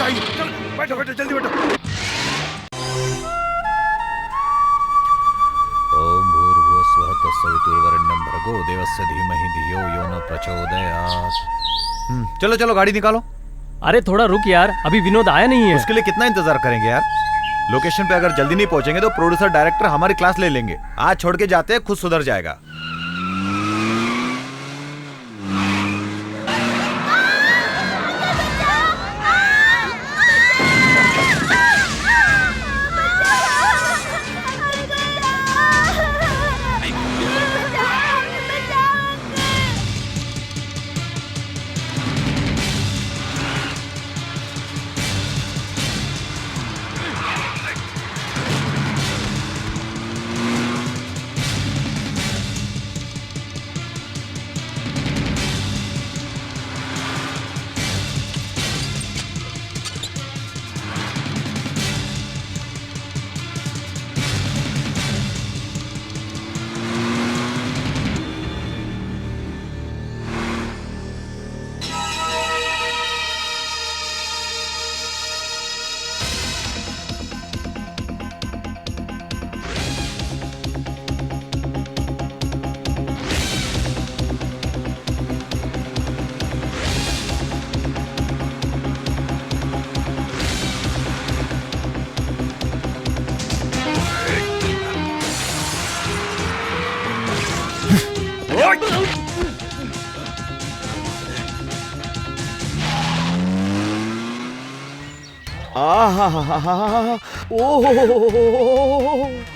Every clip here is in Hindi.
चाहिए। चल बैठो बैठो जल्दी बैठो। ओम भूर्भुवस्वः तत्सवितुर्वरेण्यं भर्गो देवस्य धीमहि धियो यो न प्रचोदयात्। चलो चलो गाड़ी निकालो। अरे थोड़ा रुक यार, अभी विनोद आया नहीं है। उसके लिए कितना इंतजार करेंगे यार। लोकेशन पे अगर जल्दी नहीं पहुंचेंगे तो प्रोड्यूसर डायरेक्टर हमारी क्लास ले लेंगे। आज छोड़ के जाते हैं, खुद सुधर जाएगा।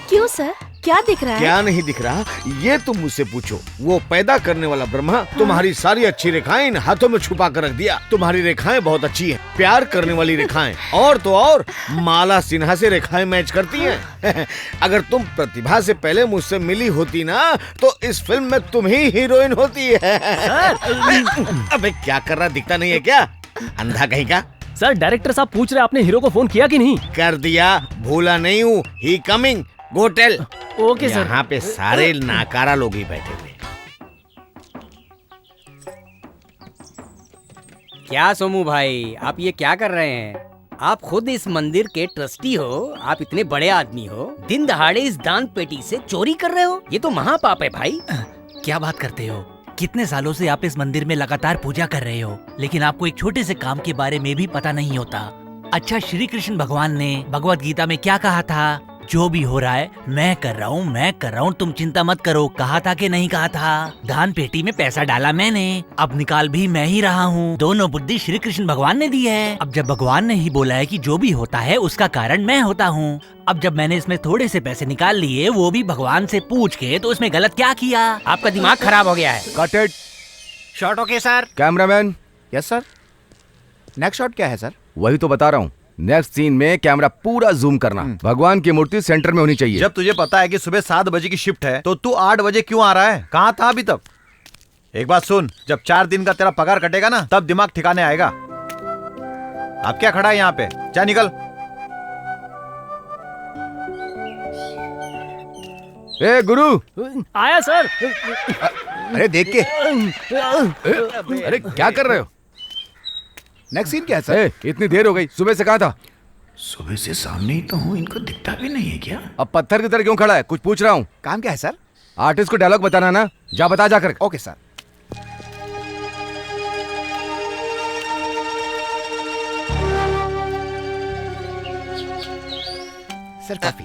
क्यों सर, क्या दिख रहा है? क्या नहीं दिख रहा, ये तुम मुझसे पूछो। वो पैदा करने वाला ब्रह्मा तुम्हारी सारी अच्छी रेखाएं इन हाथों में छुपा कर रख दिया। तुम्हारी रेखाएं बहुत अच्छी हैं, प्यार करने वाली रेखाएं, और तो और माला सिन्हा से रेखाएं मैच करती हैं। अगर तुम प्रतिभा से पहले मुझसे मिली होती ना, तो इस फिल्म में तुम ही हीरोइन होती है। अबे क्या कर रहा, दिखता नहीं है क्या, अंधा कहीं का? सर डायरेक्टर साहब पूछ रहे आपने हीरो को फोन किया कि नहीं? कर दिया, भूला नहीं हूँ। He coming, go tell. Okay sir. यहाँ पे सारे नाकारा लोग ही बैठे हुए। क्या सोमू भाई, आप ये क्या कर रहे हैं? आप खुद इस मंदिर के ट्रस्टी हो, आप इतने बड़े आदमी हो, दिन दहाड़े इस दान पेटी से चोरी कर रहे हो? ये तो महापाप है भाई। क्या बात करते हो? कितने सालों से आप इस मंदिर में लगातार पूजा कर रहे हो, लेकिन आपको एक छोटे से काम के बारे में भी पता नहीं होता। अच्छा, श्री कृष्ण भगवान ने भगवत गीता में क्या कहा था? जो भी हो रहा है मैं कर रहा हूँ, मैं कर रहा हूँ, तुम चिंता मत करो। कहा था कि नहीं कहा था? दान पेटी में पैसा डाला मैंने, अब निकाल भी मैं ही रहा हूँ। दोनों बुद्धि श्री कृष्ण भगवान ने दी है। अब जब भगवान ने ही बोला है कि जो भी होता है उसका कारण मैं होता हूँ, अब जब मैंने इसमें थोड़े से पैसे निकाल लिए, वो भी भगवान से पूछ के, तो इसमें गलत क्या किया? आपका दिमाग खराब हो गया है। Cut it. Shot okay sir. Cameraman. Yes sir. Next shot क्या है सर? वही तो बता रहा हूँ, नेक्स्ट सीन में कैमरा पूरा जूम करना। भगवान की मूर्ति सेंटर में होनी चाहिए। जब तुझे पता है कि सुबह 7 बजे की शिफ्ट है, तो तू 8 बजे क्यों आ रहा है? कहाँ था अभी तक? एक बात सुन, जब 4 दिन का तेरा पगार कटेगा ना, तब दिमाग ठिकाने आएगा। अब क्या खड़ा है यहाँ पे? जा निकल। ए गुरु। आया सर। अरे देख के। अरे क्या कर रहे हो? नेक्स्ट सीन क्या है सर? ए, इतनी देर हो गई, सुबह से कहाँ था? सुबह से सामने ही तो हूँ, इनको दिखता भी नहीं है क्या? अब पत्थर की तरह क्यों खड़ा है? कुछ पूछ रहा हूँ। काम क्या है सर? आर्टिस्ट को डायलॉग बताना ना, जा बता जाकर। Okay sir. सर काफी।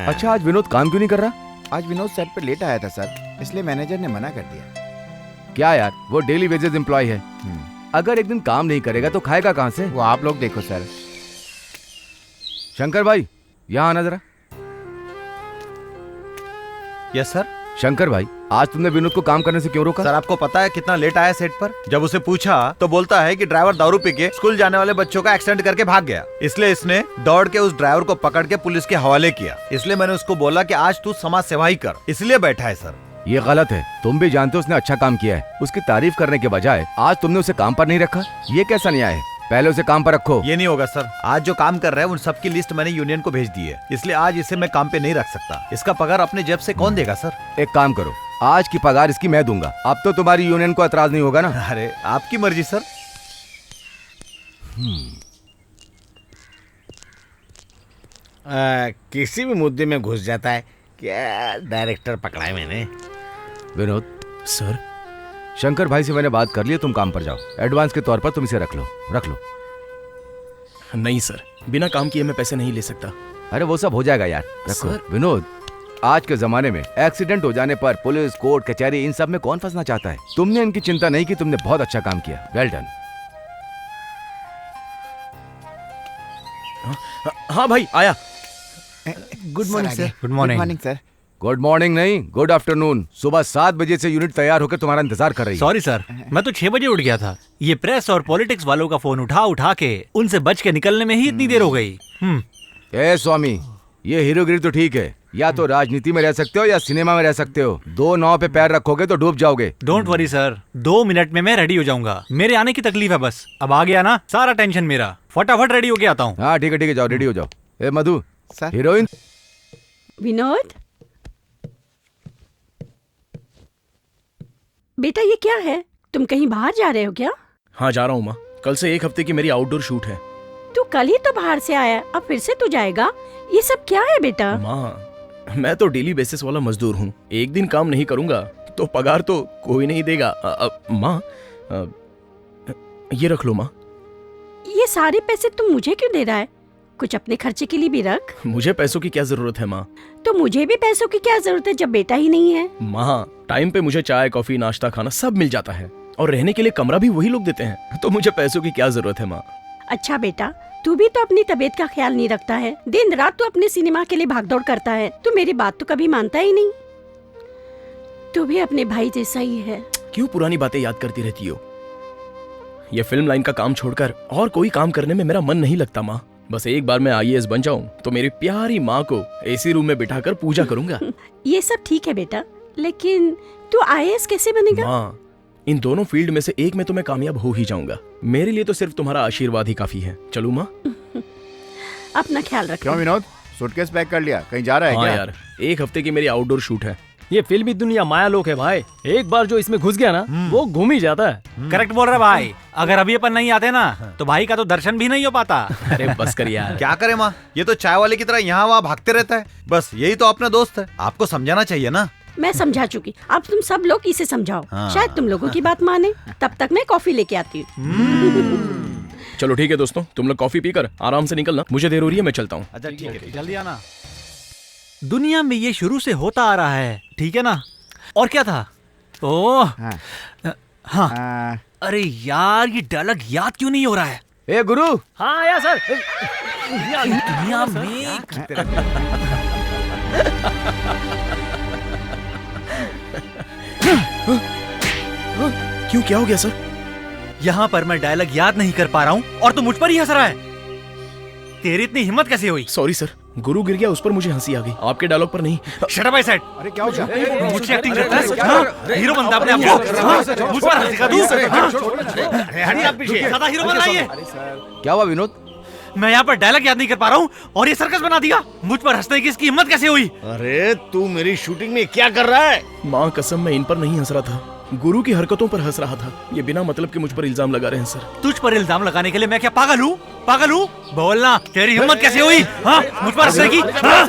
अच्छा, आज विनोद काम क्यों नहीं कर रहा? आज विनोद सेट पे लेट आया था सर, इसलिए मैनेजर ने मना कर दिया। क्या यार, वो डेली वेजेस एम्प्लॉय है, अगर एक दिन काम नहीं करेगा तो खाएगा कहाँ से? वो आप लोग देखो सर। शंकर भाई, यहाँ आना जरा। Yes sir. शंकर भाई, आज तुमने विनोद को काम करने से क्यों रोका? सर आपको पता है कितना लेट आया सेट पर? जब उसे पूछा तो बोलता है कि ड्राइवर दारू पी के स्कूल जाने वाले बच्चों का एक्सीडेंट करके भाग गया, इसलिए इसने दौड़ के उस ड्राइवर को पकड़ के पुलिस के हवाले किया। इसलिए मैंने उसको बोला कि आज तू समाज सेवा ही कर, इसलिए बैठा है सर। ये गलत है, तुम भी जानते हो उसने अच्छा काम किया है। उसकी तारीफ करने के बजाय आज तुमने उसे काम पर नहीं रखा, ये कैसा न्याय है? पहले उसे काम पर रखो। ये नहीं होगा सर, आज जो काम कर रहे हैं उन सबकी लिस्ट मैंने यूनियन को भेज दी है, इसलिए आज इसे मैं काम पे नहीं रख सकता। इसका पगार अपने जेब से कौन देगा सर? एक काम करो, आज की पगार इसकी मैं दूंगा। अब तो तुम्हारी यूनियन को एतराज नहीं होगा ना? अरे आपकी मर्जी सर। किसी भी मुद्दे में घुस जाता है। क्या डायरेक्टर पकड़ा है मैंने। विनोद, सर शंकर भाई से मैंने बात कर ली है, तुम काम पर जाओ। एडवांस के तौर पर तुम इसे रख लो। नहीं सर, बिना काम किए मैं पैसे नहीं ले सकता। अरे वो सब हो जाएगा यार, रखो। सर। विनोद, आज के जमाने में एक्सीडेंट हो जाने पर पुलिस, कोर्ट, कचहरी, इन सब में कौन फंसना चाहता है। तुमने इनकी चिंता नहीं की, तुमने बहुत अच्छा काम किया। Well done. हाँ भाई आया। Good morning sir. Good morning. Morning sir. Good morning नहीं, गुड आफ्टरनून। सुबह 7 बजे से यूनिट तैयार होकर तुम्हारा इंतजार कर रही है। सॉरी सर, मैं तो 6 बजे उठ गया था। ये प्रेस और पॉलिटिक्स वालों का फोन उठा उठा के उनसे बच के निकलने में ही इतनी देर हो गई। ए स्वामी, ये हीरोगिरी तो ठीक है, या तो राजनीति में रह सकते हो या सिनेमा में रह सकते हो। 2 नाव पे पैर रखोगे तो डूब जाओगे। डोंट वरी सर, 2 मिनट में मैं रेडी हो जाऊंगा। मेरे आने की तकलीफ है बस। अब आ गया ना सारा टेंशन मेरा। फटाफट रेडी होके आता हूँ। हाँ ठीक है, जाओ रेडी हो जाओ। ए मधु, सर। हीरोइन। विनोद, बेटा ये क्या है? तुम कहीं बाहर जा रहे हो क्या? हाँ जा रहा हूँ माँ, कल से 1 हफ्ते की मेरी आउटडोर शूट है। तू कल ही तो बाहर से आया, अब फिर से तू जाएगा? ये सब क्या है बेटा? माँ मैं तो डेली बेसिस वाला मजदूर हूँ, एक दिन काम नहीं करूँगा तो पगार तो कोई नहीं देगा। माँ ये रख लो माँ। ये सारे पैसे तुम मुझे क्यों दे रहा है? कुछ अपने खर्चे के लिए भी रख। मुझे पैसों की क्या जरूरत है माँ। तो मुझे भी पैसों की क्या जरूरत है जब बेटा ही नहीं है? माँ टाइम पे मुझे चाय, कॉफी, नाश्ता, खाना सब मिल जाता है और रहने के लिए कमरा भी वही लोग देते हैं, तो मुझे पैसों की क्या जरूरत है माँ। अच्छा बेटा, तू भी तो अपनी तबीयत का ख्याल नहीं रखता है। दिन रात तू अपने सिनेमा के लिए भागदौड़ करता है। तू मेरी बात तो कभी मानता ही नहीं। तू भी अपने भाई जैसा ही है। क्यों पुरानी बातें याद करती रहती हो? ये फिल्म लाइन का काम छोड़कर और कोई काम करने में मेरा मन नहीं लगता माँ। बस एक बार मैं IAS बन जाऊं तो मेरी प्यारी माँ को AC रूम में बिठाकर पूजा करूंगा। ये सब ठीक है बेटा, लेकिन तू IAS कैसे बनेगा? माँ इन दोनों फील्ड में से एक में तो मैं कामयाब हो ही जाऊंगा। मेरे लिए तो सिर्फ तुम्हारा आशीर्वाद ही काफी है। चलूं माँ? अपना ख्याल रख। क्यों विनोद, सूटकेस पैक कर लिया? कहीं जा रहा है हाँ क्या? यार, 1 हफ्ते की मेरी आउटडोर शूट है। ये फिल्मी दुनिया माया लोक है भाई। एक बार जो इसमें घुस गया ना, वो घूम ही जाता है। करेक्ट बोल रहा भाई। अगर अभी अपन नहीं आते ना तो भाई का तो दर्शन भी नहीं हो पाता। अरे बस कर यार। क्या करे माँ, ये तो चाय वाले की तरह यहाँ वहाँ भागते रहता है। बस यही तो अपना दोस्त है, आपको समझाना चाहिए ना। मैं समझा चुकी, अब तुम सब लोग इसे समझाओ। हाँ। शायद तुम लोगों की बात माने। तब तक मैं कॉफी लेके आती हूँ। चलो ठीक है दोस्तों, तुम लोग कॉफी पीकर आराम से निकलना, मुझे देर हो रही है, मैं चलता हूँ। अच्छा ठीक है। जल्दी आना। दुनिया में ये शुरू से होता आ रहा है, ठीक है ना? और क्या था? ओह हाँ। अरे यार, ये डायलॉग याद क्यों नहीं हो रहा है? ए गुरु, हाँ आया सर। दुनिया में क्यों, क्या हो गया सर? यहाँ पर मैं डायलॉग याद नहीं कर पा रहा हूँ और तू मुझ पर ही हंस रहा है। तेरी इतनी हिम्मत कैसे हुई? सॉरी सर, गुरु गिर गया, उस पर मुझे हंसी आ गई, आपके डायलॉग पर नहीं। Shut up I said. अरे क्या हो गया? मुझसे एक्टिंग करता है? हाँ? हीरो बनता अपने आप को? हाँ? मुझ पर हंसेगा तू? ज्यादा हीरो बन रही है। क्या हुआ विनोद? मैं यहाँ पर डायलॉग याद नहीं कर पा रहा हूँ और ये सर्कस बना दिया। मुझ पर हंसने की इसकी हिम्मत कैसे हुई? अरे तू मेरी शूटिंग में क्या कर रहा है? माँ कसम, मैं इन पर नहीं हंस रहा था, गुरु की हरकतों पर हंस रहा था। ये बिना मतलब के मुझ पर इल्जाम लगा रहे हैं सर। तुझ पर इल्जाम लगाने के लिए मैं क्या पागल हूँ? पागल हूँ? बोलना, तेरी हिम्मत कैसे हुई? हाँ? मुझ पर हंसने की? हाँ?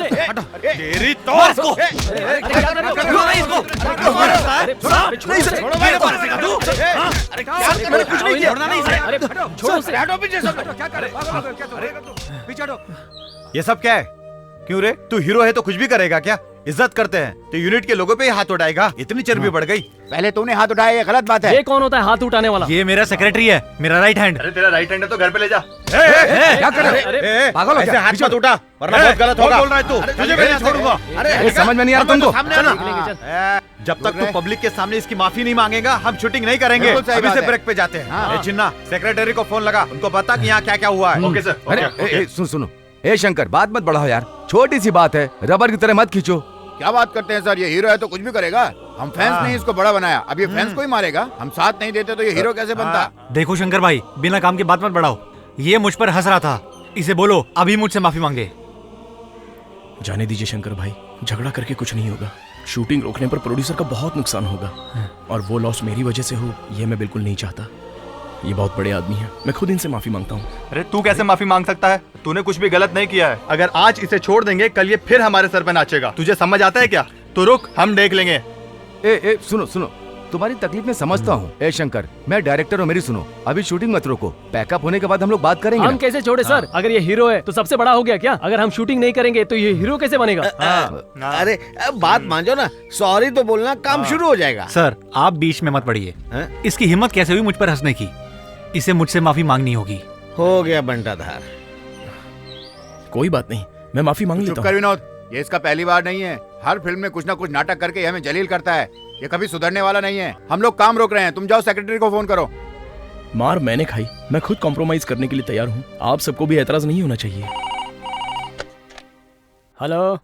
तेरी तो इसको। क्यों नहीं इसको? नहीं सर, मेरे पर हंसेगा तू? हाँ? मैंने कुछ नहीं किया। छोड़ना नहीं सर। अरे छोड़ो उसे। ये सब क्या है? क्यों रे, तू हीरो है तो कुछ भी करेगा क्या? इज्जत करते हैं तो यूनिट के लोगों पे ही हाथ उठाएगा? इतनी चर्बी बढ़ गई। पहले तूने हाथ उठाया, ये गलत बात है। ये कौन होता है हाथ उठाने वाला? ये मेरा सेक्रेटरी है, मेरा राइट हैंड। अरे तेरा राइट हैंड है तो घर पे ले जा। क्या कर रहे हो? पागल हो ऐसे क्या? हाथ मत उठा वरना बहुत गलत होगा। बोल रहा है तू? तुझे मैं नहीं छोड़ूंगा। ये समझ में नहीं आ रहा तुमको? सामने आना। जब तक तू पब्लिक के सामने इसकी माफी नहीं मांगेगा, हम शूटिंग नहीं करेंगे। बिल्कुल सही अभी बात से है। ब्रेक पे जाते हैं। ए चिन्ना, सेक्रेटरी को फोन लगा, उनको बता कि यहाँ क्या क्या हुआ है। Okay sir. अरे सुनो, ए शंकर, बात मत बढ़ाओ यार, छोटी सी बात है, रबर की तरह मत खींचो। क्या बात करते हैं सर, ये हीरो है तो कुछ भी करेगा। हम फैंस नहीं इसको बड़ा बनाया, अब ये फैंस को ही मारेगा। हम साथ नहीं देते तो ये हीरो कैसे बनता? देखो शंकर भाई, बिना काम की बात मत बढ़ाओ। ये मुझ पर हंस रहा था, इसे बोलो अभी मुझसे माफी मांगे। जाने दीजिए शंकर भाई, झगड़ा करके कुछ नहीं होगा। शूटिंग रोकने पर प्रोड्यूसर का बहुत नुकसान होगा और वो लॉस मेरी वजह से हो, ये मैं बिल्कुल नहीं चाहता। ये बहुत बड़े आदमी हैं, मैं खुद इनसे माफी मांगता हूँ। अरे तू कैसे माफी मांग सकता है? तूने कुछ भी गलत नहीं किया है। अगर आज इसे छोड़ देंगे कल ये फिर हमारे सर पे नाचेगा। तुझे समझ आता है क्या? तो रुक, हम देख लेंगे। ए सुनो सुनो, तुम्हारी तकलीफ मैं समझता हूँ। ए शंकर, मैं डायरेक्टर हूँ, मेरी सुनो। अभी शूटिंग मत रोको, पैकअप होने के बाद हम लोग बात करेंगे हम ना। कैसे छोड़े सर? अगर ये हीरो है तो सबसे बड़ा हो गया क्या? अगर हम शूटिंग नहीं करेंगे तो ये हीरो कैसे बनेगा? अरे बात मान जाओ ना, सॉरी तो बोलना, काम शुरू हो जाएगा। सर आप बीच में मत पड़िए। इसकी हिम्मत कैसे हुई मुझ पर हंसने की? इसे मुझसे माफी मांगनी होगी। हो गया बंटाधार। कोई बात नहीं, मैं माफी मांग चुप लेता कर हूँ। विनोद, ये इसका पहली बार नहीं है। हर फिल्म में कुछ ना कुछ नाटक करके ये हमें जलील करता है। ये कभी सुधरने वाला नहीं है। हम लोग काम रोक रहे हैं, तुम जाओ सेक्रेटरी को फोन करो। मार मैंने खाई, मैं खुद कॉम्प्रोमाइज करने के लिए तैयार हूँ। आप सबको भी एतराज नहीं होना चाहिए। हेलो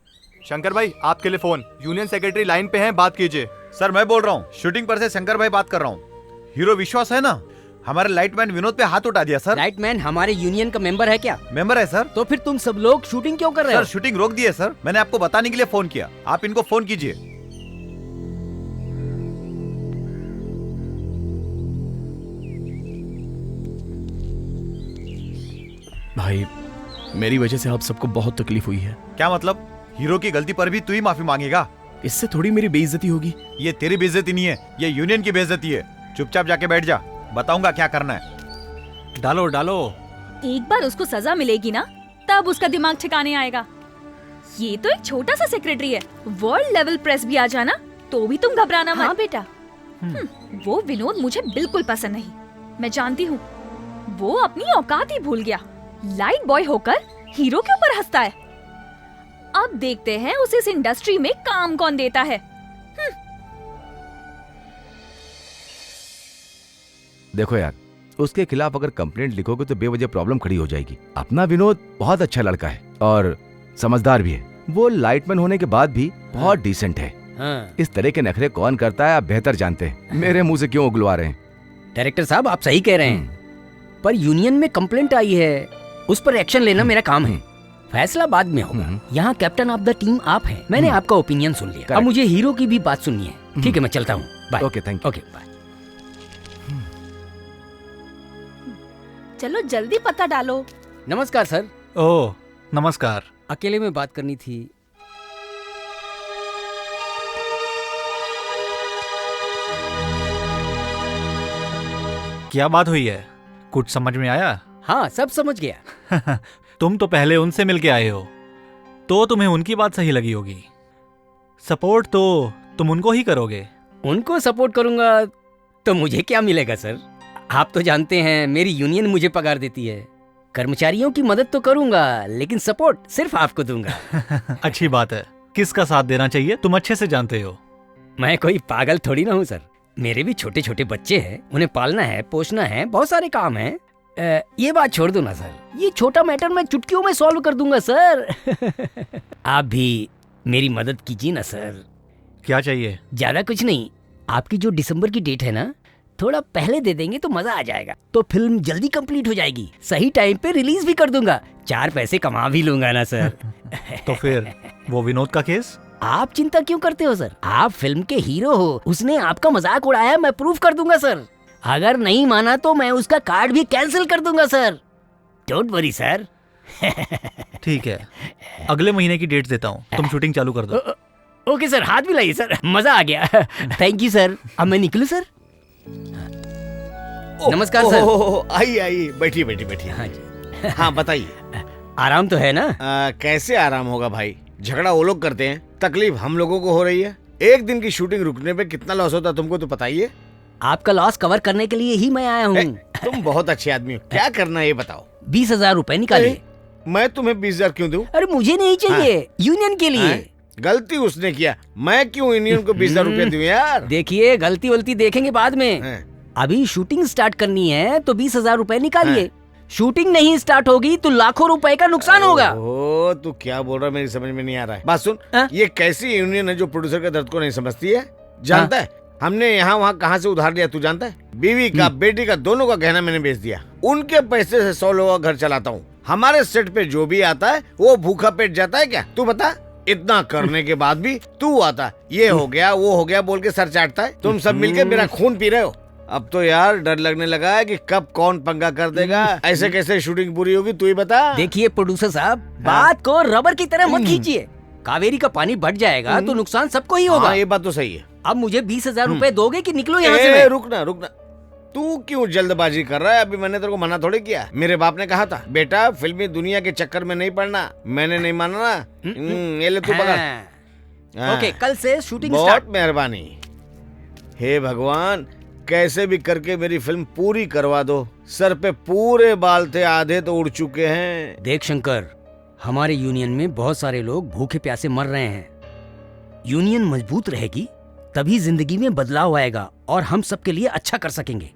शंकर भाई, आपके लिए फोन। यूनियन सेक्रेटरी लाइन पे हैं, बात कीजिए। सर मैं बोल रहा हूँ, शूटिंग पर से शंकर भाई बात कर रहा हूँ। हीरो विश्वास है ना? हमारे लाइटमैन विनोद पे हाथ उठा दिया सर। लाइटमैन हमारे यूनियन का मेंबर है क्या? मेंबर है सर। तो फिर तुम सब लोग शूटिंग क्यों कर रहे सर हो? शूटिंग रोक दी है सर। मैंने आपको बताने के लिए फोन किया, आप इनको फोन कीजिए। भाई मेरी वजह से आप सबको बहुत तकलीफ हुई है। क्या मतलब? हीरो की गलती पर भी तू ही माफी मांगेगा? इससे थोड़ी मेरी बेइज्जती होगी। ये तेरी बेइज्जती नहीं है, ये यूनियन की बेइज्जती है। चुपचाप जाके बैठ जा, बताऊंगा क्या करना है। डालो डालो। एक बार उसको सजा मिलेगी ना, तब उसका दिमाग ठिकाने आएगा। ये तो एक छोटा सा सेक्रेटरी है, वर्ल्ड लेवल प्रेस भी आ जाना तो भी तुम घबराना मत। हाँ बेटा, वो विनोद मुझे बिल्कुल पसंद नहीं। मैं जानती हूँ वो अपनी औकात ही भूल गया। लाइट बॉय होकर हीरो के ऊपर हंसता है। अब देखते हैं उसे इस इंडस्ट्री में काम कौन देता है। देखो यार, उसके खिलाफ अगर कंप्लेंट लिखोगे तो बेवजह प्रॉब्लम खड़ी हो जाएगी। अपना विनोद बहुत अच्छा लड़का है और समझदार भी है। वो लाइटमैन होने के बाद भी बहुत डिसेंट है। इस तरह के नखरे कौन करता है आप बेहतर जानते हैं। मेरे मुंह से क्यों उगलवा रहे हैं? डायरेक्टर साहब आप सही कह रहे हैं, पर यूनियन में कंप्लेंट आई है, उस पर एक्शन लेना मेरा काम है। फैसला बाद में होगा। यहाँ कैप्टन ऑफ द टीम आप हैं। मैंने आपका ओपिनियन सुन लिया, अब मुझे हीरो की भी बात सुननी है। ठीक है, मैं चलता हूँ। Bye. Okay, thank you. Okay bye. चलो जल्दी पता डालो। नमस्कार सर। ओह नमस्कार। अकेले में बात करनी थी। क्या बात हुई है? कुछ समझ में आया? हाँ सब समझ गया। तुम तो पहले उनसे मिलके आए हो, तो तुम्हें उनकी बात सही लगी होगी। सपोर्ट तो तुम उनको ही करोगे। उनको सपोर्ट करूंगा तो मुझे क्या मिलेगा सर? आप तो जानते हैं मेरी यूनियन मुझे पगार देती है। कर्मचारियों की मदद तो करूंगा, लेकिन सपोर्ट सिर्फ आपको दूंगा। अच्छी बात है। किसका साथ देना चाहिए तुम अच्छे से जानते हो। मैं कोई पागल थोड़ी ना हूँ सर। मेरे भी छोटे छोटे बच्चे हैं, उन्हें पालना है, पोषना है, बहुत सारे काम हैं। ये बात छोड़ दो ना सर, ये छोटा मैटर मैं चुटकियों में सॉल्व कर दूंगा सर। आप भी मेरी मदद कीजिए ना सर। क्या चाहिए? ज्यादा कुछ नहीं, आपकी जो दिसंबर की डेट है ना, थोड़ा पहले दे देंगे तो मजा आ जाएगा। तो फिल्म जल्दी कंप्लीट हो जाएगी, सही टाइम पे रिलीज भी कर दूंगा, 4 पैसे कमा भी लूंगा ना सर। तो फिर वो विनोद का केस? आप चिंता क्यों करते हो सर? आप फिल्म के हीरो हो, उसने आपका मजाक उड़ाया, मैं प्रूफ कर दूंगा सर। अगर नहीं माना तो मैं उसका कार्ड भी कैंसिल कर दूंगा सर। Don't worry sir. ठीक है, अगले महीने की डेट देता हूँ, तुम शूटिंग चालू कर दो। ओके सर, हाथ मिलाइए सर, मजा आ गया। Thank you sir. अब मैं निकलूं सर? नमस्कार सर। आइए आइए, बैठिए बैठिए बैठिए। हाँ जी। हाँ बताइए। आराम तो है ना? कैसे आराम होगा भाई, झगड़ा वो लोग करते हैं, तकलीफ हम लोगों को हो रही है। एक दिन की शूटिंग रुकने पे कितना लॉस होता है तुमको तो पता ही है। आपका लॉस कवर करने के लिए ही मैं आया हूँ। तुम बहुत अच्छे आदमी हो, क्या करना है ये बताओ। 20,000 रुपए निकालिए। मैं तुम्हें 20,000 क्यों दूं? अरे मुझे नहीं चाहिए, यूनियन के लिए। गलती उसने किया, मैं क्यों यूनियन को 20,000 रुपए दूं यार? देखिए, गलती वलती देखेंगे बाद में। अभी शूटिंग स्टार्ट करनी है तो 20,000 रुपए निकालिए। शूटिंग नहीं स्टार्ट होगी तो लाखों रुपए का नुकसान होगा। ओ तू क्या बोल रहा है, मेरी समझ में नहीं आ रहा है। बात सुन, ये कैसी यूनियन है जो प्रोड्यूसर का दर्द को नहीं समझती है? जानता है हमने यहाँ वहाँ कहाँ से उधार लिया, तू जानता है? बीवी का, बेटी का, दोनों का गहना मैंने बेच दिया। उनके पैसे से 100 लोगों का घर चलाता हूँ। हमारे सेट पे जो भी आता है वो भूखा पेट जाता है क्या? तू बता। इतना करने के बाद भी तू आता, ये हो गया वो हो गया बोल के सर चाटता है। तुम सब मिलकर मेरा खून पी रहे हो। अब तो यार डर लगने लगा है कि कब कौन पंगा कर देगा। ऐसे कैसे शूटिंग पूरी होगी तू ही बता। देखिए प्रोड्यूसर साहब, बात को रबर की तरह मत खींचिए। कावेरी का पानी बढ़ जाएगा तो नुकसान सबको ही होगा। हाँ, ये बात तो सही है। अब मुझे 20,000 रुपए दोगे कि निकलो यहाँ से मैं? रुकना, तू क्यों जल्दबाजी कर रहा है? अभी मैंने तेरे को मना थोड़े किया। मेरे बाप ने कहा था बेटा फिल्मी दुनिया के चक्कर में नहीं पड़ना। मैंने नहीं माना ना। ये ले तू पकड़। ओके, कल से शूटिंग बहुत स्टार्ट। मेहरबानी। हे भगवान, कैसे भी करके मेरी फिल्म पूरी करवा दो। सर पे पूरे बाल थे, आधे तो उड़ चुके हैं। देख शंकर, हमारे यूनियन में बहुत सारे लोग भूखे प्यासे मर रहे हैं। यूनियन मजबूत रहेगी तभी जिंदगी में बदलाव आएगा और हम सबके लिए अच्छा कर सकेंगे।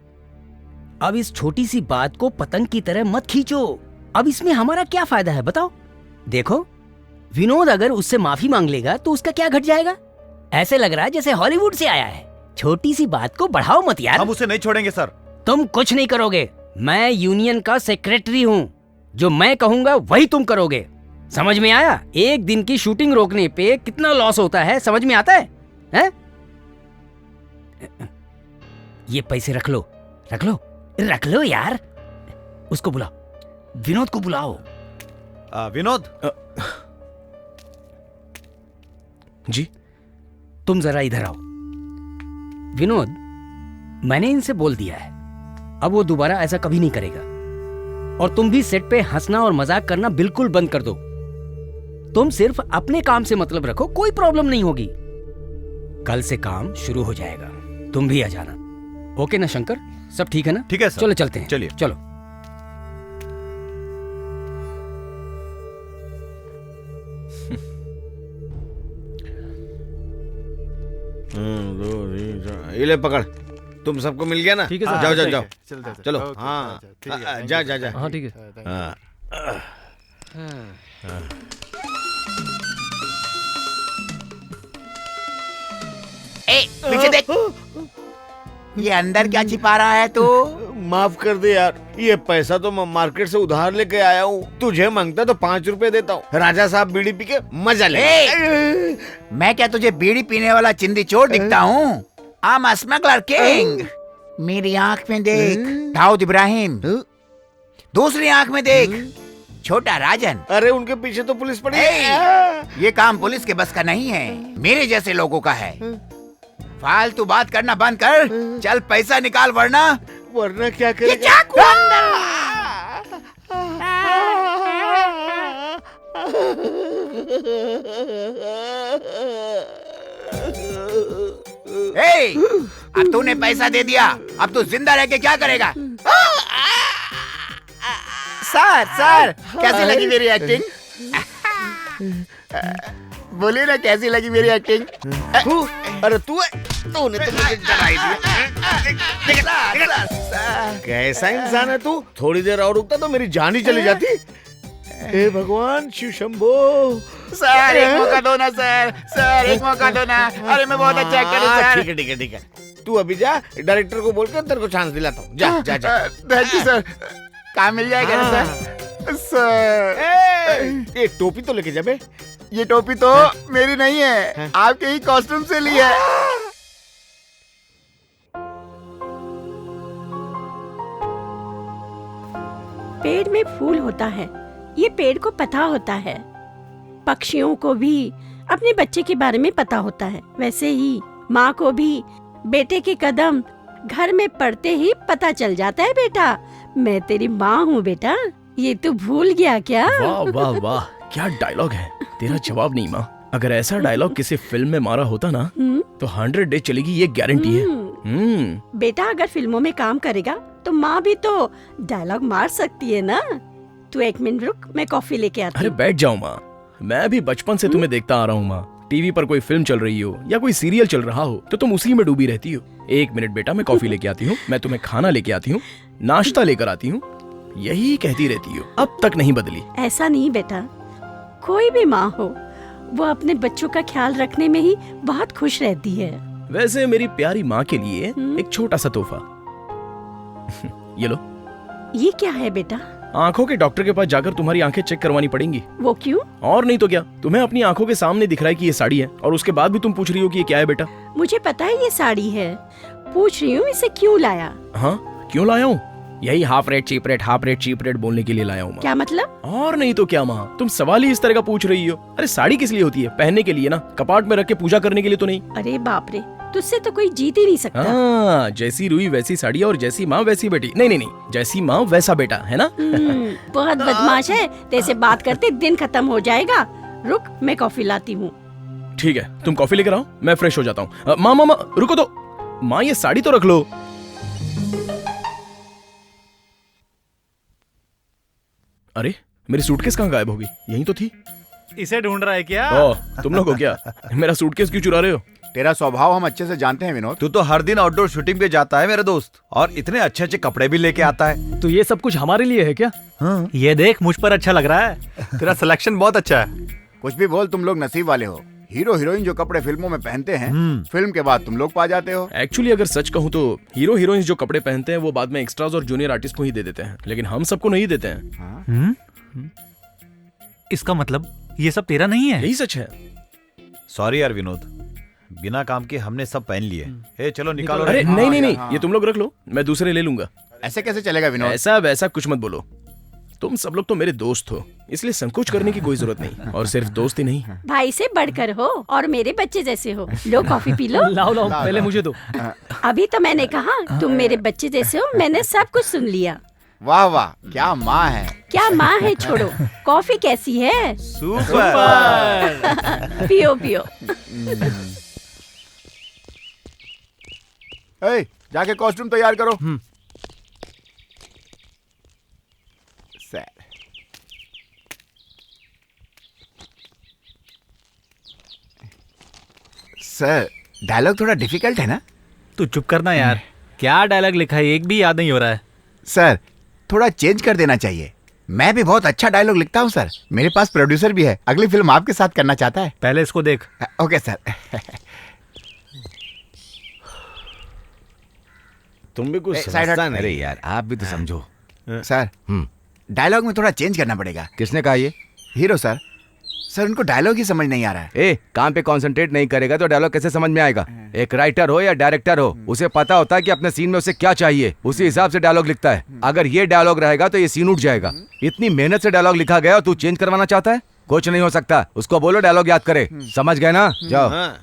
अब इस छोटी सी बात को पतंग की तरह मत खींचो। अब इसमें हमारा क्या फायदा है बताओ? देखो, विनोद अगर उससे माफी मांग लेगा तो उसका क्या घट जाएगा? ऐसे लग रहा है जैसे हॉलीवुड से आया है। छोटी सी बात को बढ़ाओ मत यार। हम उसे नहीं छोड़ेंगे सर। तुम कुछ नहीं करोगे। मैं यूनियन का सेक्रेटरी हूँ। जो मैं कहूंगा वही तुम करोगे। समझ में आया? एक दिन की शूटिंग रोकने पे कितना लॉस होता है, समझ में आता है? हैं? ये पैसे रख लो यार। उसको बुलाओ, विनोद को बुलाओ। विनोद जी, तुम जरा इधर आओ। विनोद, मैंने इनसे बोल दिया है, अब वो दोबारा ऐसा कभी नहीं करेगा। और तुम भी सेट पे हंसना और मजाक करना बिल्कुल बंद कर दो। तुम सिर्फ अपने काम से मतलब रखो, कोई प्रॉब्लम नहीं होगी। कल से काम शुरू हो जाएगा, तुम भी आ जाना। ओके ना शंकर? सब ठीक है ना? ठीक है सर। चलो चलते हैं। चलिए। चलो। ये ले पकड़। तुम सबको मिल गया ना? ठीक है सर। जाओ चलो। ओके, हाँ, ठीक है। जा। हाँ ठीक है। हाँ। पीछे देख। ये अंदर क्या छिपा रहा है तू? माफ कर दे यार, ये पैसा तो मैं मार्केट से उधार लेके आया हूँ। तुझे मांगता तो 5 रुपए देता हूँ। राजा साहब बीड़ी पी के मजा ले। मैं क्या तुझे बीड़ी पीने वाला चिंदी चोर दिखता हूँ? I'm a smuggler king। मेरी आंख में देख दाऊद इब्राहिम, दूसरी आंख में देख छोटा राजन। अरे उनके पीछे तो पुलिस पड़ी है। ये काम पुलिस के बस का नहीं है, मेरे जैसे लोगों का है। फालतू बात करना बंद कर, चल पैसा निकाल वरना क्या करेगा? ये चाकू अब तूने पैसा दे दिया, अब तू जिंदा रह के क्या करेगा? सर कैसी लगी मेरी एक्टिंग? बोलिए ना, कैसी लगी मेरी एक्टिंग? अरे तूने तो मुझे डराई दिया। कैसा इंसान है तू? थोड़ी देर और रुकता तो मेरी जान ही चली जाती। हे भगवान शिव शंभो। सर एक मौका दो ना सर एक मौका दो ना। अरे मैं बहुत अच्छा एक्टर हूँ सर। ठीक है। तू अभी जा, डायरेक्टर को बोलकर तेरे को चांस दिलाता हूँ। जा। Thank you sir. काम मिल जाएगा ना सर? ये टोपी तो लेके जा बे। ये टोपी तो मेरी नहीं है, आपके ही कॉस्ट्यूम से ली है। पेड़ में फूल होता है, ये पेड़ को पता होता है। पक्षियों को भी अपने बच्चे के बारे में पता होता है। वैसे ही माँ को भी बेटे के कदम घर में पड़ते ही पता चल जाता है। बेटा, मैं तेरी माँ हूँ बेटा, ये तू भूल गया क्या? वाह, क्या डायलॉग है। तेरा जवाब नहीं माँ। अगर ऐसा डायलॉग किसी फिल्म में मारा होता ना तो 100 डे चलेगी, ये गारंटी है। बेटा, अगर फिल्मों में काम करेगा तो माँ भी तो डायलॉग मार सकती है ना। तू 1 मिनट रुक, मैं कॉफी लेके आती हूँ। अरे बैठ जाओ माँ, मैं भी बचपन से तुम्हें देखता आ रहा हूँ माँ। टीवी पर कोई फिल्म चल रही हो या कोई सीरियल चल रहा हो तो तुम उसी में डूबी रहती हो। 1 मिनट बेटा, मैं कॉफी लेके आती हूँ, मैं तुम्हें खाना लेके आती हूँ, नाश्ता लेकर आती हूँ, यही कहती रहती हो, अब तक नहीं बदली। ऐसा नहीं बेटा, कोई भी माँ हो वो अपने बच्चों का ख्याल रखने में ही बहुत खुश रहती है। वैसे मेरी प्यारी माँ के लिए एक छोटा सा तोहफा। ये लो। ये क्या है बेटा? आंखों के डॉक्टर के पास जाकर तुम्हारी आंखें चेक करवानी पड़ेंगी। वो क्यों? और नहीं तो क्या, तुम्हें अपनी आंखों के सामने दिख रहा है कि ये साड़ी है और उसके बाद भी तुम पूछ रही हो कि ये क्या है बेटा? मुझे पता है ये साड़ी है, पूछ रही हूँ इसे क्यों लाया? हाँ, क्यों लाया हूँ? यही half rate cheap rate, half rate cheap rate बोलने के लिए लाया हूँ माँ। क्या मतलब? और नहीं तो क्या माँ, तुम सवाल ही इस तरह का पूछ रही हो। अरे साड़ी किस लिए होती है? पहनने के लिए ना, कपाट में रख के पूजा करने के लिए तो नहीं। अरे बाप रे, तुझसे तो कोई जीत ही नहीं सकता। हाँ, जैसी रुई वैसी साड़ी और जैसी माँ वैसी बेटी। नहीं नहीं नहीं, जैसी माँ वैसा बेटा, है ना? बहुत बदमाश है, तेरे बात करते दिन खत्म हो जाएगा। रुक, मैं कॉफी लाती हूँ। ठीक है, तुम कॉफी लेकर आओ, मैं फ्रेश हो जाता हूँ। माँ माँ माँ रुको तो, माँ ये साड़ी तो रख लो। अरे मेरी सूटकेस कहाँ गायब हो गई? यहीं तो थी। इसे ढूंढ रहा है क्या? ओ, तुम लोग हो क्या? मेरा सूटकेस क्यों चुरा रहे हो? तेरा स्वभाव हम अच्छे से जानते हैं विनोद। तू तो हर दिन आउटडोर शूटिंग पे जाता है मेरे दोस्त, और इतने अच्छे अच्छे कपड़े भी लेके आता है। तो ये सब कुछ हमारे लिए है क्या? हाँ। ये देख, मुझ पर अच्छा लग रहा है। तेरा सिलेक्शन बहुत अच्छा है। कुछ भी बोल, तुम लोग नसीब वाले हो। हीरो हीरोइन जो कपड़े फिल्मों में पहनते हैं, फिल्म के बाद तुम लोग पा जाते हो। एक्चुअली अगर सच कहूँ तो हीरो हीरोइंस जो कपड़े पहनते हैं वो बाद में एक्स्ट्राज और जूनियर आर्टिस्ट को ही दे देते हैं, लेकिन हम सबको नहीं देते हैं। इसका मतलब ये सब तेरा नहीं है? यही सच है। सॉरी यार विनोद, बिना काम के हमने सब पहन लिए। ए चलो निकालो। अरे हाँ, नहीं नहीं नहीं, हाँ। ये तुम लोग रख लो, मैं दूसरे ले लूंगा। ऐसे कैसे चलेगा विनोद? ऐसा वैसा कुछ मत बोलो, तुम सब लोग तो मेरे दोस्त हो, इसलिए संकोच करने की कोई जरूरत नहीं। और सिर्फ दोस्त ही नहीं, भाई से बढ़कर हो और मेरे बच्चे जैसे हो। लो कॉफी पी लो। लाओ लाओ, पहले मुझे दो। अभी तो मैंने कहा तुम मेरे बच्चे जैसे हो, मैंने सब कुछ सुन लिया। वाह वाह, क्या माँ है। क्या माँ है छोड़ो, कॉफी कैसी है? सुपर। पियो पियो। ए, जाके कॉस्ट्यूम तैयार करो। सर, सर डायलॉग थोड़ा डिफिकल्ट है ना? तू चुप करना यार। क्या डायलॉग लिखा है एक भी याद नहीं हो रहा है। सर थोड़ा चेंज कर देना चाहिए। मैं भी बहुत अच्छा डायलॉग लिखता हूँ सर। मेरे पास प्रोड्यूसर भी है, अगली फिल्म आपके साथ करना चाहता है। पहले इसको देख। Okay sir. तुम भी कुछ साइड समझता हट। नहीं। अरे यार आप भी तो समझो। सर डायलॉग में थोड़ा चेंज करना पड़ेगा। किसने कहा ये? Hero sir. सर उनको डायलॉग ही समझ नहीं आ रहा है। ए, काम पे कंसंट्रेट नहीं करेगा तो डायलॉग कैसे समझ में आएगा? एक राइटर हो या डायरेक्टर हो, उसे पता होता है कि अपने सीन में उसे क्या चाहिए, उसी हिसाब से डायलॉग लिखता है। अगर ये डायलॉग रहेगा तो ये सीन उठ जाएगा। इतनी मेहनत से डायलॉग लिखा गया और तू चेंज करवाना चाहता है? कुछ नहीं हो सकता। उसको बोलो डायलॉग याद करे। समझ गए ना? जाओ। हाँ।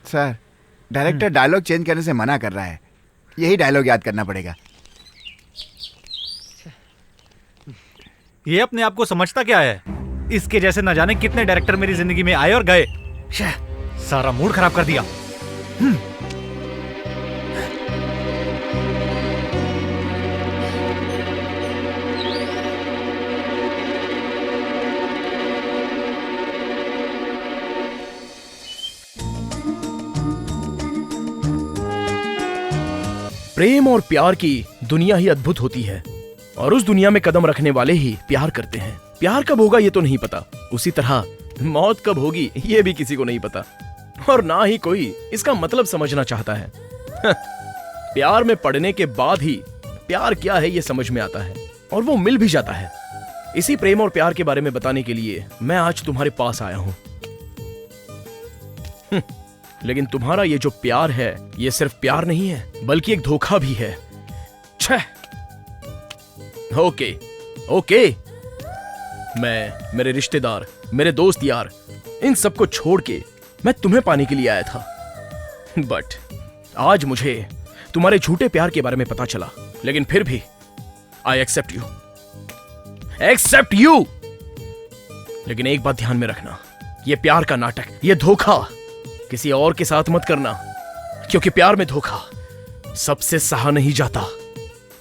सर डायरेक्टर डायलॉग चेंज करने से मना कर रहा है, यही डायलॉग याद करना पड़ेगा। ये अपने आप को समझता क्या है? इसके जैसे न जाने कितने डायरेक्टर मेरी जिंदगी में आए और गए। सारा मूड खराब कर दिया। प्रेम और प्यार की दुनिया ही अद्भुत होती है, और उस दुनिया में कदम रखने वाले ही प्यार करते हैं। प्यार कब होगा ये तो नहीं पता, उसी तरह मौत कब होगी ये भी किसी को नहीं पता, और ना ही कोई इसका मतलब समझना चाहता है। प्यार में पड़ने के बाद ही प्यार क्या है ये समझ में आता है, और वो मिल भी जाता है। इसी प्रेम और प्यार के बारे में बताने के लिए मैं आज तुम्हारे पास आया हूं। लेकिन तुम्हारा ये जो प्यार है ये सिर्फ प्यार नहीं है, बल्कि एक धोखा भी है। छह। ओके ओके, मैं, मेरे रिश्तेदार, मेरे दोस्त यार, इन सबको छोड़ के मैं तुम्हें पाने के लिए आया था। बट आज मुझे तुम्हारे झूठे प्यार के बारे में पता चला, लेकिन फिर भी आई एक्सेप्ट यू। लेकिन एक बात ध्यान में रखना, ये प्यार का नाटक, ये धोखा किसी और के साथ मत करना, क्योंकि प्यार में धोखा सबसे सहा नहीं जाता।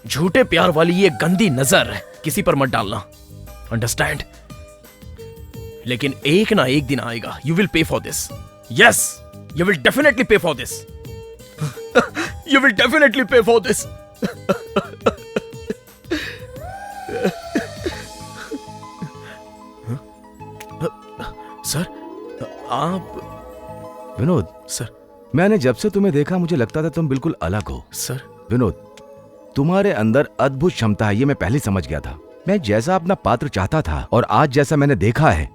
झूठे प्यार वाली ये गंदी नजर किसी पर मत डालना, अंडरस्टैंड? लेकिन एक ना एक दिन आएगा, you will pay for this. Yes, you will definitely पे for this. You will definitely पे फॉर दिस। सर आप? विनोद सर, मैंने जब से तुम्हें देखा मुझे लगता था तुम बिल्कुल अलग हो। सर विनोद, तुम्हारे अंदर अद्भुत क्षमता है, ये मैं पहले समझ गया था। मैं जैसा अपना पात्र चाहता था और आज जैसा मैंने देखा है,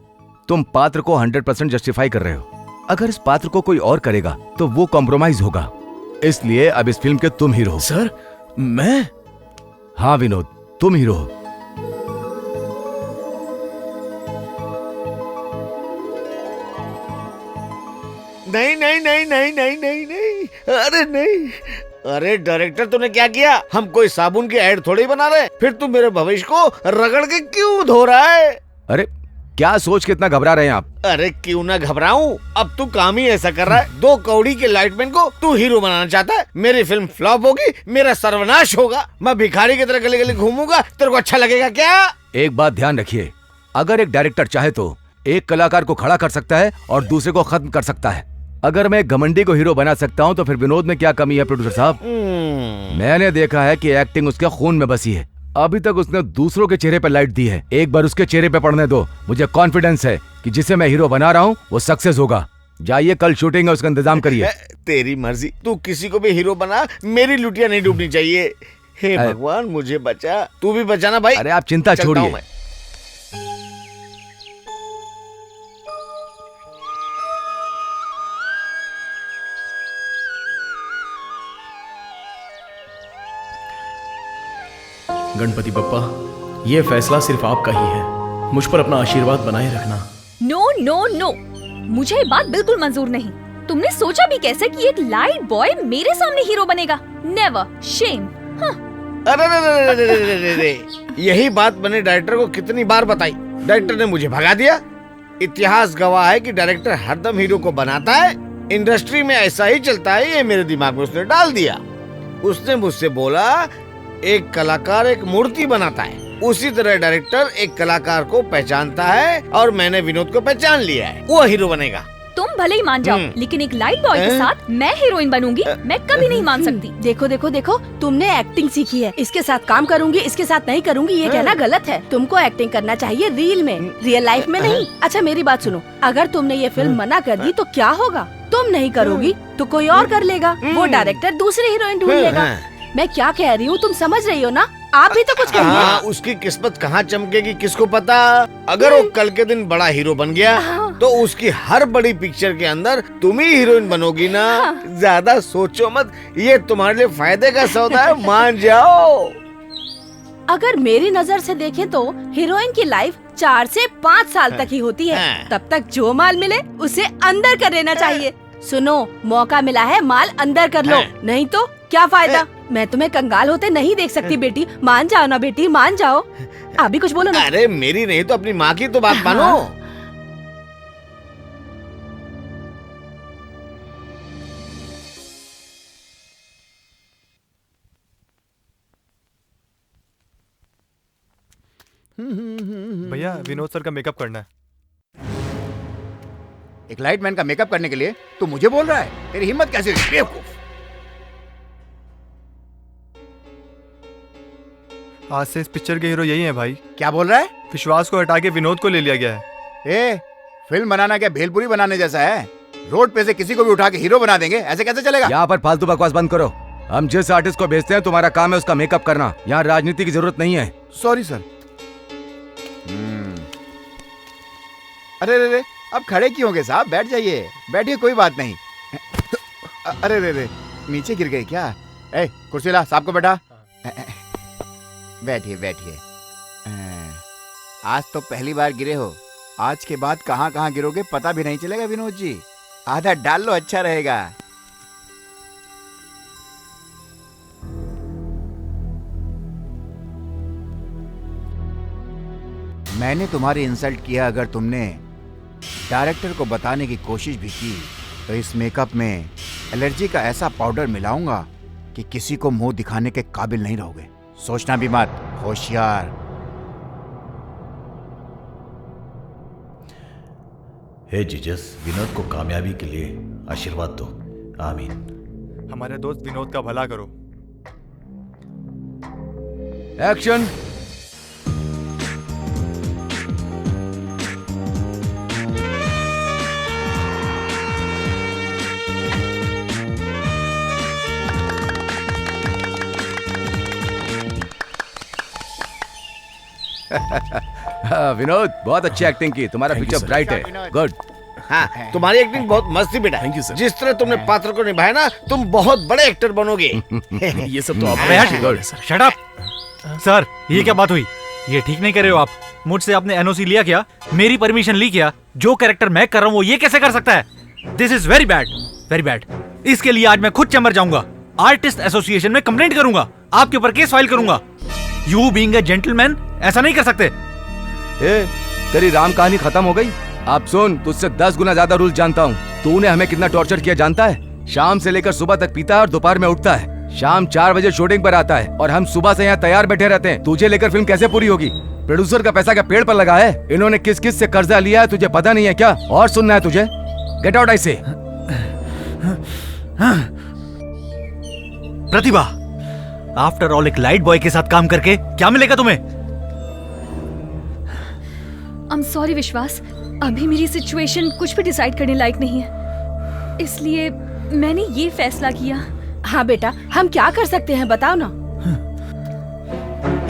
तुम पात्र को 100% जस्टिफाई कर रहे हो। अगर इस पात्र को कोई और करेगा तो वो कॉम्प्रोमाइज होगा, इसलिए अब इस फिल्म के तुम हीरो हो। सर मैं? हाँ विनोद, तुम हीरो हो। नहीं नहीं नहीं नहीं नहीं नहीं नहीं, अरे नहीं, अरे डायरेक्टर तूने क्या किया? हम कोई साबुन की ऐड थोड़ी बना रहे, फिर तू मेरे भविष्य को रगड़ के क्यों धो रहा है? अरे क्या सोच के इतना घबरा रहे हैं आप? अरे क्यों ना घबराऊं, अब तू काम ही ऐसा कर रहा है। 2 कौड़ी के लाइटमैन को तू हीरो बनाना चाहता है। मेरी फिल्म फ्लॉप होगी, मेरा सर्वनाश होगा, मैं भिखारी की तरह गली गली घूमूंगा, तेरे को अच्छा लगेगा क्या? एक बात ध्यान रखिए, अगर एक डायरेक्टर चाहे तो एक कलाकार को खड़ा कर सकता है और दूसरे को खत्म कर सकता है। अगर मैं घमंडी को हीरो बना सकता हूँ तो फिर विनोद में क्या कमी है प्रोड्यूसर साहब? मैंने देखा है कि एक्टिंग उसके खून में बसी है। अभी तक उसने दूसरों के चेहरे पर लाइट दी है, एक बार उसके चेहरे पे पड़ने दो। मुझे कॉन्फिडेंस है कि जिसे मैं हीरो बना रहा हूँ वो सक्सेस होगा। जाइए, कल शूटिंग है, उसका इंतजाम करिए। तेरी मर्जी, तू किसी को भी हीरो बना, मेरी लुटिया नहीं डूबनी चाहिए। हे भगवान मुझे बचा, तू भी बचाना भाई। अरे आप चिंता छोड़िए। गणपति बप्पा, ये फैसला सिर्फ आपका ही है। मुझ पर अपना आशीर्वाद बनाए रखना। नो नो नो, मुझे ये बात बिल्कुल मंजूर नहीं। तुमने सोचा भी कैसे कि एक लाइट बॉय मेरे सामने हीरो बनेगा? Never, shame. अरे यही बात मैंने डायरेक्टर को कितनी बार बताई, डायरेक्टर ने मुझे भगा दिया। इतिहास गवाह है कि डायरेक्टर हरदम हीरो को बनाता है, इंडस्ट्री में ऐसा ही चलता है, ये मेरे दिमाग में उसने डाल दिया। उसने मुझसे बोला एक कलाकार एक मूर्ति बनाता है, उसी तरह डायरेक्टर एक कलाकार को पहचानता है, और मैंने विनोद को पहचान लिया है, वो हीरो बनेगा। तुम भले ही मान जाओ, लेकिन एक लाइट बॉय के साथ मैं हीरोइन बनूंगी, मैं कभी नहीं मान सकती। देखो देखो देखो, तुमने एक्टिंग सीखी है, इसके साथ काम करूंगी, इसके साथ नहीं करूंगी, ये कहना गलत है। तुमको एक्टिंग करना चाहिए रील में, रियल लाइफ में नहीं। अच्छा मेरी बात सुनो, अगर तुमने ये फिल्म मना कर दी तो क्या होगा? तुम नहीं करोगी तो कोई और कर लेगा, वो डायरेक्टर दूसरी हीरोइन ढूंढ लेगा। मैं क्या कह रही हूँ तुम समझ रही हो ना? आप भी तो कुछ कहिए। उसकी किस्मत कहाँ चमकेगी किसको पता। अगर वो कल के दिन बड़ा हीरो बन गया तो उसकी हर बड़ी पिक्चर के अंदर तुम ही हीरोइन बनोगी ना। ज्यादा सोचो मत, ये तुम्हारे लिए फायदे का सौदा है, मान जाओ। अगर मेरी नजर से देखें तो हीरोइन की लाइफ 4 से 5 साल तक ही होती है। तब तक जो माल मिले उसे अंदर कर लेना चाहिए। सुनो, मौका मिला है, माल अंदर कर लो, नहीं तो क्या फायदा। मैं तुम्हें कंगाल होते नहीं देख सकती बेटी, मान जाओ ना बेटी, मान जाओ। आप भी कुछ बोलो ना। अरे मेरी नहीं तो अपनी माँ की तो बात मानो। भैया विनोद सर का मेकअप करना है। एक लाइटमैन का मेकअप करने के लिए तू मुझे बोल रहा है? तेरी हिम्मत कैसे हुई? बेवकूफ। आज से इस पिक्चर के हीरो यही हैं भाई। क्या बोल रहा है? विश्वास को हटा के विनोद को ले लिया गया है। ए, फिल्म बनाना क्या भेलपुरी बनाने जैसा है? रोड पे से किसी को भी उठा के हीरो बना देंगे, ऐसे कैसे चलेगा? यहाँ पर फालतू बकवास बंद करो। हम जिस आर्टिस्ट को भेजते हैं तुम्हारा काम है उसका मेकअप करना। यहाँ राजनीति की जरूरत नहीं है। Sorry sir. अरे रे रे, अब खड़े क्यों होंगे साहब? बैठ जाइए, बैठिए, कोई बात नहीं। अरे रे रे, नीचे गिर गए क्या? ए, कुर्सी ला, साहब को बैठा। बैठिए बैठिए। आज तो पहली बार गिरे हो, आज के बाद कहाँ कहाँ गिरोगे पता भी नहीं चलेगा विनोद जी। आधा डाल लो, अच्छा रहेगा। मैंने तुम्हारी इंसल्ट किया, अगर तुमने डायरेक्टर को बताने की कोशिश भी की तो इस मेकअप में एलर्जी का ऐसा पाउडर मिलाऊंगा कि किसी को मुंह दिखाने के काबिल नहीं रहोगे। सोचना भी मत, होशियार। हे जीसस, विनोद को कामयाबी के लिए आशीर्वाद दो। आमीन। हमारे दोस्त विनोद का भला करो। एक्शन। विनोद, बहुत अच्छी एक्टिंग की, तुम्हारा Thank you, picture sir. Bright है। गुड। हाँ, तुम्हारी एक्टिंग बहुत मस्त थी बेटा। Thank you, sir. जिस तरह तुमने पात्र को निभाया ना, तुम बहुत बड़े एक्टर बनोगे। ये सब तो आप अबे हट, शट अप। सर, ये क्या बात हुई? ये ठीक नहीं कर रहे हो आप। मुझसे आपने एनओसी लिया क्या? मेरी परमिशन ली क्या? जो कैरेक्टर मैं कर रहा हूँ वो ये कैसे कर सकता है? This is very bad, very bad. इसके लिए आज मैं खुद चैम्बर जाऊंगा, आर्टिस्ट एसोसिएशन में कंप्लेंट करूंगा, आपके ऊपर केस फाइल करूंगा। यू बीइंग अ जेंटलमैन ऐसा नहीं कर सकते। ए, तेरी राम कहानी खत्म हो गई? आप सुन, तुझसे 10 गुना ज्यादा रूल जानता हूँ। तूने हमें कितना टॉर्चर किया जानता है? शाम से लेकर सुबह तक पीता है और दोपहर में उठता है। शाम 4 बजे शूटिंग पर आता है और हम सुबह से यहाँ तैयार बैठे रहते हैं। तुझे लेकर फिल्म कैसे पूरी होगी? प्रोड्यूसर का पैसा क्या पेड़ पर लगा है? इन्होंने किस किस से कर्जा लिया है तुझे पता नहीं है क्या? और सुनना है तुझे? गेट आउट आई से। प्रतिभा, आफ्टर ऑल एक लाइट बॉय के साथ काम करके क्या मिलेगा तुम्हें? आई एम सॉरी विश्वास, अभी मेरी सिचुएशन कुछ भी डिसाइड करने लायक नहीं है, इसलिए मैंने ये फैसला किया। हाँ बेटा, हम क्या कर सकते हैं बताओ ना।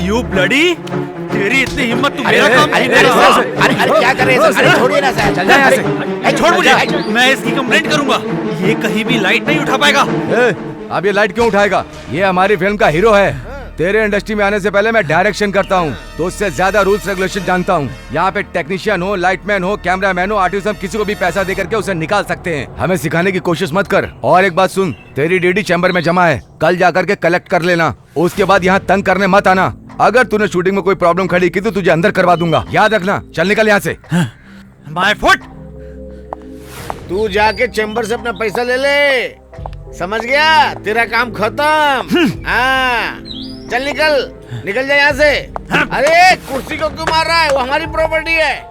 यू ब्लडी, तेरी इतनी हिम्मत, तू मेरा काम नहीं अरे क्या कर रहे हैं सर? अरे छोड़िए ना सर, चल जा यहाँ से। छोड़ मुझे, मैं इसकी कंप्लेंट करूंगा। ये कहीं भी लाइट नहीं उठा पाएगा। अब ये लाइट क्यों उठाएगा? ये हमारी फिल्म का हीरो है। तेरे इंडस्ट्री में आने से पहले मैं डायरेक्शन करता हूँ, तो उससे ज्यादा रूल्स रेगुलेशन जानता हूँ। यहाँ पे टेक्नीशियन हो, लाइटमैन हो, कैमरामैन हो, आर्टिस्ट, हम किसी को भी पैसा दे करके उसे निकाल सकते हैं। हमें सिखाने की कोशिश मत कर। और एक बात सुन, तेरी डीडी चैम्बर में जमा है, कल जाकर के कलेक्ट कर लेना। उसके बाद यहाँ तंग करने मत आना। अगर तूने शूटिंग में कोई प्रॉब्लम खड़ी की तो तुझे अंदर करवा दूंगा, याद रखना। चल निकल यहाँ से। My foot. तू जाके चैम्बर से अपना पैसा ले ले, समझ गया? तेरा काम खत्म। हाँ, चल निकल, निकल जा यहाँ से। अरे कुर्सी को क्यों मार रहा है? वो हमारी प्रॉपर्टी है।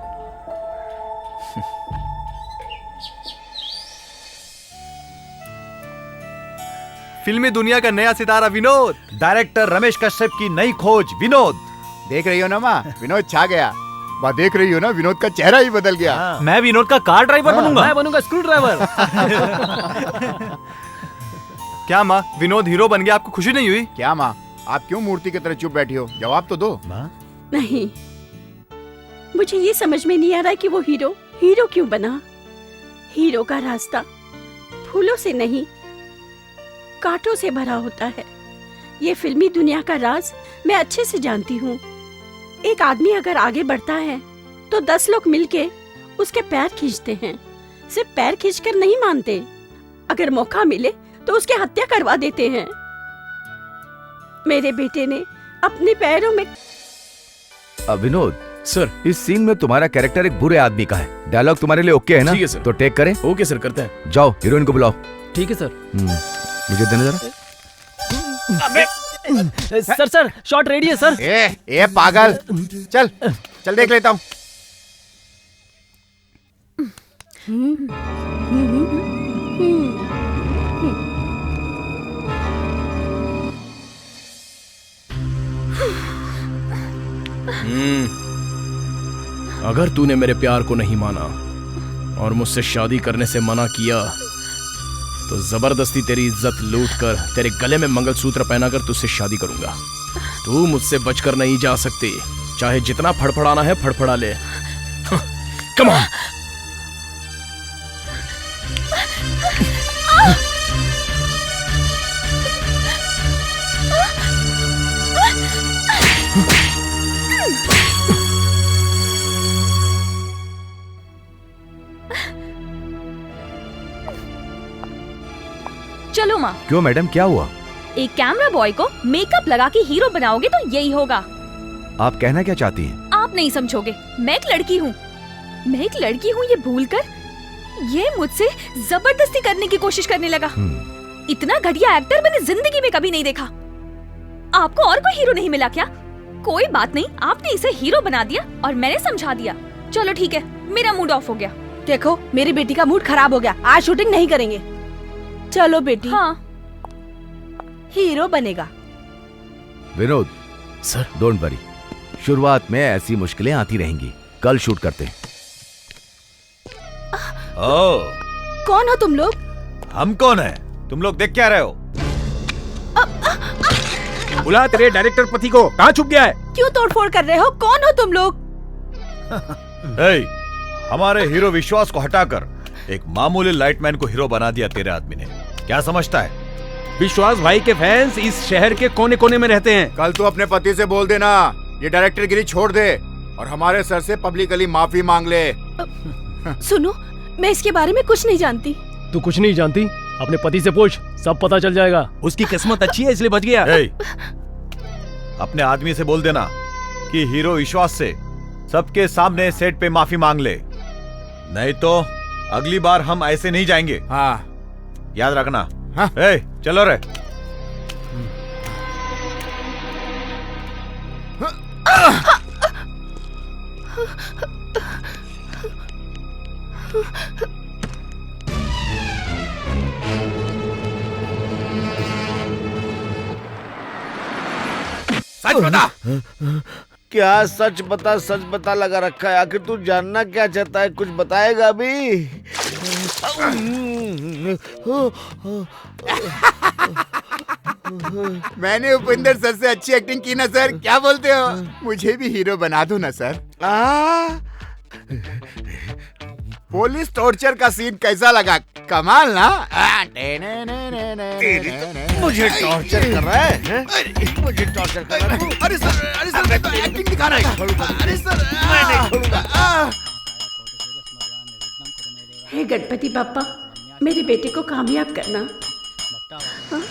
फिल्मी दुनिया का नया सितारा विनोद, डायरेक्टर रमेश कश्यप की नई खोज विनोद। देख रही हो ना माँ, विनोद छा गया। माँ देख रही हो ना, विनोद का चेहरा ही बदल गया। मैं विनोद का कार ड्राइवर बनूंगा। मैं बनूंगा स्क्रू ड्राइवर। क्या माँ, विनोद हीरो बन गया, आपको खुशी नहीं हुई? क्या माँ, आप क्यों मूर्ति की तरह चुप बैठी हो? जवाब तो दो। नहीं, मुझे ये समझ में नहीं आ रहा कि वो हीरो क्यों बना। हीरो का रास्ता फूलों से नहीं, कांटों से भरा होता है। ये फिल्मी दुनिया का राज मैं अच्छे से जानती हूँ। एक आदमी अगर आगे बढ़ता है तो 10 लोग मिलके उसके पैर खींचते हैं। सिर्फ पैर खींचकर नहीं मानते, अगर मौका मिले तो उसकी हत्या करवा देते हैं। मेरे बेटे ने अपने पैरों में। विनोद सर, इस सीन में तुम्हारा कैरेक्टर एक बुरे आदमी का है। डायलॉग तुम्हारे लिए ओके है ना? ठीक है सर। तो टेक करें। ओके सर, करते हैं। जाओ हीरोइन को बुलाओ। ठीक है सर। मुझे देना जरा। सर शॉट रेडी है सर। ए पागल, चल चल देख लेता हूँ। अगर तूने मेरे प्यार को नहीं माना और मुझसे शादी करने से मना किया तो जबरदस्ती तेरी इज्जत लूट कर तेरे गले में मंगलसूत्र पहनाकर तुझसे शादी करूंगा। तू मुझसे बचकर नहीं जा सकती, चाहे जितना फड़फड़ाना है फड़फड़ा ले। Come on. चलो माँ। क्यों मैडम, क्या हुआ? एक कैमरा बॉय को मेकअप लगा के हीरो बनाओगे तो यही होगा। आप कहना क्या चाहती हैं? आप नहीं समझोगे, मैं एक लड़की हूँ। ये भूलकर ये मुझसे जबरदस्ती करने की कोशिश करने लगा। इतना घटिया एक्टर मैंने जिंदगी में कभी नहीं देखा। आपको और कोई हीरो नहीं मिला क्या? कोई बात नहीं, आपने इसे हीरो बना दिया और मैंने समझा दिया। चलो ठीक है, मेरा मूड ऑफ हो गया। देखो, मेरी बेटी का मूड खराब हो गया, आज शूटिंग नहीं करेंगे। चलो बेटी। हाँ, हीरो बनेगा। विनोद सर, डोंट वरी, शुरुआत में ऐसी मुश्किलें आती रहेंगी। कल शूट करते हैं। कौन हो तुम लोग? हम कौन है? तुम लोग देख क्या रहे हो? बुला तेरे डायरेक्टर पति को, कहाँ छुप गया है? क्यों तोड़फोड़ कर रहे हो? कौन हो तुम लोग? हमारे हीरो विश्वास को हटाकर एक मामूली लाइटमैन को हीरो बना दिया तेरे आदमी ने। क्या समझता है? विश्वास भाई के फैंस इस शहर के कोने कोने में रहते हैं। कल तू अपने पति से बोल देना ये डायरेक्टर गिरी छोड़ दे और हमारे सर से पब्लिकली माफी मांग ले। सुनो, मैं इसके बारे में कुछ नहीं जानती। तू कुछ नहीं जानती? अपने पति से पूछ, सब पता चल जाएगा। उसकी किस्मत अच्छी है इसलिए बच गया। अपने आदमी से बोल देना कि हीरो विश्वास से सबके सामने सेट पे माफी मांग ले, नहीं तो अगली बार हम ऐसे नहीं जाएंगे। हाँ याद रखना। हाँ? चलो रे। सच बता। क्या सच बता लगा रखा है? आखिर तू जानना क्या चाहता है? कुछ बताएगा अभी? मैंने उपेंद्र सर से अच्छी एक्टिंग की ना सर, क्या बोलते हो? मुझे भी हीरो बना दो ना सर। पुलिस टॉर्चर का सीन कैसा लगा? कमाल ना? मुझे टॉर्चर कर रहा है? मुझे टॉर्चर कर रहा है? अरे सर मैं तो एक्टिंग दिखा रहा था। अरे सर मैं नहीं छोड़ूंगा। हे गणपति बाप्पा, मेरे बेटे को कामयाब करना। हाँ?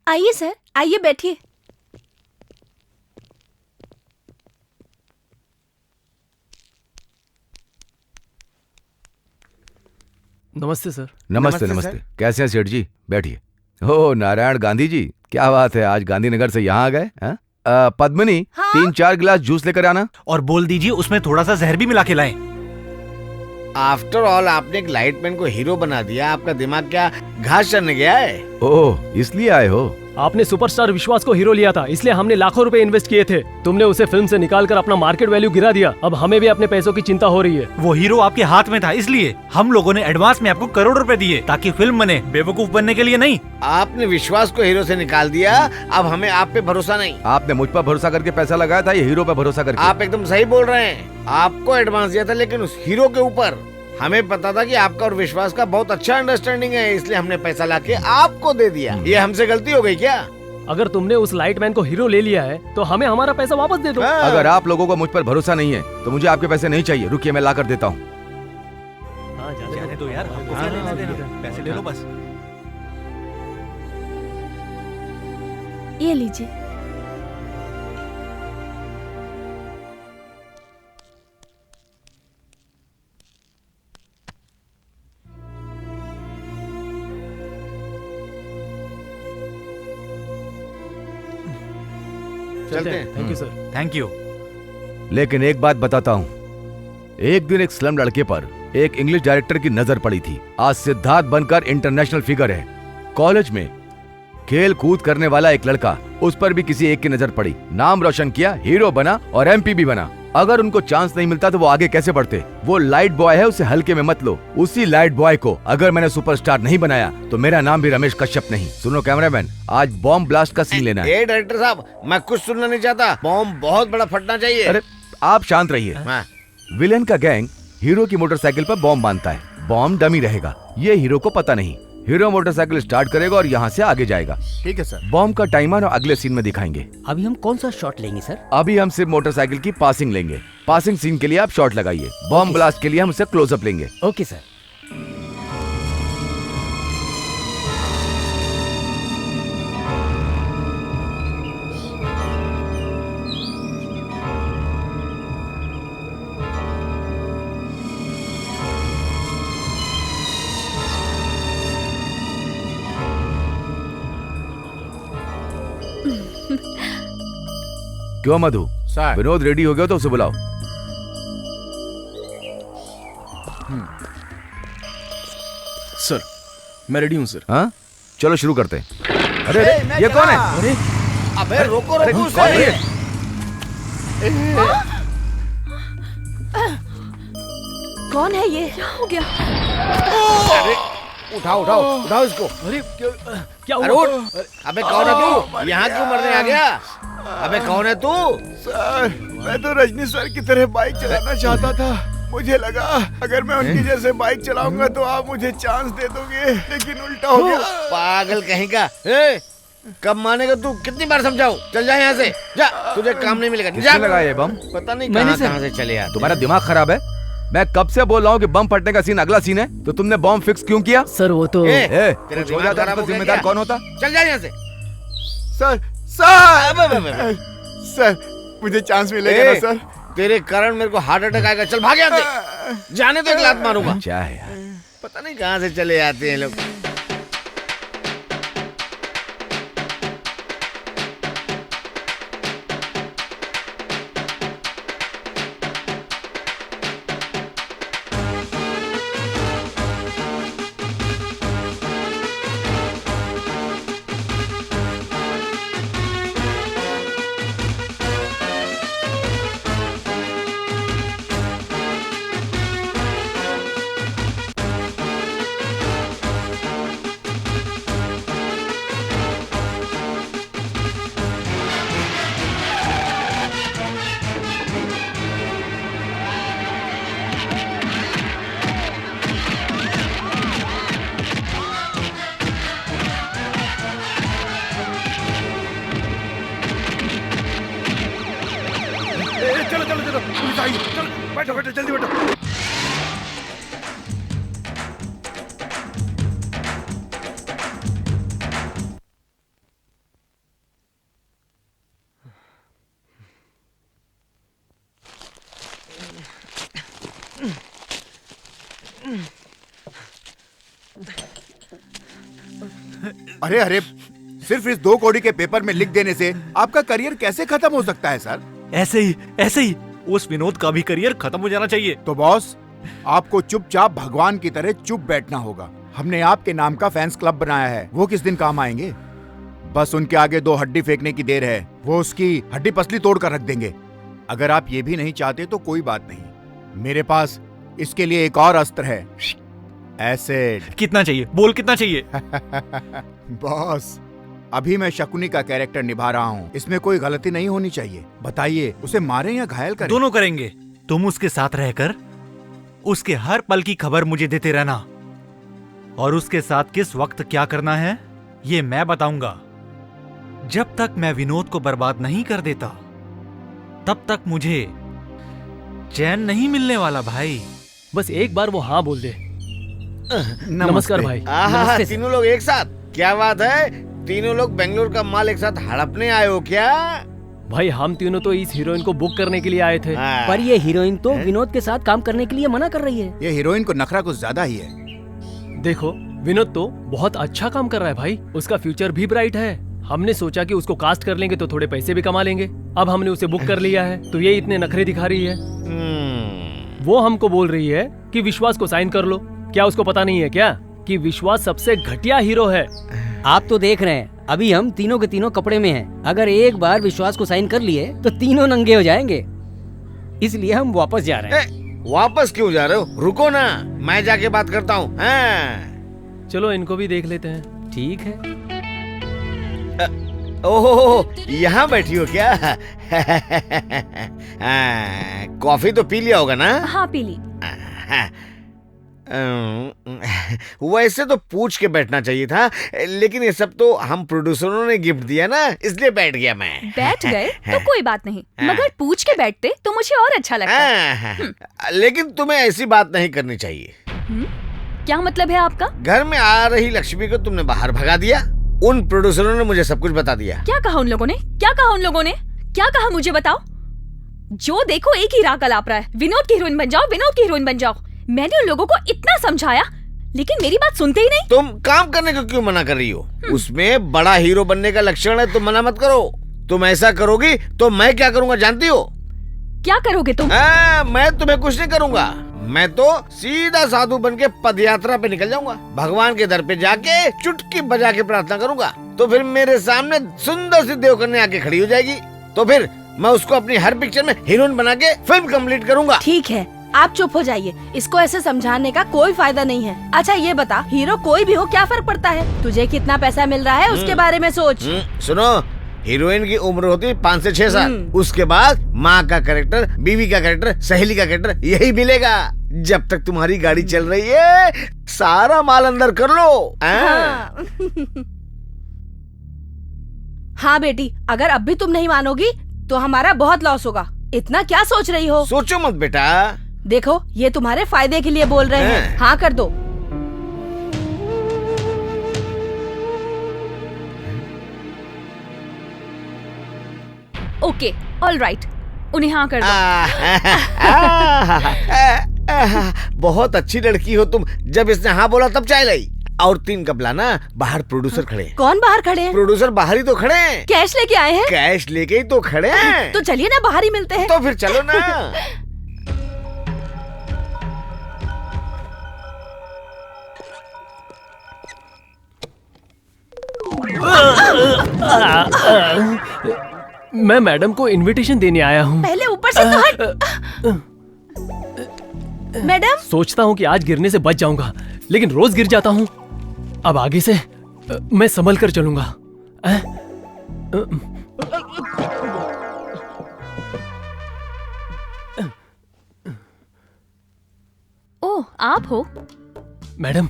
आइए सर, आइए बैठिए। नमस्ते सर। नमस्ते नमस्ते। कैसे हैं सेठ जी? बैठिए। ओ नारायण गांधी जी, क्या बात है, आज गांधीनगर से यहाँ आ गए? हाँ? पद्मिनी, 3-4 गिलास जूस लेकर आना। और बोल दीजिए उसमें थोड़ा सा जहर भी मिला के लाएं। आफ्टर ऑल आपने एक लाइटमैन को हीरो बना दिया, आपका दिमाग क्या घास चरने गया है? ओह, इसलिए आए हो? आपने सुपरस्टार विश्वास को हीरो लिया था, इसलिए हमने लाखों रुपए इन्वेस्ट किए थे। तुमने उसे फिल्म से निकालकर अपना मार्केट वैल्यू गिरा दिया। अब हमें भी अपने पैसों की चिंता हो रही है। वो हीरो आपके हाथ में था, इसलिए हम लोगों ने एडवांस में आपको करोड़ रुपए दिए ताकि फिल्म बने, बेवकूफ बनने के लिए नहीं। आपने विश्वास को हीरो से निकाल दिया, अब हमें आप पे भरोसा नहीं। आपने मुझ पर भरोसा करके पैसा लगाया था, ये हीरो पर भरोसा करके। आप एकदम सही बोल रहे हैं। आपको एडवांस दिया था, लेकिन उस हीरो के ऊपर हमें पता था कि आपका और विश्वास का बहुत अच्छा अंडरस्टैंडिंग है, इसलिए हमने पैसा लाके आपको दे दिया। ये हमसे गलती हो गई क्या? अगर तुमने उस लाइटमैन को हीरो ले लिया है तो हमें हमारा पैसा वापस दे दो। अगर आप लोगों को मुझ पर भरोसा नहीं है तो मुझे आपके पैसे नहीं चाहिए। रुकिए, मैं ला कर देता हूँ। जाने दो यार, हमको क्या लेना देना, पैसे ले लो बस। ये लीजिए। चलते हैं। Thank you sir. Thank you. लेकिन एक बात बताता हूँ, एक दिन एक स्लम लड़के पर एक इंग्लिश डायरेक्टर की नजर पड़ी थी। आज सिद्धार्थ बनकर इंटरनेशनल फिगर है। कॉलेज में खेल कूद करने वाला एक लड़का, उस पर भी किसी एक की नजर पड़ी। नाम रोशन किया, हीरो बना और एमपी भी बना। अगर उनको चांस नहीं मिलता तो वो आगे कैसे बढ़ते? वो लाइट बॉय है, उसे हल्के में मत लो। उसी लाइट बॉय को अगर मैंने सुपरस्टार नहीं बनाया तो मेरा नाम भी रमेश कश्यप नहीं। सुनो कैमरामैन, आज बॉम्ब ब्लास्ट का सीन लेना है। डायरेक्टर साहब, मैं कुछ सुनना नहीं चाहता। बॉम्ब बहुत बड़ा फटना चाहिए। अरे आप शांत रहिए। विलेन का गैंग हीरो की मोटरसाइकिल पर बॉम्ब बांधता है। बॉम्ब डमी रहेगा, ये हीरो को पता नहीं। हीरो मोटरसाइकिल स्टार्ट करेगा और यहाँ से आगे जाएगा। ठीक है सर। बॉम्ब का टाइमर और अगले सीन में दिखाएंगे। अभी हम कौन सा शॉट लेंगे सर? अभी हम सिर्फ मोटरसाइकिल की पासिंग लेंगे। पासिंग सीन के लिए आप शॉट लगाइए। बॉम्ब ब्लास्ट के लिए हम उसे क्लोजअप लेंगे। Okay sir. क्यों मधु? सर। विनोद रेडी हो गया तो उसे बुलाओ। सर, मैं रेडी हूँ सर। हाँ, चलो शुरू करते हैं। अरे ये कौन है? अरे अबे रोको रोको कौन है ये? कौन है ये? क्या हो गया? अरे उठाओ उठाओ उठाओ इसको। अरे क्या अरे हुआ? उठ। अबे कौन है तू? यहाँ क्यों मरने आ गया? अबे कौन है तू? सर, मैं तो रजनी सर की तरह बाइक चलाना चाहता था। मुझे लगा अगर मैं उनकी जैसे बाइक चलाऊंगा तो आप मुझे चांस दे दोगे, लेकिन उल्टा हो गया। पागल कहीं का। कब मानेगा तू? कितनी बार समझाऊं? चल जा यहाँ से, जा, तुझे काम नहीं मिलेगा। किसने लगाया ये बम? पता नहीं मैंने कहाँ से चले आते। तुम्हारा दिमाग खराब है? मैं कब से बोल रहा हूँ कि बम फटने का सीन अगला सीन है, तो तुमने बम फिक्स क्यों किया? सर वो तो तेरा कुछ हो दिमाग जाता खराब तो हो गया जिम्मेदार क्या? कौन होता? चल जा यहाँ से। सर सर, मुझे चांस मिलेगा ना सर? तेरे कारण मेरे को हार्ट अटैक आएगा। चल भाग यहाँ से। जाने तो एक लात मारूंगा। क्या है यार? पता नहीं कहाँ से चले आते हैं लोग। चलो चलो चलो, पुलिस आई। चलो बैठो बैठो, जल्दी बैठो। अरे अरे, सिर्फ इस 2 कौड़ी के पेपर में लिख देने से आपका करियर कैसे खत्म हो सकता है सर? ऐसे ही उस विनोद का भी करियर खत्म हो जाना चाहिए। तो बॉस, आपको चुपचाप भगवान की तरह चुप बैठना होगा। हमने आपके नाम का फैंस क्लब बनाया है, वो किस दिन काम आएंगे? बस उनके आगे 2 हड्डी फेंकने की देर है, वो उसकी हड्डी पसली तोड़ कर रख देंगे। अगर आप ये भी नहीं चाहते तो कोई बात नहीं, मेरे पास इसके लिए एक और अस्त्र है, एसिड। कितना चाहिए? बोल कितना चाहिए? बॉस, अभी मैं शकुनी का कैरेक्टर निभा रहा हूँ, इसमें कोई गलती नहीं होनी चाहिए। बताइए, उसे मारें या घायल करें? दोनों करेंगे। तुम उसके साथ रहकर उसके हर पल की खबर मुझे देते रहना, और उसके साथ किस वक्त क्या करना है ये मैं बताऊंगा। जब तक मैं विनोद को बर्बाद नहीं कर देता तब तक मुझे चैन नहीं मिलने वाला भाई। बस एक बार वो हाँ बोल दे। नमस्कार भाई। आहा, तीनों लोग एक साथ, क्या बात है? तीनों लोग बेंगलोर का माल एक साथ हड़पने आए हो क्या? भाई हम तीनों तो इस हीरोइन को बुक करने के लिए आए थे। पर ये हीरोइन तो विनोद के साथ काम करने के लिए मना कर रही है। ये हीरोइन को नखरा कुछ ज्यादा ही है। देखो, विनोद तो बहुत अच्छा काम कर रहा है भाई, उसका फ्यूचर भी ब्राइट है। हमने सोचा कि उसको कास्ट कर लेंगे तो थोड़े पैसे भी कमा लेंगे। अब हमने उसे बुक कर लिया है तो ये इतने नखरे दिखा रही है। वो हमको बोल रही है कि विश्वास को साइन कर लो। क्या उसको पता नहीं है क्या कि विश्वास सबसे घटिया हीरो है? आप तो देख रहे हैं, अभी हम तीनों के तीनों कपड़े में हैं। अगर एक बार विश्वास को साइन कर लिए तो तीनों नंगे हो जाएंगे, इसलिए हम वापस जा रहे हैं। वापस क्यों जा रहे हो? रुको ना, मैं जाके बात करता हूँ। चलो इनको भी देख लेते हैं। ठीक है। ओहो, यहाँ बैठी हो क्या? कॉफी तो पी लिया होगा ना? हाँ पी ली। वैसे तो पूछ के बैठना चाहिए था, लेकिन ये सब तो हम प्रोड्यूसरों ने गिफ्ट दिया ना, इसलिए बैठ गया मैं। बैठ गए तो कोई बात नहीं, मगर पूछ के बैठते तो मुझे और अच्छा लगता। लेकिन तुम्हें ऐसी बात नहीं करनी चाहिए। क्या मतलब है आपका? घर में आ रही लक्ष्मी को तुमने बाहर भगा दिया। उन प्रोड्यूसरों ने मुझे सब कुछ बता दिया। क्या कहा उन लोगों ने? क्या कहा उन लोगों ने? क्या कहा मुझे बताओ। जो देखो एक ही राह कलाप रहा है, विनोद की हीरोइन बन जाओ, विनोद की हीरोइन बन जाओ। मैंने उन लोगों को इतना समझाया, लेकिन मेरी बात सुनते ही नहीं। तुम काम करने को क्यों मना कर रही हो? उसमें बड़ा हीरो बनने का लक्षण है, तुम मना मत करो। तुम ऐसा करोगी तो मैं क्या करूँगा जानती हो? क्या करोगे तुम? मैं तुम्हें कुछ नहीं करूँगा। मैं तो सीधा साधु बन के पद यात्रा पे निकल जाऊंगा। भगवान के दर पे जाके चुटकी बजा के प्रार्थना करूंगा, तो फिर मेरे सामने सुंदर सी देवकन्या आके खड़ी हो जाएगी। तो फिर मैं उसको अपनी हर पिक्चर में हीरोइन बना के फिल्म कंप्लीट करूंगा। ठीक है, आप चुप हो जाइए। इसको ऐसे समझाने का कोई फायदा नहीं है। अच्छा ये बता, हीरो कोई भी हो क्या फर्क पड़ता है? तुझे कितना पैसा मिल रहा है उसके बारे में सोच। सुनो, हीरोइन की उम्र होती है 5 से 6 साल। उसके बाद माँ का कैरेक्टर, बीवी का कैरेक्टर, सहेली का कैरेक्टर यही मिलेगा। जब तक तुम्हारी गाड़ी चल रही है सारा माल अंदर कर लो। हाँ बेटी, अगर अब भी तुम नहीं मानोगी तो हमारा बहुत लॉस होगा। इतना क्या सोच रही हो? सोचो मत बेटा। देखो, ये तुम्हारे फायदे के लिए बोल रहे हैं। हाँ कर दो। ओके, ऑल राइट, उन्हें हाँ कर दो। बहुत अच्छी लड़की हो तुम। जब इसने हाँ बोला तब चाय लाई। और 3 कप लाना। बाहर प्रोड्यूसर खड़े। कौन बाहर खड़े हैं? प्रोड्यूसर बाहर ही तो खड़े हैं। कैश लेके आए हैं? कैश लेके ही तो खड़े हैं। तो चलिए ना, बाहर ही मिलते हैं। तो फिर चलो ना। मैं मैडम को इनविटेशन देने आया हूँ। पहले ऊपर से तो हट। मैडम, सोचता हूँ कि आज गिरने से बच जाऊंगा, लेकिन रोज गिर जाता हूँ। अब आगे से मैं संभल कर चलूंगा। ओह, आप हो? मैडम,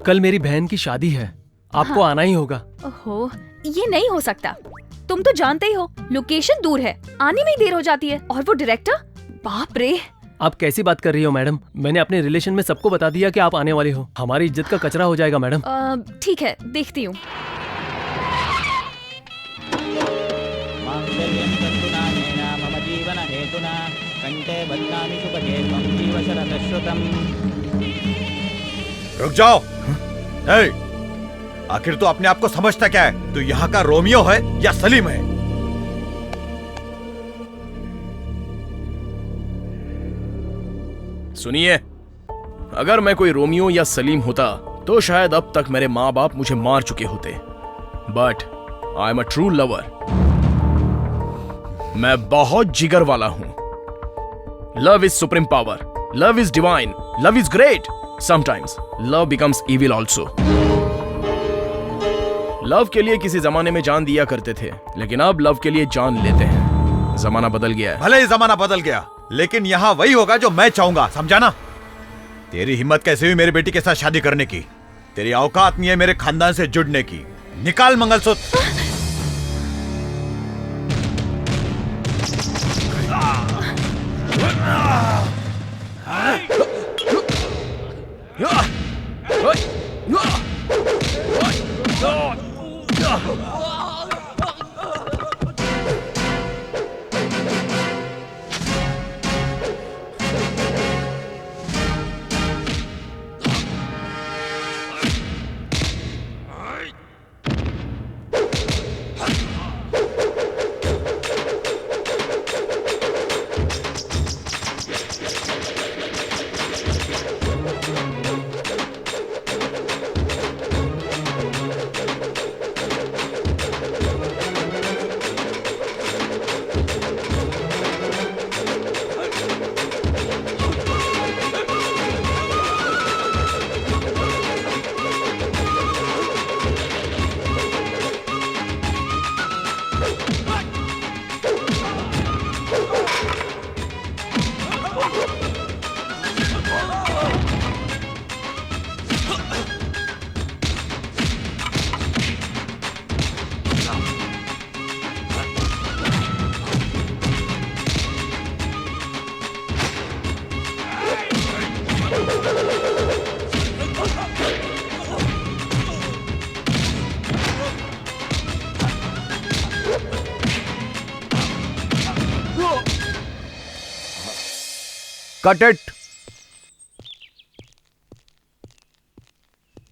कल मेरी बहन की शादी है, आपको आना ही होगा। ओहो, ये नहीं हो सकता। तुम तो जानते ही हो, लोकेशन दूर है, आने में ही देर हो जाती है। और वो डायरेक्टर, बाप रे। आप कैसी बात कर रही हो मैडम? मैंने अपने रिलेशन में सबको बता दिया कि आप आने वाले हो। हमारी इज्जत का कचरा हो जाएगा मैडम। ठीक है, देखती हूँ। रुक जाओ। ए, आखिर तू अपने आप को समझता क्या है? तू यहाँ का रोमियो है या सलीम है? सुनिए, अगर मैं कोई रोमियो या सलीम होता तो शायद अब तक मेरे माँ बाप मुझे मार चुके होते। But I am a true lover. मैं बहुत जिगर वाला हूं। Love is supreme power, love is divine, love is great. Sometimes love becomes evil also. Love के लिए किसी जमाने में जान दिया करते थे, लेकिन अब लव के लिए जान लेते हैं। जमाना बदल गया है। भले ही जमाना बदल गया, लेकिन यहाँ वही होगा जो मैं चाहूंगा, समझा ना? तेरी हिम्मत कैसे हुई मेरी बेटी के साथ शादी करने की? तेरी औकात नहीं है मेरे खानदान से जुड़ने की। निकाल मंगलसूत्र। Cut it.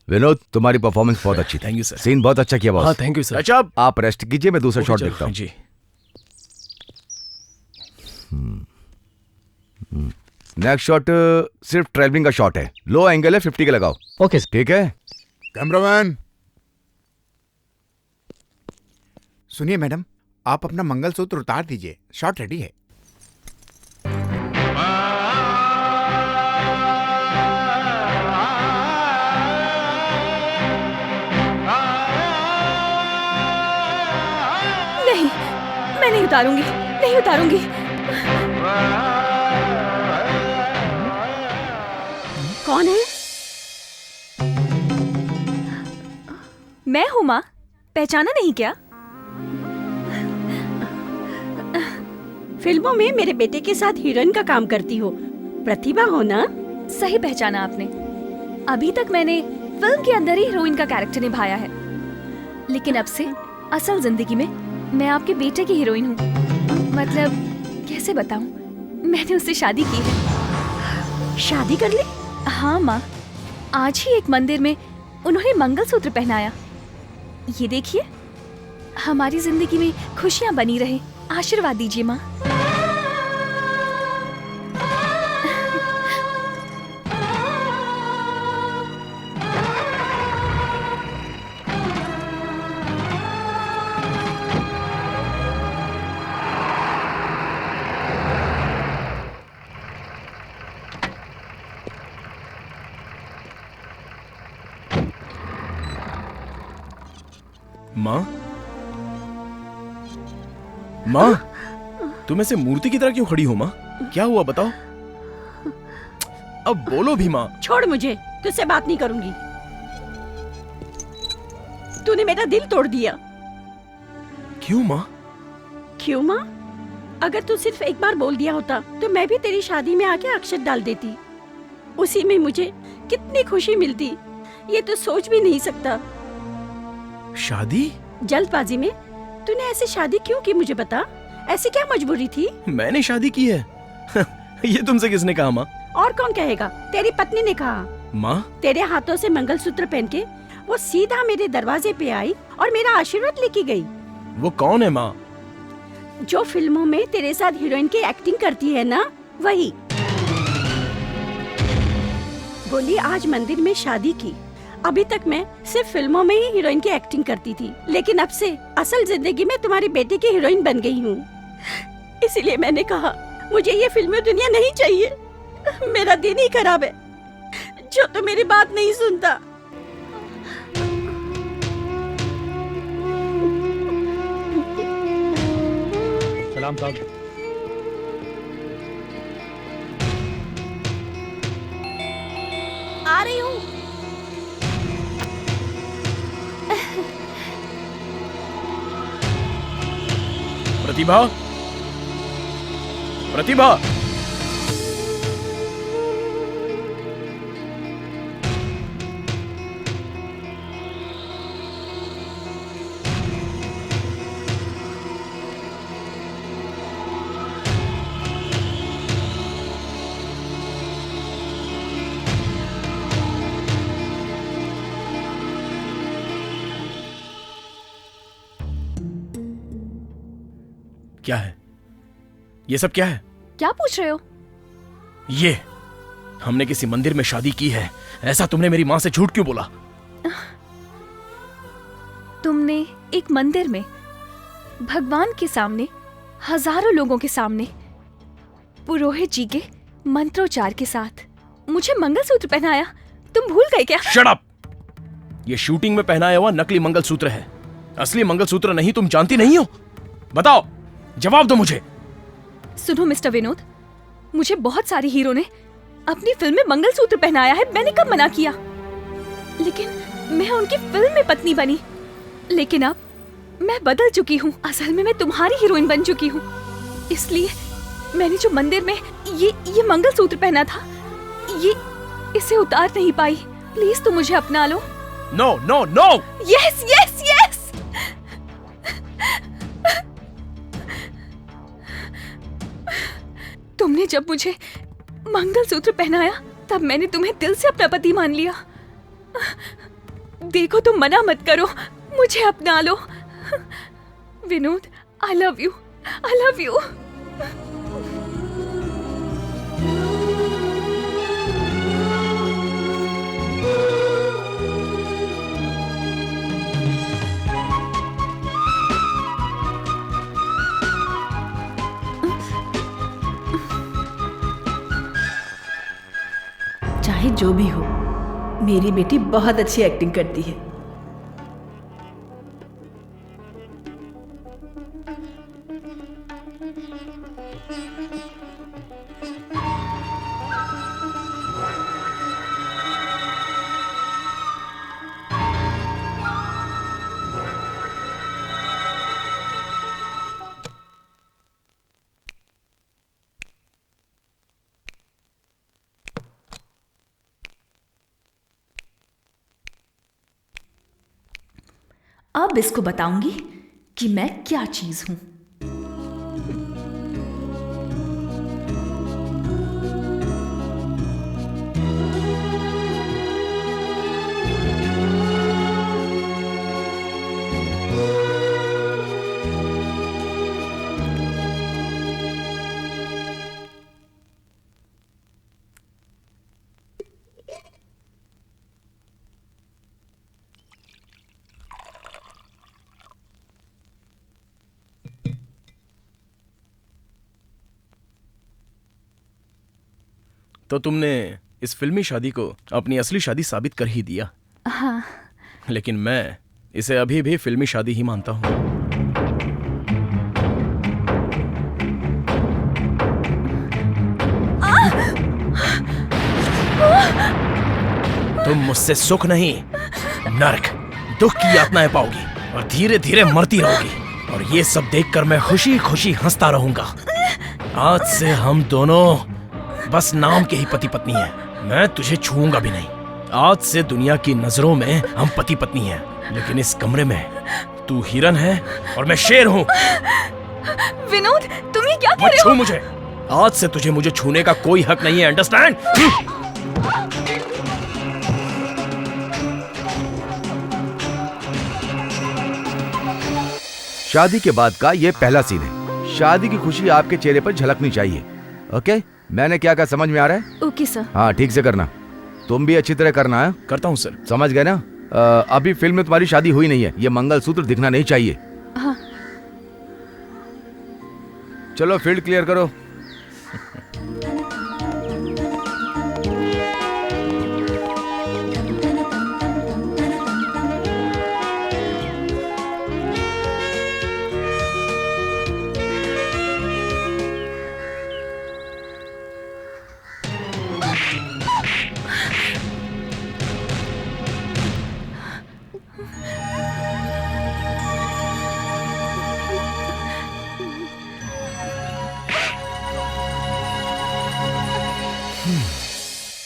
विनोद, तुम्हारी परफॉर्मेंस बहुत अच्छी थी। Thank you sir. सीन बहुत अच्छा किया बॉस। हाँ, थैंक यू सर। अच्छा, आप रेस्ट कीजिए, मैं दूसरा शॉट देखता हूँ। जी। नेक्स्ट शॉट सिर्फ ट्रैवलिंग का शॉट है, लो एंगल है, 50 का लगाओ। ओके ठीक है। कैमरामैन, सुनिए मैडम, आप अपना मंगलसूत्र उतार दीजिए, शॉट रेडी है। नहीं, मैं नहीं उतारूंगी, नहीं उतारूंगी। कौन है? मैं हूँ माँ, पहचाना नहीं क्या? फिल्मों में मेरे बेटे के साथ हीरोइन का काम करती हो, प्रतिभा हो ना? सही पहचाना आपने। अभी तक मैंने फिल्म के अंदर ही हीरोइन का कैरेक्टर निभाया है, लेकिन अब से असल जिंदगी में मैं आपके बेटे की हीरोइन हूँ। मतलब कैसे बताऊँ, मैंने उससे शादी की है। शादी कर ली? हाँ माँ, आज ही एक मंदिर में उन्होंने मंगलसूत्र पहनाया। ये देखिए, हमारी जिंदगी में खुशियाँ बनी रहे, आशीर्वाद दीजिए माँ। माँ, माँ, तुम ऐसे मूर्ति की तरह क्यों खड़ी हो माँ? क्या हुआ बताओ? अब बोलो भी माँ। छोड़ मुझे, तुझसे बात नहीं करूंगी। तूने मेरा दिल तोड़ दिया। क्यों माँ? क्यों माँ? अगर तू सिर्फ एक बार बोल दिया होता तो मैं भी तेरी शादी में आके अक्षत डाल देती। उसी में मुझे कितनी खुशी मिलती, ये तो सोच भी नहीं सकता। शादी? जल्दबाजी में तूने ऐसे शादी क्यों की, मुझे बता। ऐसी क्या मजबूरी थी? मैंने शादी की है। ये तुमसे किसने कहा माँ? और कौन कहेगा? तेरी पत्नी ने कहा। माँ? तेरे हाथों से मंगलसूत्र पहन के वो सीधा मेरे दरवाजे पे आई और मेरा आशीर्वाद लेके गई। वो कौन है माँ? जो फिल्मों में तेरे साथ हीरोइन की एक्टिंग करती है ना, वही। बोली आज मंदिर में शादी की। अभी तक मैं सिर्फ फिल्मों में ही हीरोइन की एक्टिंग करती थी, लेकिन अब से असल जिंदगी में तुम्हारी बेटी की हीरोइन बन गई हूँ। इसीलिए मैंने कहा मुझे ये फिल्मी दुनिया नहीं चाहिए। मेरा दिन ही खराब है जो तो मेरी बात नहीं सुनता। सलाम साहब। आ रही हूँ। प्रतिभा, प्रतिभा। क्या है ये सब? क्या है? क्या पूछ रहे हो? ये हमने किसी मंदिर में शादी की है, ऐसा तुमने मेरी माँ से झूठ क्यों बोला? तुमने एक मंदिर में भगवान के सामने, हजारों लोगों के सामने, पुरोहित जी के मंत्रोच्चार के साथ मुझे मंगलसूत्र पहनाया। तुम भूल गए क्या? Shut up! ये शूटिंग में पहनाया हुआ नकली मंगलसूत्र है, असली मंगलसूत्र नहीं। तुम जानती नहीं हो? बताओ, जवाब दो मुझे। सुनो मिस्टर विनोद, मुझे बहुत सारी हीरो ने अपनी फिल्म में मंगलसूत्र पहनाया है। मैंने कब मना किया? लेकिन मैं उनकी फिल्म में पत्नी बनी। लेकिन अब मैं बदल चुकी हूँ। असल में मैं तुम्हारी हीरोइन बन चुकी हूँ। इसलिए मैंने जो मंदिर में ये मंगलसूत्र पहना था, इसे उतार नहीं पाई। प्लीज तुम मुझे अपना लो। No no no. Yes yes yes. तुमने जब मुझे मंगलसूत्र पहनाया तब मैंने तुम्हें दिल से अपना पति मान लिया। देखो तुम मना मत करो, मुझे अपना लो। Vinod, I love you, I love you. चाहे जो भी हो, मेरी बेटी बहुत अच्छी एक्टिंग करती है। अब इसको बताऊंगी कि मैं क्या चीज हूं। तो तुमने इस फिल्मी शादी को अपनी असली शादी साबित कर ही दिया। हाँ। लेकिन मैं इसे अभी भी फिल्मी शादी ही मानता हूं। तुम मुझसे सुख नहीं, नरक, दुख की यातनाएं पाओगी और धीरे धीरे मरती रहोगी। और ये सब देखकर मैं खुशी खुशी हंसता रहूंगा। आज से हम दोनों बस नाम के ही पति पत्नी हैं। मैं तुझे छूऊंगा भी नहीं। आज से दुनिया की नजरों में हम पति पत्नी हैं। लेकिन इस कमरे में तू हिरन है और मैं शेर हूँ। विनोद, तुम ये क्या कर मत रहे छू हो? मुझे। आज से तुझे मुझे छूने का कोई हक नहीं है, अंडरस्टैंड? शादी के बाद का ये पहला सीन है। शादी की खुशी आपके चेहरे पर झलकनी चाहिए। ओके, मैंने क्या कहा समझ में आ रहा है? Okay sir. हाँ, ठीक से करना। तुम भी अच्छी तरह करना है। करता हूँ सर। समझ गए ना? अभी फिल्म में तुम्हारी शादी हुई नहीं है, ये मंगलसूत्र दिखना नहीं चाहिए। हाँ। चलो फील्ड क्लियर करो।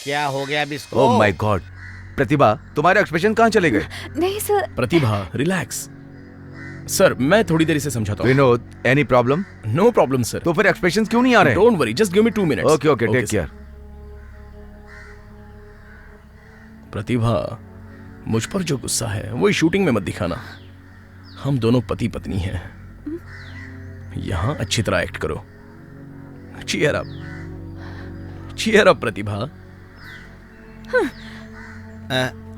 क्या हो गया अब इसको? ओह माय गॉड, प्रतिभा तुम्हारे एक्सप्रेशन कहाँ चले गए? नहीं सर। प्रतिभा रिलैक्स। सर मैं थोड़ी देर से समझाता हूँ। Vinod, any problem? No problem sir. तो फिर एक्सप्रेशंस क्यों नहीं आ रहे? Don't worry, just give me 2 minutes. Okay okay, take care. Pratibha, मुझ पर जो गुस्सा है वो शूटिंग में मत दिखाना। हम दोनों पति पत्नी हैं। यहां अच्छी तरह एक्ट करो। चीयर अप प्रतिभा।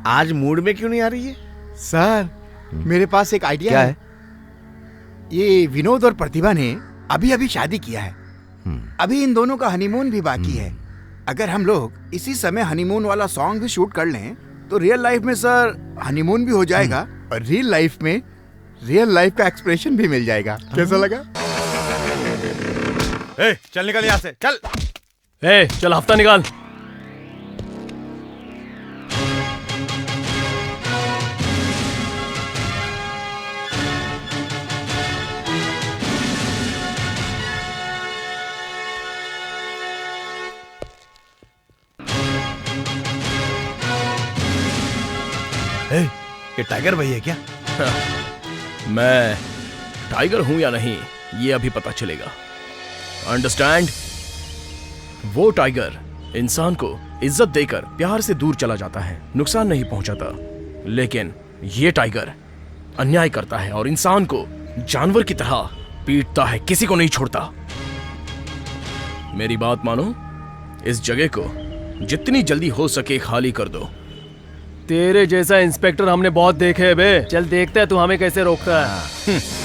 आज मूड में क्यों नहीं आ रही है? सर, मेरे पास एक आइडिया क्या है। ये विनोद और प्रतिभा ने अभी अभी शादी किया है। अभी इन दोनों का हनीमून भी बाकी है। अगर हम लोग इसी समय हनीमून वाला सॉन्ग भी शूट कर लें तो रियल लाइफ में सर हनीमून भी हो जाएगा और रियल लाइफ में रियल लाइफ का एक्सप्रेशन भी मिल जाएगा। कैसा लगा? चल निकल यहाँ से, चल। चल हफ्ता निकाल। ये टाइगर भाई है क्या? मैं टाइगर हूं या नहीं ये अभी पता चलेगा। अंडरस्टैंड? वो टाइगर इंसान को इज्जत देकर प्यार से दूर चला जाता है, नुकसान नहीं पहुंचाता। लेकिन ये टाइगर अन्याय करता है और इंसान को जानवर की तरह पीटता है, किसी को नहीं छोड़ता। मेरी बात मानो, इस जगह को जितनी जल्दी हो सके खाली कर दो। तेरे जैसा इंस्पेक्टर हमने बहुत देखे हैं बे। चल देखते हैं तू हमें कैसे रोकता है।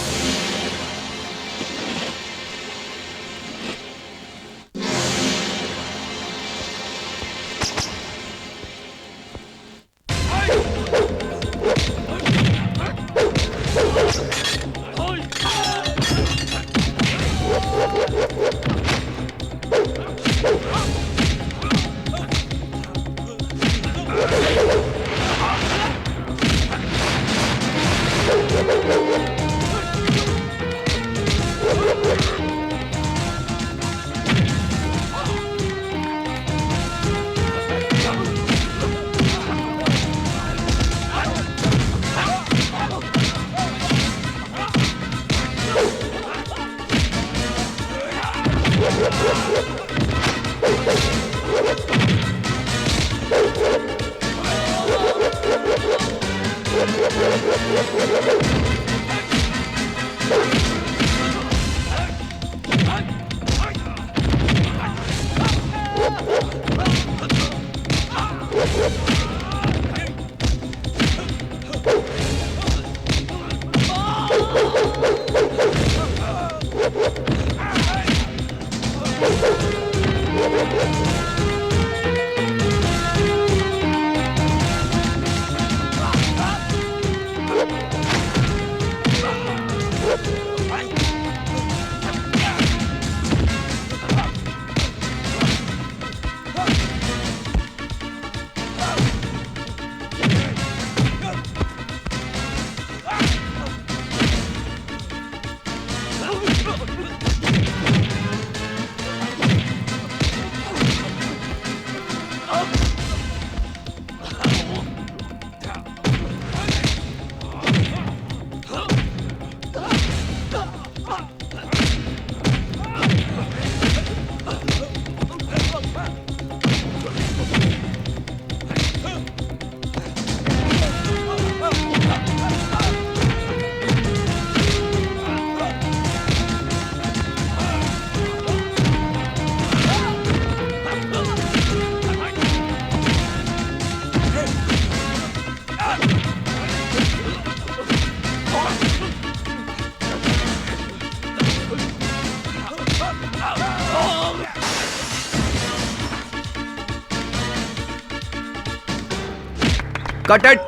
Cut it.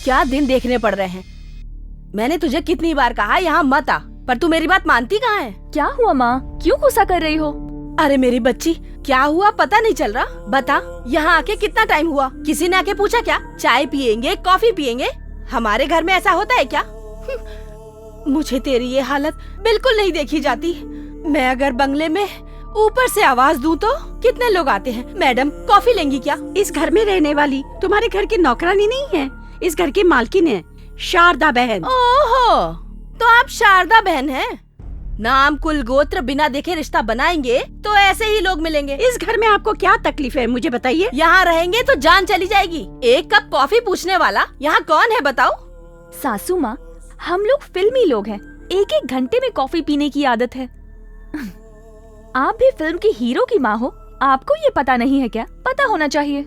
क्या दिन देखने पड़ रहे हैं। मैंने तुझे कितनी बार कहा यहाँ मत आ, पर तू मेरी बात मानती कहाँ है। क्या हुआ माँ, क्यों गुस्सा कर रही हो? अरे मेरी बच्ची, क्या हुआ पता नहीं चल रहा। बता, यहाँ आके कितना टाइम हुआ? किसी ने आके पूछा क्या? चाय पियेंगे, कॉफी पियेंगे? हमारे घर में ऐसा होता है क्या? मुझे तेरी ये हालत बिल्कुल नहीं देखी जाती। मैं अगर बंगले में ऊपर से आवाज दूं तो कितने लोग आते हैं। मैडम कॉफी लेंगी क्या? इस घर में रहने वाली तुम्हारे घर की नौकरानी नहीं है, इस घर की मालकिन है, शारदा बहन। ओहो, तो आप शारदा बहन हैं? नाम कुल गोत्र बिना देखे रिश्ता बनाएंगे तो ऐसे ही लोग मिलेंगे। इस घर में आपको क्या तकलीफ है मुझे बताइए। यहाँ रहेंगे तो जान चली जाएगी। एक कप कॉफी पूछने वाला यहाँ कौन है बताओ? सासू माँ, हम लोग फिल्मी लोग हैं, एक एक घंटे में कॉफी पीने की आदत है। आप भी फिल्म की हीरो की माँ हो, आपको ये पता नहीं है क्या? पता होना चाहिए।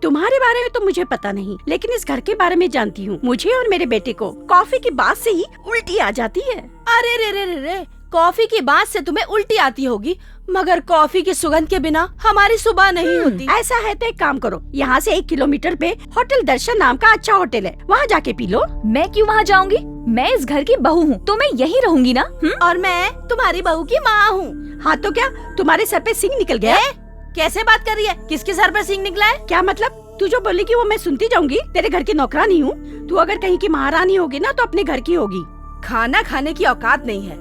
तुम्हारे बारे में तो मुझे पता नहीं, लेकिन इस घर के बारे में जानती हूँ। मुझे और मेरे बेटे को कॉफी की बात से ही उल्टी आ जाती है। अरे रे रे रे रे, कॉफी की बात से तुम्हें उल्टी आती होगी, मगर कॉफी की सुगंध के बिना हमारी सुबह नहीं होती। ऐसा है तो एक काम करो, यहाँ से 1 किलोमीटर पे होटल दर्शन नाम का अच्छा होटल है, वहाँ जाके पी लो। मैं क्यों वहाँ जाऊँगी? मैं इस घर की बहू हूँ, तो मैं यहीं रहूंगी ना। और मैं तुम्हारी बहू की माँ हूँ। हाँ तो क्या तुम्हारे सर पे सिंह निकल गया? कैसे बात कर रही है? किसके सर पे सिंह निकला है? क्या मतलब? तू जो बोलेगी वो मैं सुनती जाऊंगी? तेरे घर की नौकरानी हूँ, तू अगर कहीं की महारानी होगी ना तो अपने घर की होगी। खाना खाने की औकात नहीं है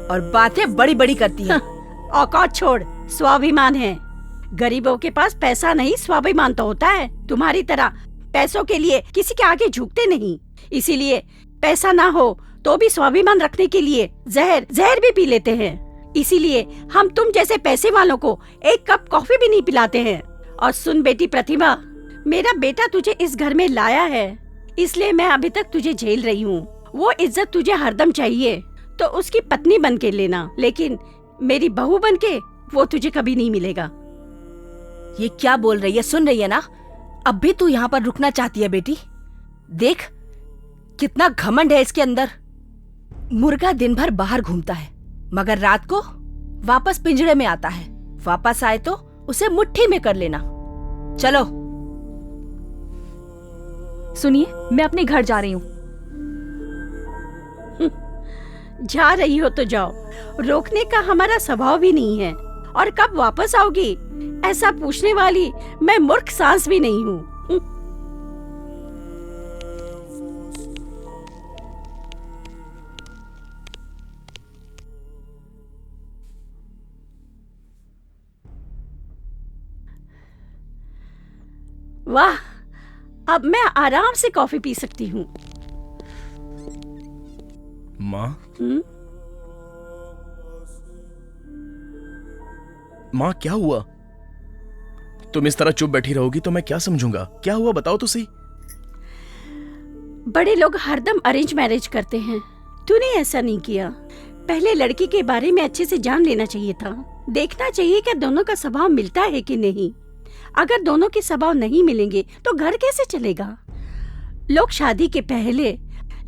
और बातें बड़ी बड़ी करती है। औकात छोड़, स्वाभिमान है। गरीबों के पास पैसा नहीं, स्वाभिमान तो होता है। तुम्हारी तरह पैसों के लिए किसी के आगे झुकते नहीं, इसीलिए पैसा ना हो तो भी स्वाभिमान रखने के लिए जहर भी पी लेते हैं। इसीलिए हम तुम जैसे पैसे वालों को 1 कप कॉफी भी नहीं पिलाते हैं। और सुन बेटी प्रतिभा, मेरा बेटा तुझे इस घर में लाया है, इसलिए मैं अभी तक तुझे झेल रही हूँ। वो इज्जत तुझे हरदम चाहिए तो उसकी पत्नी बन के लेना, लेकिन मेरी बहू बन के वो तुझे कभी नहीं मिलेगा। ये क्या बोल रही है? सुन रही है ना? अब भी तू यहाँ पर रुकना चाहती है बेटी? देख कितना घमंड है इसके अंदर। मुर्गा दिन भर बाहर घूमता है मगर रात को वापस पिंजरे में आता है। वापस आए तो उसे मुट्ठी में कर लेना। चलो। सुनिए, मैं अपने घर जा रही हूँ। जा रही हो तो जाओ, रोकने का हमारा स्वभाव भी नहीं है। और कब वापस आओगी ऐसा पूछने वाली मैं मूर्ख सांस भी नहीं हूँ। वाह, अब मैं आराम से कॉफी पी सकती हूँ। माँ, माँ क्या हुआ? तुम इस तरह चुप बैठी रहोगी तो मैं क्या समझूंगा? क्या हुआ बताओ तो सही। बड़े लोग हरदम अरेंज मैरिज करते हैं, तूने ऐसा नहीं किया। पहले लड़की के बारे में अच्छे से जान लेना चाहिए था, देखना चाहिए कि दोनों का स्वभाव मिलता है कि नहीं। अगर दोनों के स्वभाव नहीं मिलेंगे तो घर कैसे चलेगा? लोग शादी के पहले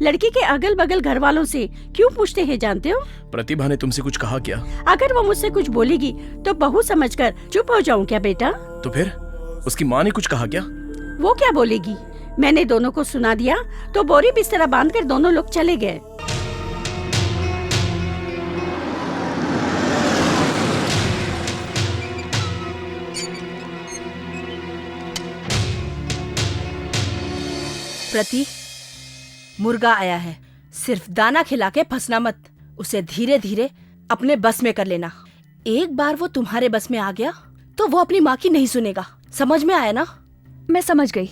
लड़की के अगल बगल घर वालों से क्यों पूछते हैं जानते हो? प्रतिभा ने तुमसे कुछ कहा क्या? अगर वो मुझसे कुछ बोलेगी तो बहू समझकर चुप हो जाऊं क्या बेटा? तो फिर उसकी माँ ने कुछ कहा क्या? वो क्या बोलेगी? मैंने दोनों को सुना दिया तो बोरी बिस्तरा बांधकर दोनों लोग चले गए। प्रति, मुर्गा आया है, सिर्फ दाना खिला के फंसना मत। उसे धीरे धीरे अपने बस में कर लेना। एक बार वो तुम्हारे बस में आ गया तो वो अपनी माँ की नहीं सुनेगा। समझ में आया ना? मैं समझ गई।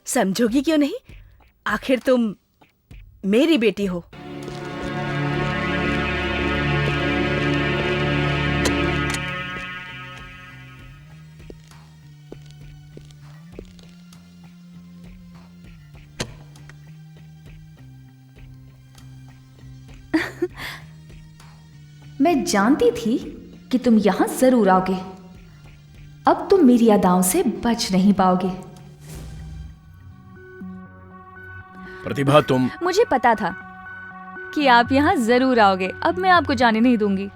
समझोगी क्यों नहीं? आखिर तुम मेरी बेटी हो। मैं जानती थी कि तुम यहाँ जरूर आओगे। अब तुम मेरी अदाओं से बच नहीं पाओगे। प्रतिभा, तुम... मुझे पता था कि आप यहाँ जरूर आओगे। अब मैं आपको जाने नहीं दूंगी।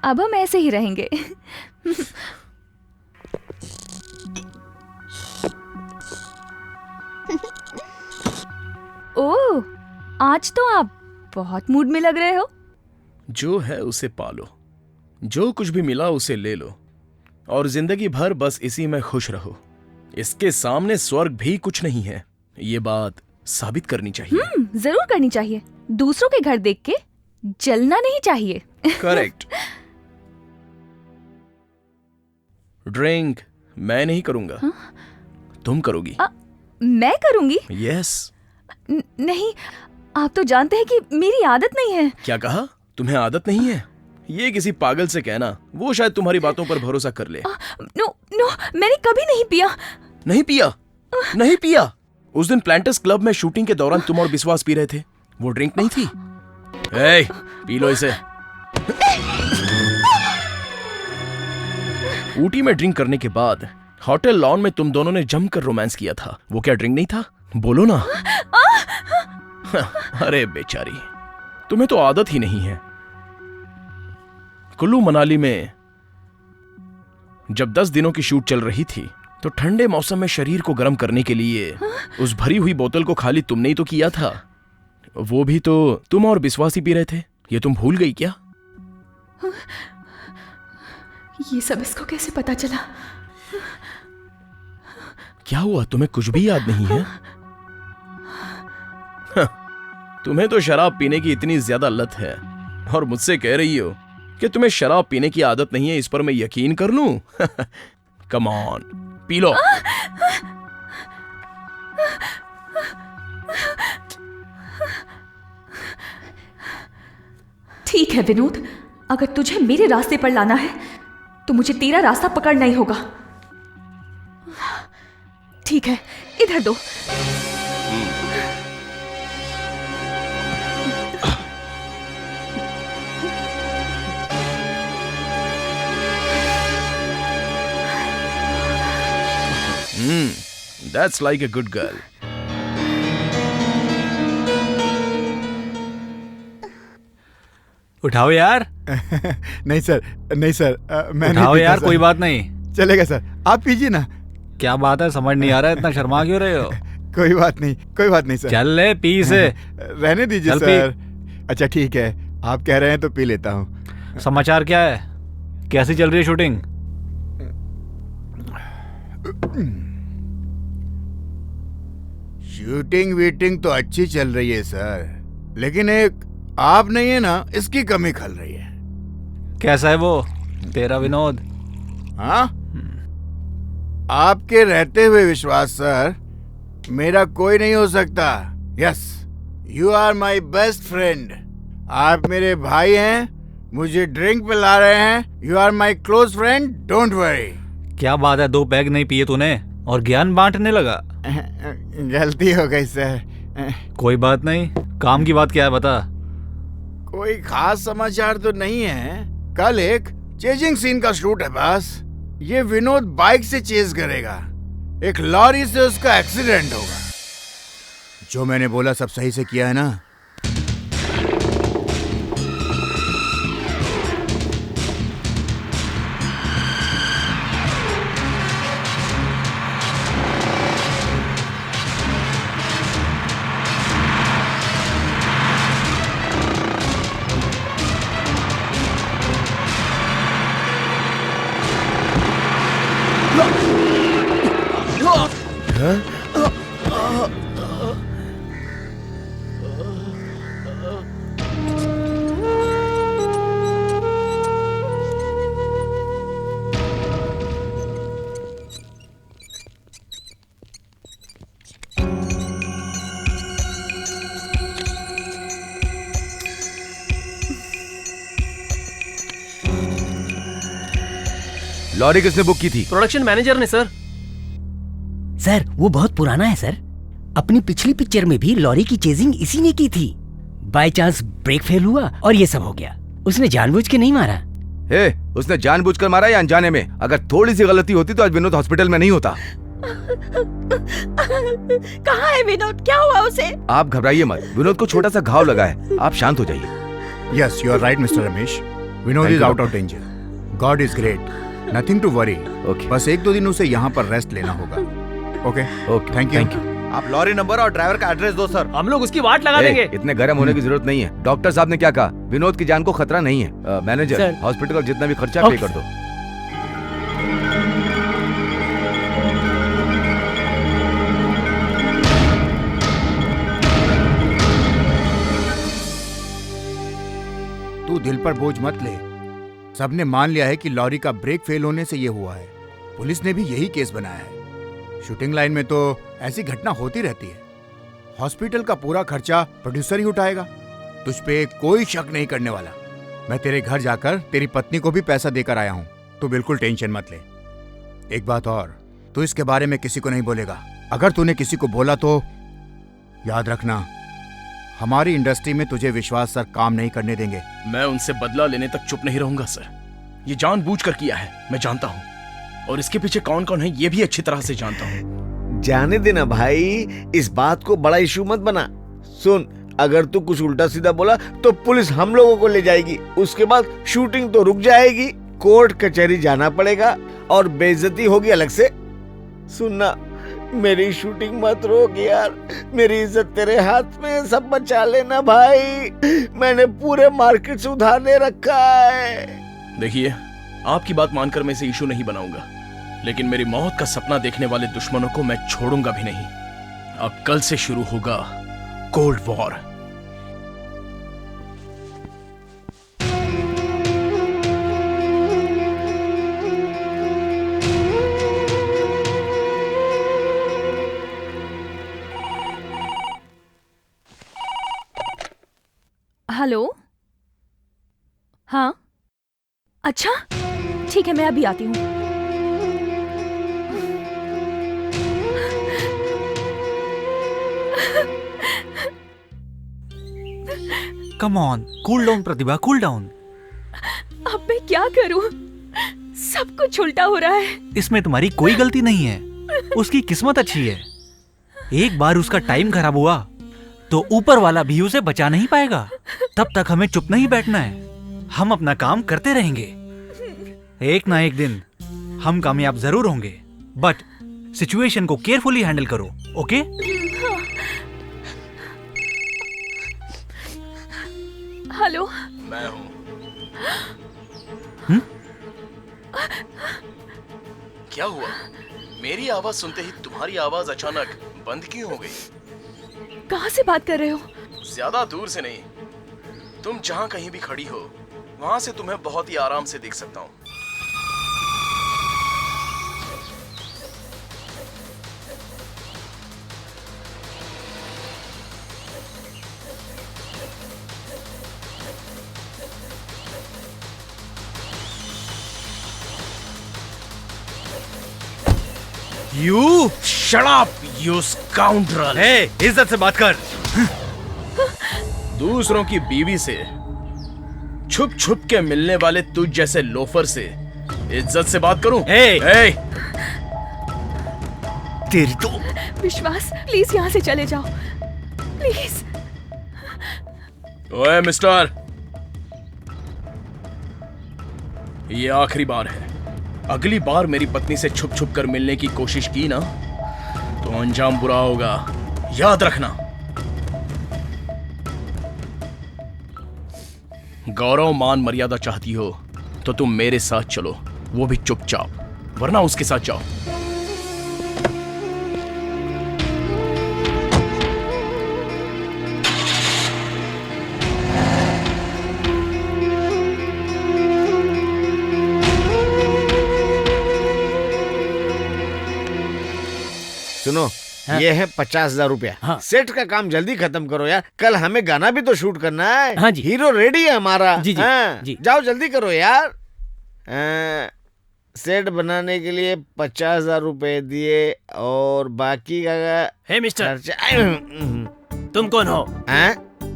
अब हम ऐसे ही रहेंगे। ओह, आज तो आप बहुत मूड में लग रहे हो। जो है उसे पालो, जो कुछ भी मिला उसे ले लो और जिंदगी भर बस इसी में खुश रहो। इसके सामने स्वर्ग भी कुछ नहीं है। ये बात साबित करनी चाहिए। जरूर करनी चाहिए। दूसरों के घर देख के जलना नहीं चाहिए। करेक्ट। ड्रिंक मैं नहीं करूंगा। तुम करोगी। मैं करूंगी? यस। नहीं, आप तो जानते हैं कि मेरी आदत नहीं है। क्या कहा? तुम्हें आदत नहीं है? ये किसी पागल से कहना, वो शायद तुम्हारी बातों पर भरोसा कर ले। नो, मैंने कभी नहीं पिया। नहीं पिया? नहीं पिया? उस दिन प्लांटर्स क्लब में शूटिंग के दौरान तुम और विश्वास पी रहे थे, वो ड्रिंक नहीं थी? ए, पी लो इसे। ऊटी में ड्रिंक करने के बाद होटल लॉन में तुम दोनों ने जमकर रोमांस किया था, वो क्या ड्रिंक नहीं था? बोलो ना। अरे बेचारी, तुम्हें तो आदत ही नहीं है। कुल्लू मनाली में जब 10 दिनों की शूट चल रही थी तो ठंडे मौसम में शरीर को गर्म करने के लिए उस भरी हुई बोतल को खाली तुमने ही तो किया था। वो भी तो तुम और विश्वासी पी रहे थे। ये तुम भूल गई क्या? ये सब इसको कैसे पता चला? क्या हुआ, तुम्हें कुछ भी याद नहीं है? तुम्हें तो शराब पीने की इतनी ज्यादा लत है और मुझसे कह रही हो कि तुम्हें शराब पीने की आदत नहीं है। इस पर मैं यकीन कर लूं? Come on, P low. ठीक है विनोद, अगर तुझे मेरे रास्ते पर लाना है तो मुझे तेरा रास्ता पकड़ना ही होगा। ठीक है, इधर दो। That's like a good girl. उठाओ यार। नहीं सर, नहीं सर, मैं उठाओ नहीं यार, पीता, कोई सर। बात नहीं। चलेगा सर, आप पीजिए ना। क्या बात है, समझ नहीं आ रहा है, इतना शर्मा क्यों रहे हो? कोई बात नहीं, कोई बात नहीं सर। चल ले, पी से। रहने दीजिए चल सर। अच्छा ठीक है, आप कह रहे हैं तो पी लेता हूँ। समाचार क्या है, कैसी चल रही है शूटिंग? शूटिंग वीटिंग तो अच्छी चल रही है सर, लेकिन एक आप नहीं है ना, इसकी कमी खल रही है। कैसा है वो तेरा विनोद? हाँ, आपके रहते हुए विश्वास सर मेरा कोई नहीं हो सकता। Yes, you are my best friend. आप मेरे भाई हैं, मुझे ड्रिंक पिला रहे हैं। You are my close friend, don't worry. क्या बात है, 2 पैग नहीं पिए तूने और ज्ञान बांटने लगा? गलती हो गई सर। कोई बात नहीं, काम की बात क्या है बता। कोई खास समाचार तो नहीं है। कल एक चेजिंग सीन का शूट है बस। ये विनोद बाइक से चेज करेगा, एक लॉरी से उसका एक्सीडेंट होगा। जो मैंने बोला सब सही से किया है ना? लॉरी किसने बुक की थी? प्रोडक्शन मैनेजर ने सर। सर वो बहुत पुराना है सर। अपनी पिछली पिक्चर में भी लॉरी की चेजिंग इसी ने की थी। बाय चांस ब्रेक फेल हुआ और ये सब हो गया। उसने जानबूझ के नहीं मारा। हे, उसने जानबूझकर मारा या अनजाने में? अगर थोड़ी सी गलती होती तो आज विनोद हॉस्पिटल में नहीं होता। कहाँ है विनोद? क्या हुआ उसे? आप घबराइए मत, विनोद को छोटा सा घाव लगा है, आप शांत हो जाइए। Yes, you are right mister Ramesh. Vinod is out of danger. God is great, nothing to worry. बस 1-2 दिन उसे यहाँ पर रेस्ट लेना होगा। Okay okay, thank you. आप लॉरी नंबर और ड्राइवर का एड्रेस दो सर। हम लोग उसकी वाट लगा देंगे। इतने गर्म होने की जरूरत नहीं है। डॉक्टर साहब ने क्या कहा? विनोद की जान को खतरा नहीं है। Manager, sir. हॉस्पिटल का जितना भी खर्चा पे कर दो। तू दिल पर बोझ मत ले। सबने मान लिया है कि लॉरी का ब्रेक फेल होने से ये हुआ है। पुलिस ने भी यही केस बनाया है। शूटिंग लाइन में तो ऐसी घटना होती रहती है। हॉस्पिटल का पूरा खर्चा प्रोड्यूसर ही उठाएगा। तुझ पे कोई शक नहीं करने वाला। मैं तेरे घर जाकर तेरी पत्नी को भी पैसा देकर आया हूँ। तू बिल्कुल टेंशन मत ले। एक बात और, तू इसके बारे में किसी को नहीं बोलेगा। अगर तूने किसी को बोला तो याद रखना, हमारी इंडस्ट्री में तुझे विश्वास सर काम नहीं करने देंगे। मैं उनसे बदला लेने तक चुप नहीं रहूंगा सर। ये जानबूझकर किया है, मैं जानता हूँ। और इसके पीछे कौन कौन है ये भी अच्छी तरह से जानता हूँ। जाने देना भाई, इस बात को बड़ा इशू मत बना। सुन, अगर तू कुछ उल्टा सीधा बोला तो पुलिस हम लोगों को ले जाएगी। उसके बाद शूटिंग तो रुक जाएगी, कोर्ट कचहरी जाना पड़ेगा और बेइज्जती होगी अलग से। सुनना, मेरी शूटिंग मत रोक यार। मेरी इज्जत तेरे हाथ में, सब बचा लेना भाई। मैंने पूरे मार्केट से उधार ले रखा है। देखिए, आपकी बात मानकर मैं इसे इशू नहीं बनाऊंगा, लेकिन मेरी मौत का सपना देखने वाले दुश्मनों को मैं छोड़ूंगा भी नहीं। अब कल से शुरू होगा कोल्ड वॉर। हेलो, हाँ, अच्छा ठीक है, मैं अभी आती हूँ। Come on, cool down Pratibha, cool down. अब मैं क्या करूँ? सब कुछ उल्टा हो रहा है। इसमें तुम्हारी कोई गलती नहीं है, उसकी किस्मत अच्छी है। एक बार उसका टाइम खराब हुआ तो ऊपर वाला भी उसे बचा नहीं पाएगा। तब तक हमें चुप नहीं बैठना है, हम अपना काम करते रहेंगे। एक ना एक दिन हम कामयाब जरूर होंगे, बट सिचुएशन को केयरफुली हैंडल करो, ओके? हेलो, मैं हूँ। क्या हुआ? मेरी आवाज सुनते ही तुम्हारी आवाज अचानक बंद क्यों हो गई? कहाँ से बात कर रहे हो? ज्यादा दूर से नहीं, तुम जहाँ कहीं भी खड़ी हो वहां से तुम्हें बहुत ही आराम से देख सकता हूँ। You shut up you scoundrel. Hey, इज्जत से बात कर। दूसरों की बीवी से छुप छुप के मिलने वाले तुझ जैसे लोफर से इज्जत से बात करूं? हे, तेरी तो। विश्वास, प्लीज यहाँ से चले जाओ, प्लीज। ओए मिस्टर, ये आखिरी बार है। अगली बार मेरी पत्नी से छुप छुप कर मिलने की कोशिश की ना तो अंजाम बुरा होगा, याद रखना। गौरव मान मर्यादा चाहती हो तो तुम मेरे साथ चलो, वो भी चुपचाप, वरना उसके साथ जाओ। सुनो, ये है 50,000 रुपया। हाँ। सेट का काम जल्दी खत्म करो यार, कल हमें गाना भी तो शूट करना है। हाँ जी। हीरो रेडी है हमारा। जी जी, हाँ। जी। जाओ जल्दी करो यार। सेट बनाने के लिए 50,000 रुपए दिए और बाकी का हे मिस्टर, खर्चा। तुम कौन हो?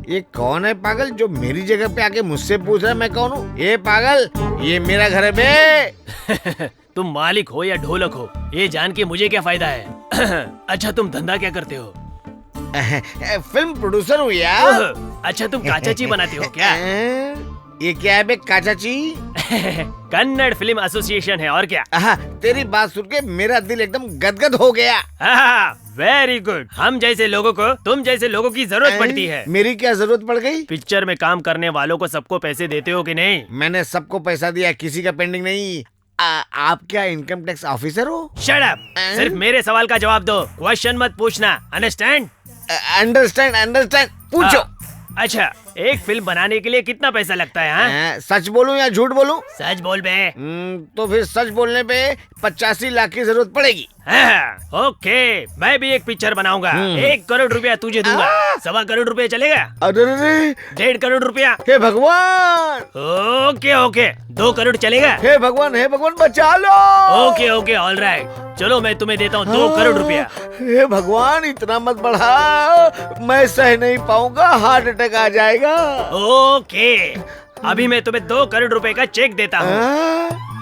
ये कौन है पागल जो मेरी जगह पे आके मुझसे पूछ रहा है मैं कौन हूँ? ये पागल, ये मेरा घर है बे। तुम मालिक हो या ढोलक हो, ये जान के मुझे क्या फायदा है। अच्छा तुम धंधा क्या करते हो? फिल्म प्रोड्यूसर हूँ यार। अच्छा तुम काचाची बनाते हो क्या? ये क्या है बे काचाची? कन्नड़ फिल्म एसोसिएशन है, और क्या? तेरी बात सुन के मेरा दिल एकदम गदगद हो गया। Very good. हम जैसे लोगों को तुम जैसे लोगों की जरूरत पड़ती है। मेरी क्या जरूरत पड़ गई? पिक्चर में काम करने वालों को सबको पैसे देते हो कि नहीं? मैंने सबको पैसा दिया, किसी का पेंडिंग नहीं। आप क्या इनकम टैक्स ऑफिसर हो? Shut up. सिर्फ मेरे सवाल का जवाब दो, क्वेश्चन मत पूछना। अंडरस्टैंड? अंडरस्टैंड। पूछो। अच्छा, एक फिल्म बनाने के लिए कितना पैसा लगता है? हाँ? सच बोलूं या झूठ बोलूं? सच बोल बे। तो फिर सच बोलने पे 85 लाख की जरूरत पड़ेगी। ओके, मैं भी एक पिक्चर बनाऊंगा। 1 करोड़ रुपया तुझे दूंगा। 1.25 करोड़ रुपया चलेगा? अरे 1.5 करोड़ रुपया। हे भगवान। ओके 2 करोड़ चलेगा? हे भगवान बचा लो। ओके ऑल राइट, चलो मैं तुम्हें देता हूँ 2 करोड़ रुपया। हे भगवान इतना मत बढ़ा, मैं सह नहीं पाऊंगा, हार्ट अटैक आ जाएगा। ओके, अभी मैं तुम्हें 2 करोड़ रुपए का चेक देता हूँ।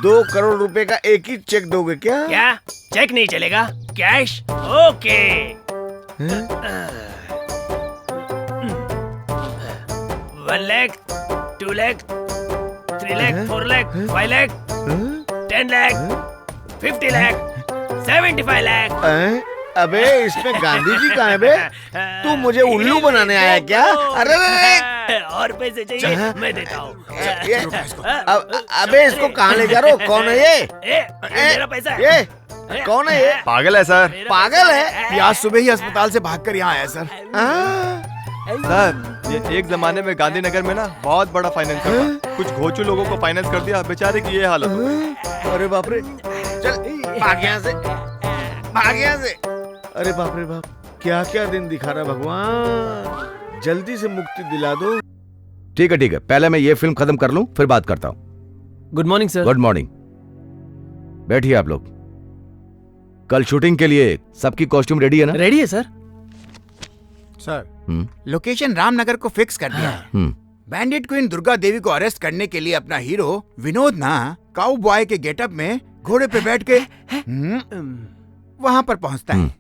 2 करोड़ रुपए का एक ही चेक दोगे क्या? क्या चेक नहीं चलेगा? कैश? ओके। 1 लाख, 2 लाख, 3 लाख, 4 लाख, 5 लाख, 10 लाख, 50 लाख, 75 लाख। अबे इसमें गांधी जी कहाँ है बे? तू मुझे उल्लू बनाने आया क्या? अरे और पैसे चाहिए? मैं देता हूँ। अबे इसको कहाँ ले जा रहे हो? कौन है ये? मेरा पैसा। ये कौन है ये? पागल है सर। पागल है? ये आज सुबह ही अस्पताल से भागकर यहाँ आया सर। सर ये एक जमाने में गांधीनगर में ना बहुत बड़ा फाइनेंसर था, कुछ घोचू लोगों को फाइनेंस कर दिया, बेचारे की ये हालत हो गई। अरे बाप रे, चल भाग यहाँ से, भाग यहाँ से। अरे बाप रे बाप, क्या क्या दिन दिखा रहा भगवान, जल्दी से मुक्ति दिला दो। ठीक है, पहले मैं ये फिल्म खत्म कर लूं, फिर बात करता हूँ। Good morning sir. Good morning. बैठिए आप लोग। कल शूटिंग के लिए सबकी कॉस्ट्यूम रेडी है ना? रेडी है सर। सर लोकेशन रामनगर को फिक्स कर दिया है। बैंडिट क्वीन दुर्गा देवी को अरेस्ट करने के लिए अपना हीरो विनोद ना काउ बॉय के गेटअप में घोड़े पे बैठ के वहां पर पहुंचता है।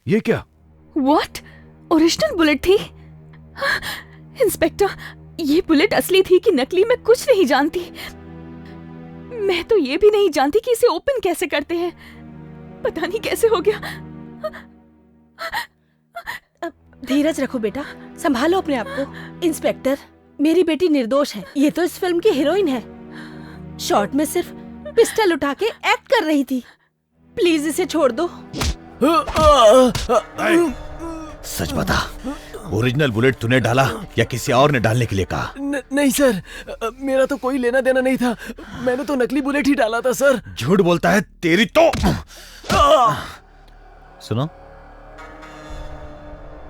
ये क्या? What? ओरिजिनल बुलेट थी? इंस्पेक्टर, ये बुलेट असली थी कि नकली मैं कुछ नहीं जानती। मैं तो ये भी नहीं जानती कि इसे ओपन कैसे करते हैं। पता नहीं कैसे हो गया। धीरज रखो बेटा, संभालो अपने आप को। इंस्पेक्टर, मेरी बेटी निर्दोष है। ये तो इस फिल्म की हीरोइन है। शॉर्ट में सिर्फ पिस्टल उठा के एक्ट कर रही थी। प्लीज इसे छोड़ दो। सच बता, ओरिजिनल बुलेट तूने डाला या किसी और ने डालने के लिए कहा? नहीं सर, मेरा तो कोई लेना देना नहीं था। मैंने तो नकली बुलेट ही डाला था सर। झूठ बोलता है तेरी तो। सुनो,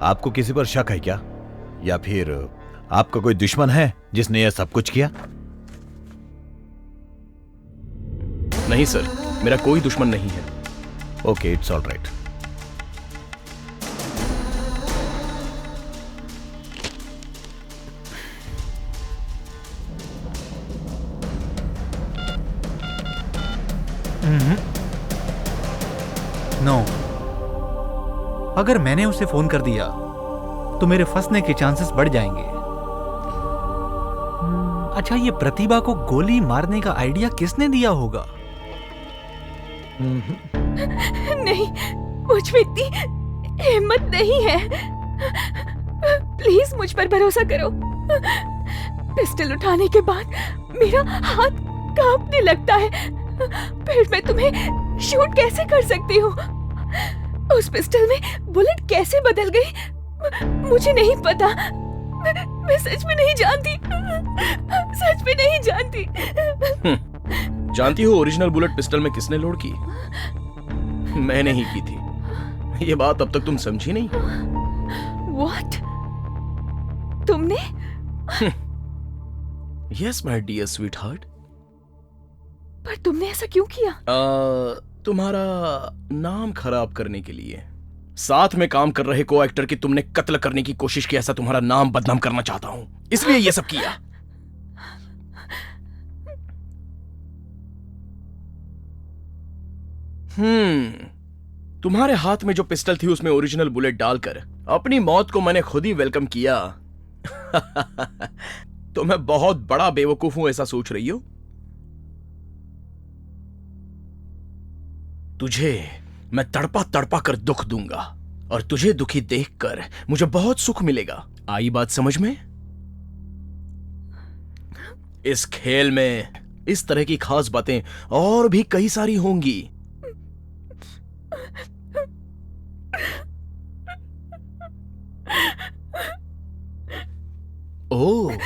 आपको किसी पर शक है क्या, या फिर आपका कोई दुश्मन है जिसने यह सब कुछ किया? नहीं सर, मेरा कोई दुश्मन नहीं है। Okay, it's all right. No, अगर मैंने उसे फोन कर दिया तो मेरे फंसने के चांसेस बढ़ जाएंगे। अच्छा, ये प्रतिभा को गोली मारने का आइडिया किसने दिया होगा? नहीं, मुझ में इतनी हिम्मत नहीं है। प्लीज मुझ पर भरोसा करो। पिस्टल उठाने के बाद मेरा हाथ कांपने लगता है। फिर मैं तुम्हें शूट कैसे कर सकती हूँ? उस पिस्टल में बुलेट कैसे बदल गई मुझे नहीं पता। मैं सच में नहीं जानती। सच में नहीं जानती। जानती हो ओरिजिनल बुलेट पिस्टल में किसने लोड की? मैंने ही की थी। ये बात अब तक तुम समझी नहीं। What? तुमने? Yes my dear sweetheart. पर तुमने ऐसा क्यों किया? तुम्हारा नाम खराब करने के लिए। साथ में काम कर रहे को एक्टर की तुमने कत्ल करने की कोशिश की, ऐसा तुम्हारा नाम बदनाम करना चाहता हूं, इसलिए ये सब किया। तुम्हारे हाथ में जो पिस्टल थी उसमें ओरिजिनल बुलेट डालकर अपनी मौत को मैंने खुद ही वेलकम किया। तो मैं बहुत बड़ा बेवकूफ हूं ऐसा सोच रही हो? तुझे मैं तड़पा तड़पा कर दुख दूंगा और तुझे दुखी देखकर मुझे बहुत सुख मिलेगा। आई बात समझ में? इस खेल में इस तरह की खास बातें और भी कई सारी होंगी। ओह,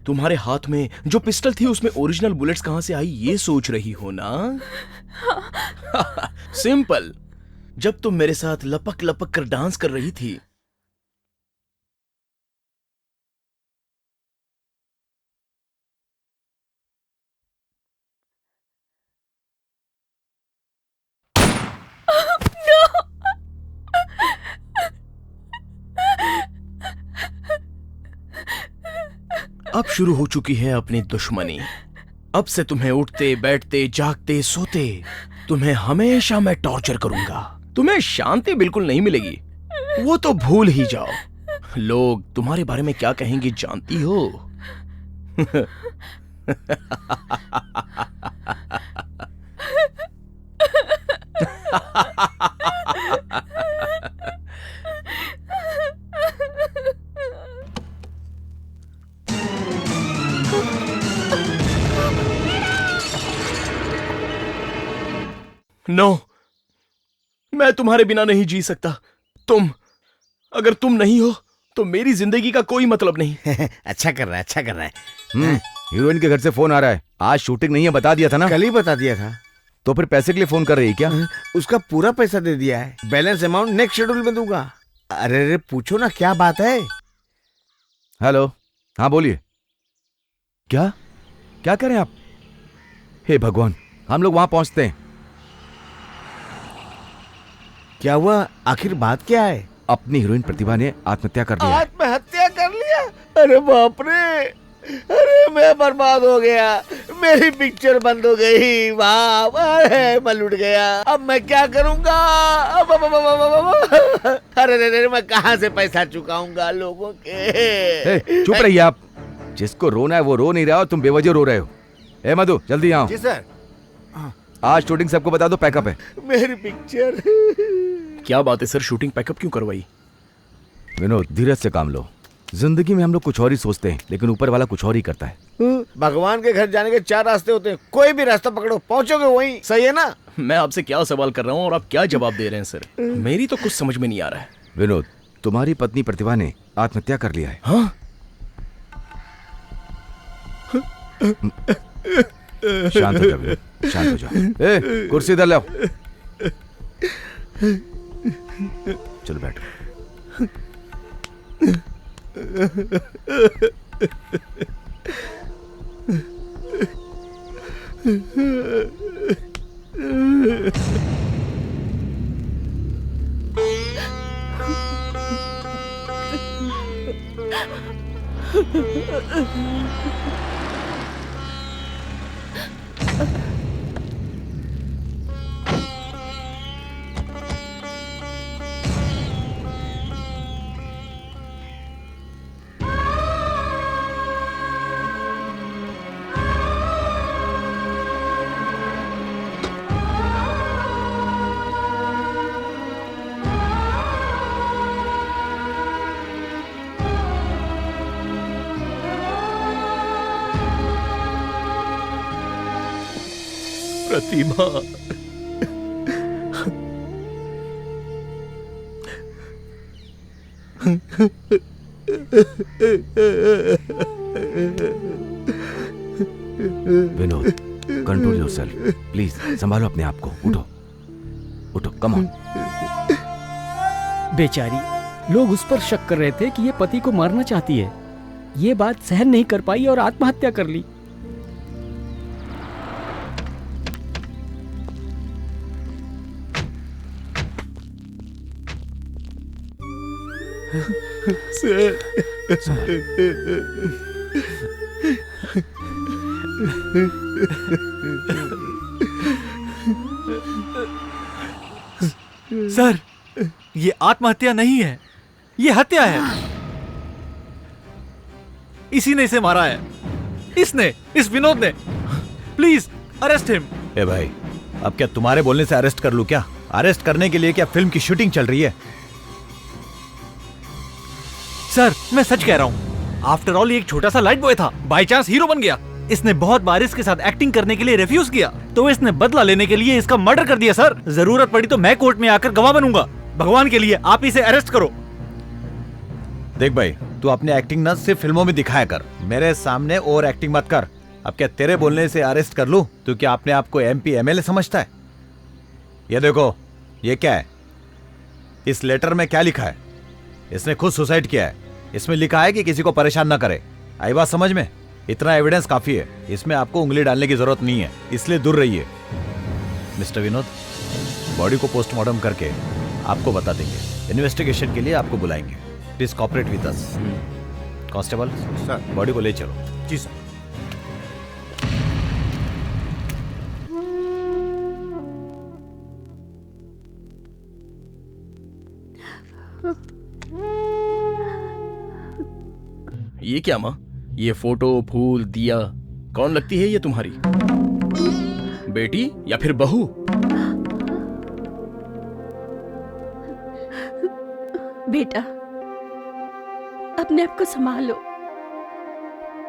तुम्हारे हाथ में जो पिस्टल थी उसमें ओरिजिनल बुलेट्स कहां से आई ये सोच रही हो ना? सिंपल, जब तुम मेरे साथ लपक लपक कर डांस कर रही थी अब शुरू हो चुकी है अपनी दुश्मनी। अब से तुम्हें उठते बैठते जागते सोते तुम्हें हमेशा मैं टॉर्चर करूंगा। तुम्हें शांति बिल्कुल नहीं मिलेगी, वो तो भूल ही जाओ। लोग तुम्हारे बारे में क्या कहेंगे जानती हो? नो, मैं तुम्हारे बिना नहीं जी सकता। अगर तुम नहीं हो तो मेरी जिंदगी का कोई मतलब नहीं। अच्छा कर रहा है, अच्छा कर रहा है। हीरोइन के घर से फोन आ रहा है। आज शूटिंग नहीं है, बता दिया था ना? कल ही बता दिया था। तो फिर पैसे के लिए फोन कर रही है क्या? उसका पूरा पैसा दे दिया है। बैलेंस अमाउंट नेक्स्ट शेड्यूल में दूंगा। अरे पूछो ना क्या बात है। हेलो, हाँ बोलिए। क्या क्या करें आप? हे भगवान, हम लोग वहां पहुंचते हैं। क्या हुआ? आखिर बात क्या है? अपनी हीरोइन प्रतिभा ने आत्महत्या कर लिया। आत्महत्या कर लिया? अरे बाप रे, अरे मैं बर्बाद हो गया। मेरी पिक्चर बंद हो गई। बाप, अरे मैं लुट गया। अब मैं क्या करूंगा? अरे मैं कहाँ से पैसा चुकाऊंगा लोगों के? चुप रहिए आप। जिसको रोना है वो रो नहीं रहा हो, तुम बेवजह रो रहे हो। ए मधु, जल्दी आओ। जी सर। आज शूटिंग सबको बता दो, पैकअप है। मेरी पिक्चर। क्या बात है सर, शूटिंग पैकअप क्यों करवाई? विनोद, धीरज से काम लो। जिंदगी में हम लोग कुछ और ही सोचते हैं, लेकिन ऊपर वाला कुछ और ही करता है। भगवान के घर जाने के 4 रास्ते होते हैं, कोई भी रास्ता पकड़ो, पहुंचोगे वहीं। सही है ना? मैं आपसे क्या सवाल कर रहा हूँ और आप क्या जवाब दे रहे हैं सर? मेरी तो कुछ समझ में नहीं आ रहा है। विनोद, तुम्हारी पत्नी प्रतिभा ने आत्महत्या कर लिया है। हाँ? शांत हो जाओ, शांत हो जाओ। ए, कुर्सी इधर लाओ। चलो बैठो। प्रतिभा, विनोद, कंट्रोल योरसेल्फ प्लीज। संभालो अपने आप को। उठो उठो, कम ऑन। बेचारी, लोग उस पर शक कर रहे थे कि ये पति को मारना चाहती है। ये बात सहन नहीं कर पाई और आत्महत्या कर ली। सर, ये आत्महत्या नहीं है, ये हत्या है। इसी ने इसे मारा है। इसने, इस विनोद ने। Please arrest him. ए भाई, अब क्या तुम्हारे बोलने से अरेस्ट कर लूं क्या? अरेस्ट करने के लिए क्या फिल्म की शूटिंग चल रही है? सर, मैं सच कह रहा हूँ। आफ्टर ऑल ये एक छोटा सा लाइट बॉय था, बाय चांस हीरो बन गया। इसने बहुत बार इसके साथ एक्टिंग करने के लिए रिफ्यूज किया, तो इसने बदला लेने के लिए इसका मर्डर कर दिया। सर, जरूरत पड़ी तो मैं कोर्ट में आकर गवाह बनूंगा। भगवान के लिए आप इसे अरेस्ट करो। देख भाई, तू अपनी एक्टिंग ना सिर्फ फिल्मों में दिखाया कर, मेरे सामने और एक्टिंग मत कर। अब क्या तेरे बोलने से अरेस्ट कर लूं? तू क्या अपने आप को MP MLA समझता है? ये देखो, ये क्या है? इस लेटर में क्या लिखा है? इसने खुद सुसाइड किया है। इसमें लिखा है कि किसी को परेशान ना करे। आई बात समझ में? इतना एविडेंस काफी है। इसमें आपको उंगली डालने की जरूरत नहीं है, इसलिए दूर रहिए। मिस्टर विनोद, बॉडी को पोस्टमार्टम करके आपको बता देंगे। इन्वेस्टिगेशन के लिए आपको बुलाएंगे। Please cooperate with us. Constable sir, body को ले चलो। जी सर। ये क्या माँ? ये फोटो, फूल, दिया, कौन लगती है ये तुम्हारी बेटी या फिर बहू? बेटा, अपने आप को संभालो।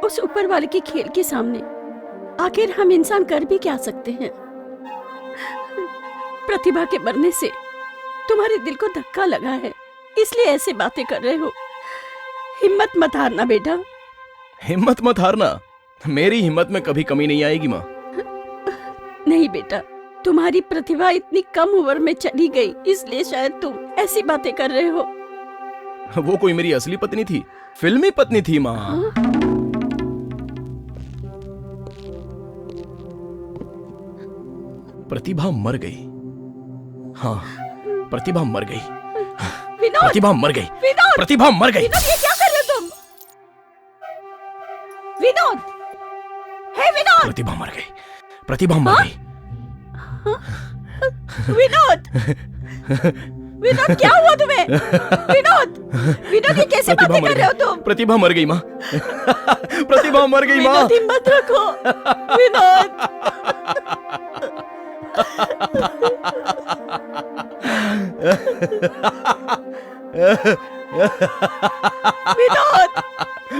उस ऊपर वाले के खेल के सामने आखिर हम इंसान कर भी क्या सकते हैं? प्रतिभा के मरने से तुम्हारे दिल को धक्का लगा है, इसलिए ऐसे बातें कर रहे हो। हिम्मत मत हारना बेटा। हिम्मत मत हारना? मेरी हिम्मत में कभी कमी नहीं आएगी माँ। नहीं बेटा, तुम्हारी प्रतिभा इतनी कम उम्र में चली गई, इसलिए शायद तुम ऐसी बातें कर रहे हो। वो कोई मेरी असली पत्नी थी, फिल्मी पत्नी थी माँ। प्रतिभा मर गई। हाँ, प्रतिभा मर गई। विनोद! प्रतिभा मर गई। विनोद! प्रतिभा मर गई। विनोद, ये क्या कर रहे हो तुम? विनोद! हे विनोद! प्रतिभा मर गई। प्रतिभा मर गई। विनोद! विनोद, क्या हुआ तुम्हें? विनोद! विनोद, ये कैसे बातें कर रहे हो तुम? प्रतिभा मर गई माँ। प्रतिभा मर गई माँ। विनोद, हिम्मत रखो। विनोद! विनोद!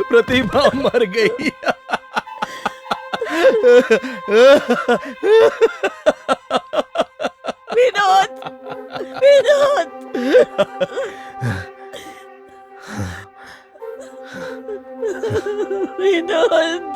प्रतिभा मर गई। विनोद! विनोद! विनोद!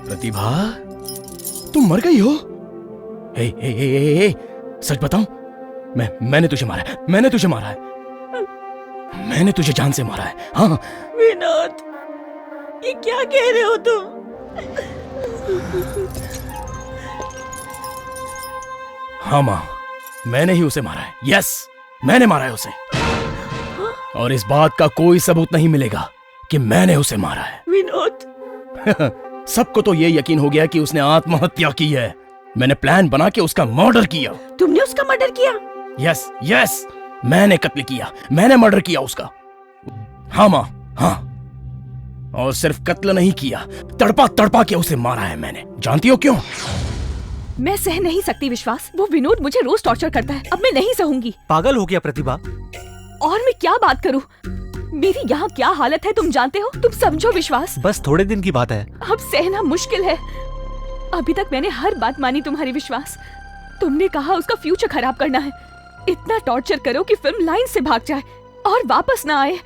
प्रतिभा, तुम मर गई हो? ए, सच बताऊं, मैंने तुझे मारा है, मैंने तुझे मारा है, मैंने तुझे जान से मारा है। हाँ विनोद, ये क्या कह रहे हो तुम? हाँ माँ, मैंने ही उसे मारा है। यस, मैंने मारा है उसे, और इस बात का कोई सबूत नहीं मिलेगा कि मैंने उसे मारा है। विनोद, सबको तो ये यकीन हो गया कि उसने आत्महत्या की है। मैंने प्लान बना के उसका मर्डर किया। तुमने उसका मर्डर किया? यस यस, मैंने कत्ल किया, मैंने मर्डर किया उसका। हाँ माँ, हाँ, और सिर्फ कत्ल नहीं किया, तड़पा तड़पा के उसे मारा है मैंने। जानती हो क्यों? मैं सह नहीं सकती विश्वास, वो विनोद मुझे रोज टॉर्चर करता है। अब मैं नहीं सहूंगी। पागल हो गया प्रतिभा। और मैं क्या बात करूं? मेरी यहाँ क्या हालत है तुम जानते हो? तुम समझो विश्वास। बस थोड़े दिन की बात है। अब सहना मुश्किल है। अभी तक मैंने हर बात मानी तुम्हारी विश्वास। तुमने कहा उसका फ्यूचर खराब करना है। इतना टॉर्चर करो कि फिल्म लाइन से भाग जाए और वापस ना आए।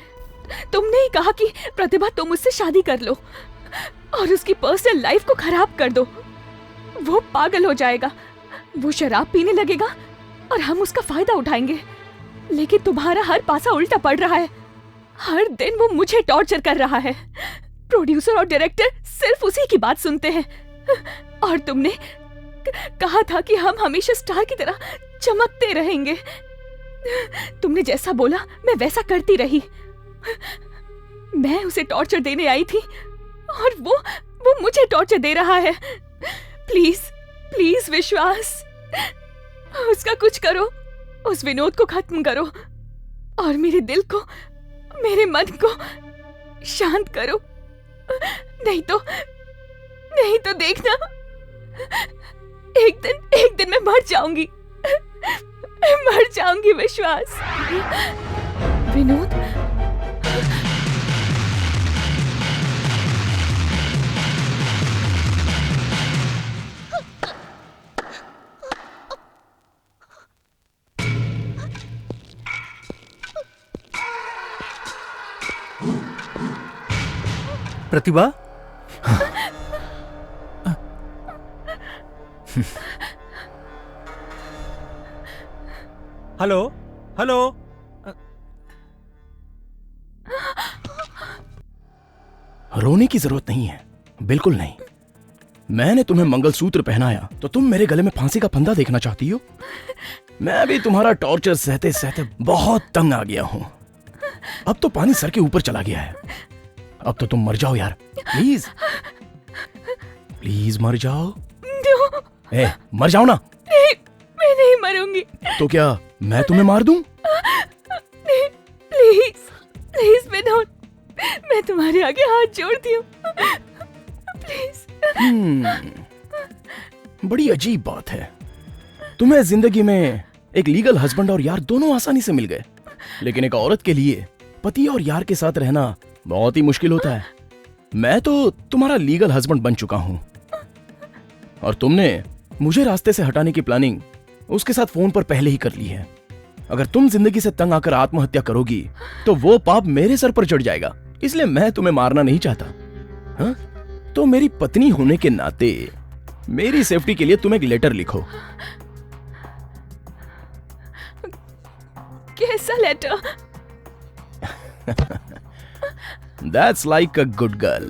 तुमने ही कहा कि प्रतिभा तुम उससे शादी कर लो और उसकी पर्सनल लाइफ को खराब कर दो। वो पागल हो जाएगा, वो शराब पीने लगेगा और हम उसका फायदा उठाएंगे। लेकिन तुम्हारा हर पासा उल्टा पड़ रहा है। हर दिन वो मुझे टॉर्चर कर रहा है। प्रोड्यूसर और डायरेक्टर सिर्फ उसी की बात सुनते हैं। और तुमने कहा था कि हम हमेशा स्टार की तरह चमकते रहेंगे। तुमने जैसा बोला मैं वैसा करती रही। मैं उसे टॉर्चर देने आई थी और वो मुझे टॉर्चर दे रहा है। प्लीज प्लीज विश्वास, उसका कुछ करो। उस विनोद को खत्म करो और मेरे दिल को, मेरे मन को शांत करो। नहीं तो देखना, एक दिन मैं मर जाऊंगी। मर जाऊंगी विश्वास। विनोद, प्रतिभा, हेलो हेलो। रोने की जरूरत नहीं है, बिल्कुल नहीं। मैंने तुम्हें मंगलसूत्र पहनाया तो तुम मेरे गले में फांसी का फंदा देखना चाहती हो? मैं भी तुम्हारा टॉर्चर सहते सहते बहुत तंग आ गया हूं। अब तो पानी सर के ऊपर चला गया है। अब तो तुम मर जाओ यार, प्लीज प्लीज मर जाओ। मर जाओ ना। मैं नहीं मरूंगी। तो क्या मैं तुम्हें मार दूं? प्लीज प्लीज विनोद, मैं तुम्हारे आगे हाथ जोड़ती हूँ। प्लीज। बड़ी अजीब बात है। तुम्हें जिंदगी में एक लीगल हस्बैंड और यार दोनों आसानी से मिल गए, लेकिन एक औरत के लिए पति और यार के साथ रहना बहुत ही मुश्किल होता है। मैं तो तुम्हारा लीगल हस्बैंड बन चुका हूं और तुमने मुझे रास्ते से हटाने की प्लानिंग उसके साथ फोन पर पहले ही कर ली है। अगर तुम जिंदगी से तंग आकर आत्महत्या करोगी तो वो पाप मेरे सर पर चढ़ जाएगा। इसलिए मैं तुम्हें मारना नहीं चाहता। हाँ? तो मेरी पत्नी होने के नाते मेरी सेफ्टी के लिए तुम एक लेटर लिखो। कैसा letter? That's like a good girl.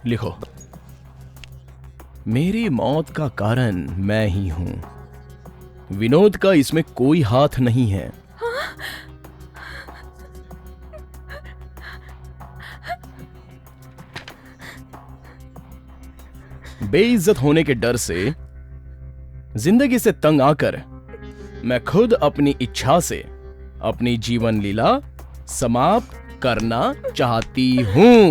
लिखो, मेरी मौत का कारण मैं ही हूं। विनोद का इसमें कोई हाथ नहीं है। बेइज्जत होने के डर से, जिंदगी से तंग आकर मैं खुद अपनी इच्छा से अपनी जीवन लीला समाप्त करना चाहती हूं।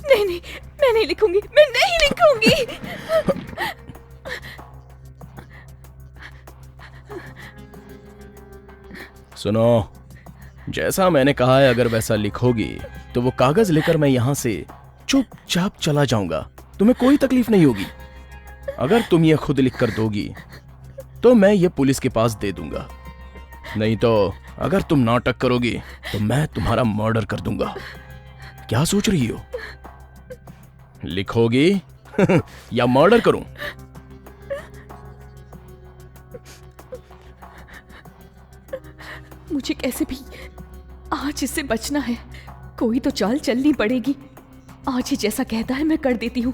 नहीं, मैं नहीं लिखूंगी, मैं नहीं लिखूंगी। सुनो, जैसा मैंने कहा है, अगर वैसा लिखोगी तो वो कागज लेकर मैं यहाँ से चुपचाप चला जाऊंगा। तुम्हें कोई तकलीफ नहीं होगी। अगर तुम ये खुद लिख कर दोगी तो मैं ये पुलिस के पास दे दूंगा, नहीं तो अगर तुम नाटक करोगी तो मैं तुम्हारा मर्डर कर दूंगा। क्या सोच रही हो? लिखोगी या मर्डर करूं? मुझे कैसे भी आज इससे बचना है। कोई तो चाल चलनी पड़ेगी। आज ही जैसा कहता है मैं कर देती हूँ।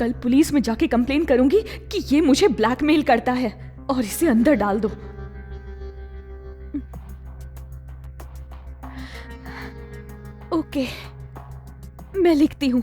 कल पुलिस में जाके कंप्लेन करूंगी कि ये मुझे ब्लैकमेल करता है और इसे अंदर डाल दो। ओके, मैं लिखती हूँ।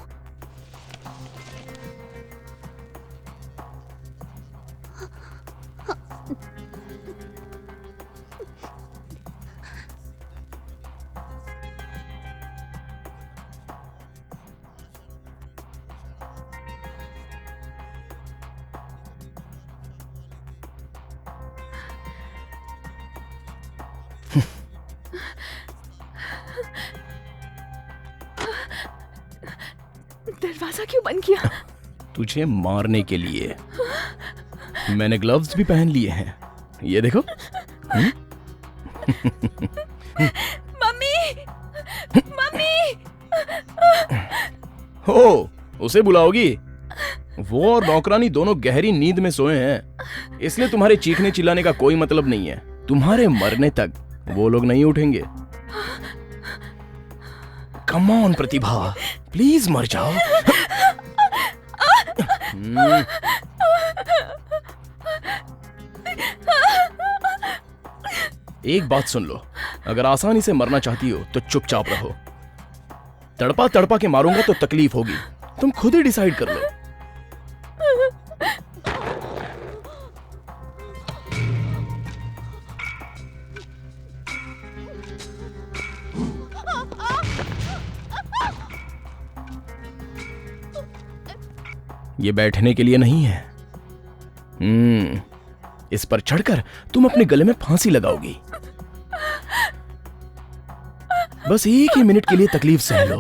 दरवाजा क्यों बंद किया? तुझे मारने के लिए। मैंने ग्लव्स भी पहन लिए हैं, ये देखो। Mummy, mummy. हो, उसे बुलाओगी? वो और नौकरानी दोनों गहरी नींद में सोए हैं, इसलिए तुम्हारे चीखने चिल्लाने का कोई मतलब नहीं है। तुम्हारे मरने तक वो लोग नहीं उठेंगे। कम ऑन प्रतिभा, प्लीज मर जाओ। एक बात सुन लो, अगर आसानी से मरना चाहती हो तो चुपचाप रहो। तड़पा तड़पा के मारूंगा तो तकलीफ होगी, तुम खुद ही डिसाइड कर लो। ये बैठने के लिए नहीं है। इस पर चढ़कर तुम अपने गले में फांसी लगाओगी। बस एक ही मिनट के लिए तकलीफ सह लो।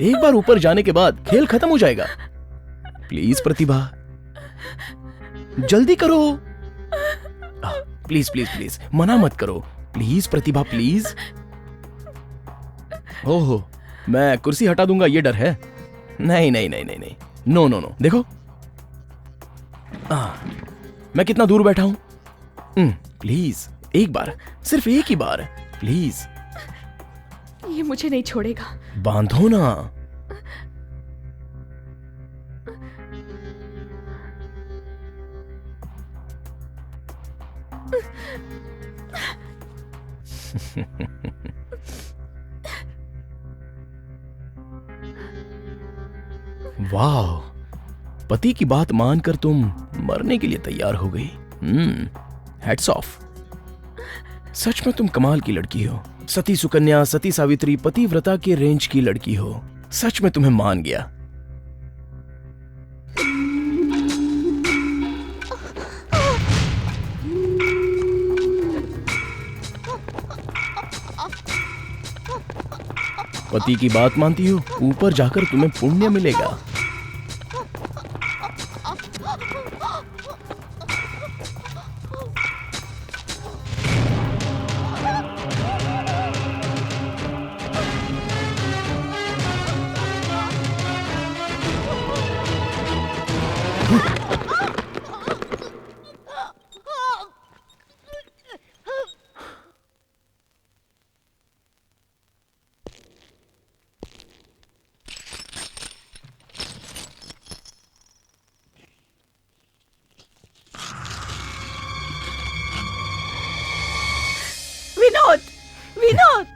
एक बार ऊपर जाने के बाद खेल खत्म हो जाएगा। प्लीज प्रतिभा, जल्दी करो। प्लीज प्लीज प्लीज, मना मत करो। Please Pratibha, please. ओहो, मैं कुर्सी हटा दूंगा, ये डर है? नहीं नहीं नहीं नहीं नहीं, नो नो नो। देखो मैं कितना दूर बैठा हूं। प्लीज एक बार, सिर्फ एक ही बार, प्लीज। ये मुझे नहीं छोड़ेगा। बांधो ना। वाह, पति की बात मानकर तुम मरने के लिए तैयार हो गई। Hats off. सच में तुम कमाल की लड़की हो। सती सुकन्या, सती सावित्री, पतिव्रता के रेंज की लड़की हो। सच में तुम्हें मान गया। पति की बात मानती हो, ऊपर जाकर तुम्हें पुण्य मिलेगा। विनोद, विनोद,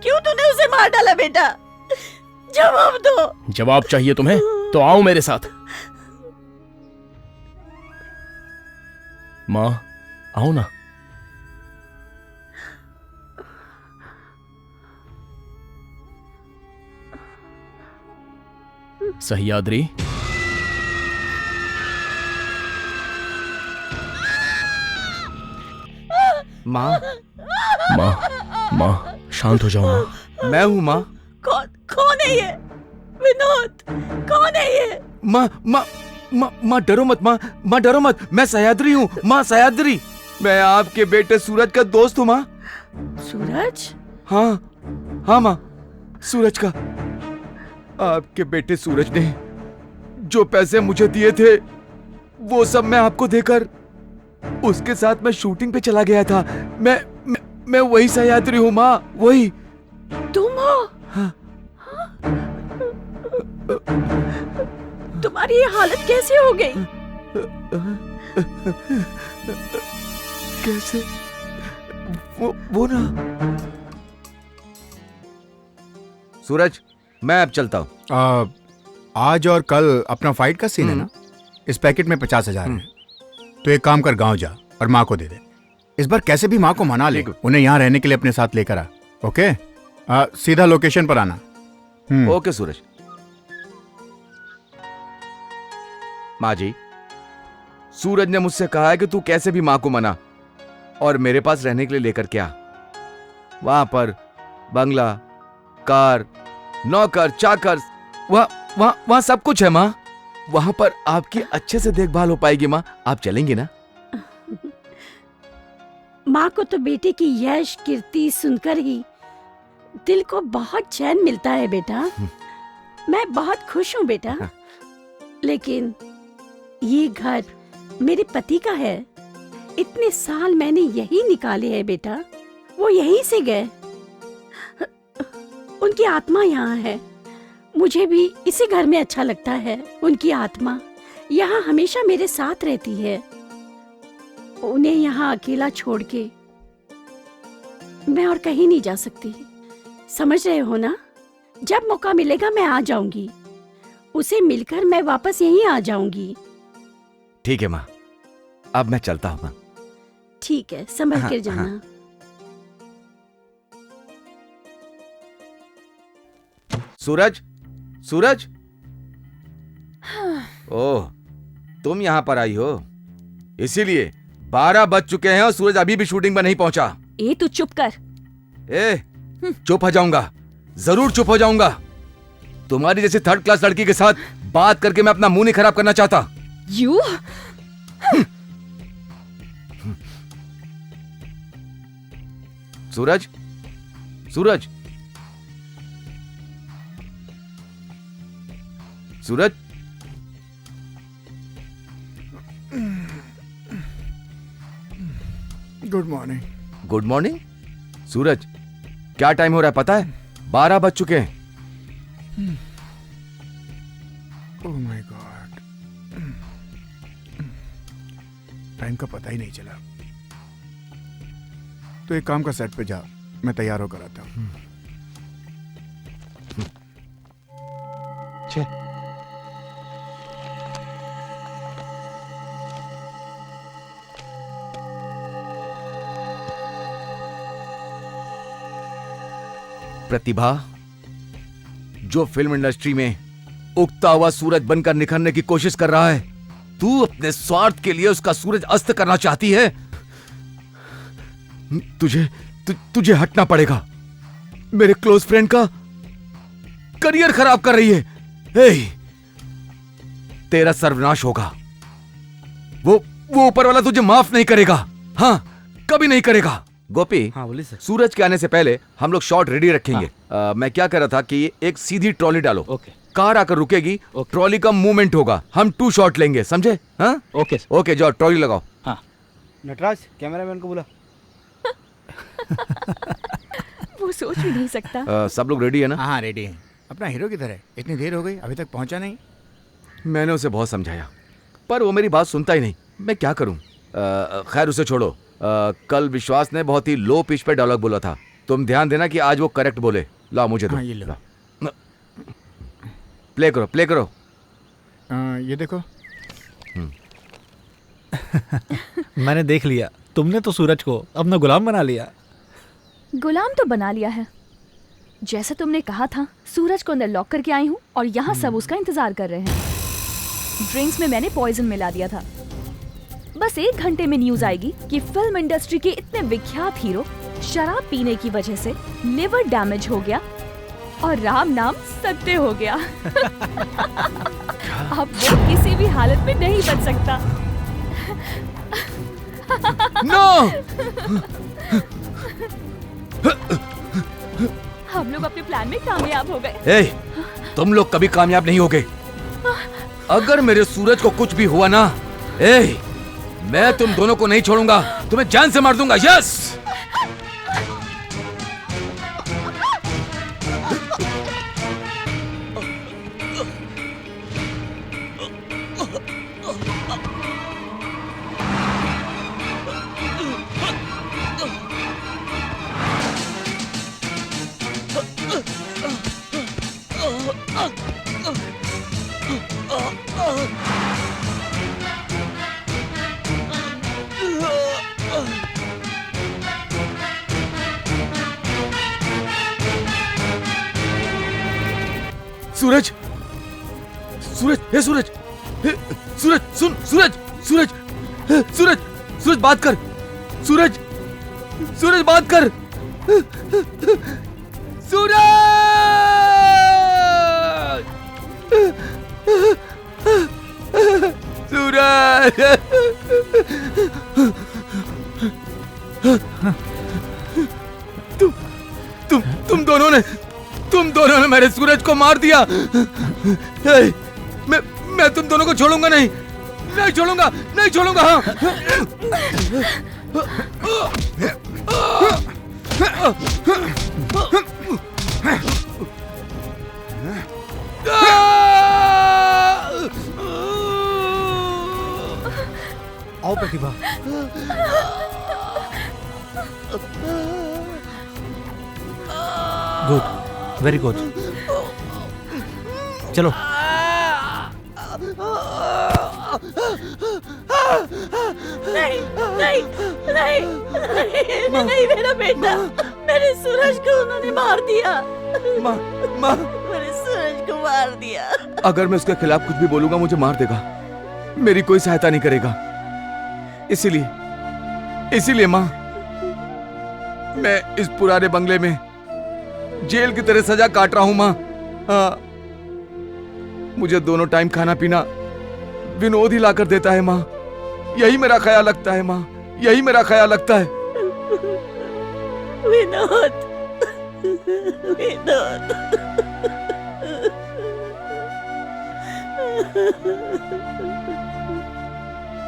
क्यों तूने उसे मार डाला बेटा? जवाब दो। जवाब चाहिए तुम्हें तो आओ मेरे साथ। माँ, आओ ना। सह्याद्री, माँ, माँ शांत हो जाओ माँ। मैं हूँ माँ। कौन है ये? विनोद, कौन है ये? माँ डरो मत माँ, माँ डरो मत, मैं सह्याद्री हूँ माँ, सह्याद्री। मैं आपके बेटे सूरज का दोस्त हूँ माँ। सूरज? हाँ माँ, सूरज का। आपके बेटे सूरज ने जो पैसे मुझे दिए थे वो सब मैं आपको देकर उसके साथ मैं शूटिंग पे चला गया था। मैं वही सह्याद्री हूँ माँ, वही। तुम हो? हाँ। तुम्हारी ये हालत कैसे हो गई? कैसे? वो ना। सूरज, मैं अब चलता हूँ। आज और कल अपना फाइट का सीन है ना? इस पैकेट में 50,000 है। तो एक काम कर, गांव जा और माँ को दे दे। इस बार कैसे भी माँ को मना ले, उन्हें यहाँ रहने के लिए अपने साथ लेकर आ। ओके? सीधा लोकेशन पर आना। ओके सूरज। माँ जी, सूरज ने मुझसे कहा है कि तू कैसे भी माँ को मना और मेरे पास रहने के लिए लेकर के आ। वहां पर बंगला, कार, नौकर, चाकर, वहां सब कुछ है माँ। वहां पर आपकी अच्छे से देखभाल हो पाएगी माँ। आप चलेंगी ना? माँ को तो बेटे की यश कीर्ति सुनकर ही दिल को बहुत चैन मिलता है बेटा। मैं बहुत खुश हूँ बेटा। लेकिन ये घर मेरे पति का है। इतने साल मैंने यही निकाले हैं बेटा। वो यहीं से गए। उनकी आत्मा यहाँ है। मुझे भी इसी घर में अच्छा लगता है। उनकी आत्मा यहाँ हमेशा मेरे साथ रहती है। उन्हें यहाँ अकेला छोड़ के मैं और कहीं नहीं जा सकती। समझ रहे हो ना? जब मौका मिलेगा मैं आ जाऊंगी। उसे मिलकर मैं वापस यहीं आ जाऊंगी। ठीक है माँ, अब मैं चलता हूँ माँ। ठीक है, संभल कर जाना। सूरज, सूरज। ओह, तुम यहाँ पर आई हो। इसीलिए 12 बज चुके हैं और सूरज अभी भी शूटिंग में नहीं पहुंचा। ए तू चुप कर। चुप हो जाऊंगा, जरूर चुप हो जाऊंगा। तुम्हारी जैसी 3rd क्लास लड़की के साथ बात करके मैं अपना मुंह नहीं खराब करना चाहता। You Suraj, Suraj, Suraj. Good morning. Good morning. Suraj, क्या टाइम हो रहा है पता है? 12 बज चुके हैं। ओह माय गॉड, टाइम का पता ही नहीं चला। तो एक काम का, सेट पे जा, मैं तैयार होकर आता हूँ। प्रतिभा, जो फिल्म इंडस्ट्री में उगता हुआ सूरज बनकर निखरने की कोशिश कर रहा है, तू अपने स्वार्थ के लिए उसका सूरज अस्त करना चाहती है। तुझे हटना पड़ेगा। मेरे क्लोज फ्रेंड का करियर खराब कर रही है। तेरा सर्वनाश होगा। वो ऊपर वाला तुझे माफ नहीं करेगा। हाँ, कभी नहीं करेगा। गोपी, हाँ बोलिए सर। सूरज के आने से पहले हम लोग शॉट रेडी रखेंगे। मैं क्या कह रहा था कि एक सीधी ट्रॉली डालो। ओके। कार आकर रुकेगी, ट्रॉली का मूवमेंट होगा, हम 2 शॉट लेंगे, समझे? हाँ ओके ओके, जाओ ट्रॉली लगाओ। हाँ नटराज, कैमरामैन को बुला। वो सोच भी नहीं सकता। सब लोग रेडी है ना? हाँ रेडी है। अपना हीरो किधर है? इतनी देर हो गई, अभी तक पहुंचा नहीं। मैंने उसे बहुत समझाया पर वो मेरी बात सुनता ही नहीं। मैं क्या करूं? खैर उसे छोड़ो। कल विश्वास ने बहुत ही लो पिच पे डायलॉग बोला था। तुम ध्यान देना कि आज वो करेक्ट बोले। लाओ मुझे दो। हाँ, ये लो। प्ले करो, प्ले करो। ये देखो। मैंने देख लिया, तुमने तो सूरज को अपना गुलाम बना लिया। गुलाम तो बना लिया है। जैसा तुमने कहा था, सूरज को अंदर लॉक करके आई हूँ और यहाँ सब उसका इंतजार कर रहे हैं। ड्रिंक्स में मैंने पॉइजन मिला दिया था। बस 1 घंटे में न्यूज आएगी कि फिल्म इंडस्ट्री के इतने विख्यात हीरो शराब पीने की वजह से लिवर डैमेज हो गया और राम नाम सत्य हो गया। अब वो किसी भी हालत में नहीं बच सकता। नो! हम लोग अपने प्लान में कामयाब हो गए। ए, तुम लोग कभी कामयाब नहीं होगे। अगर मेरे सूरज को कुछ भी हुआ ना, मैं तुम दोनों को नहीं छोड़ूंगा, तुम्हें जान से मार दूंगा। यस! सूरज, सूरज, हे सूरज, हे सूरज, सुन, सूरज, सूरज, सूरज, सूरज बात कर, सूरज, सूरज बात कर, सूरज, सूरज, तुम दोनों ने मेरे सूरज को मार दिया। मैं तुम दोनों को छोड़ूंगा नहीं, नहीं छोड़ूंगा, नहीं छोड़ूंगा। आओ प्रतिभा। Good, very good. चलो। नहीं, नहीं, नहीं, नहीं, मेरा बेटा, मेरे सूरज को उन्होंने मार दिया। माँ, मेरे सूरज को मार दिया। अगर मैं उसके खिलाफ कुछ भी बोलूंगा मुझे मार देगा, मेरी कोई सहायता नहीं करेगा। इसीलिए माँ, मैं इस पुराने बंगले में जेल की तरह सजा काट रहा हूं माँ। मुझे दोनों टाइम खाना पीना विनोद ही लाकर देता है माँ। यही मेरा ख्याल रखता है माँ, यही मेरा ख्याल रखता है। विनोद, विनोद।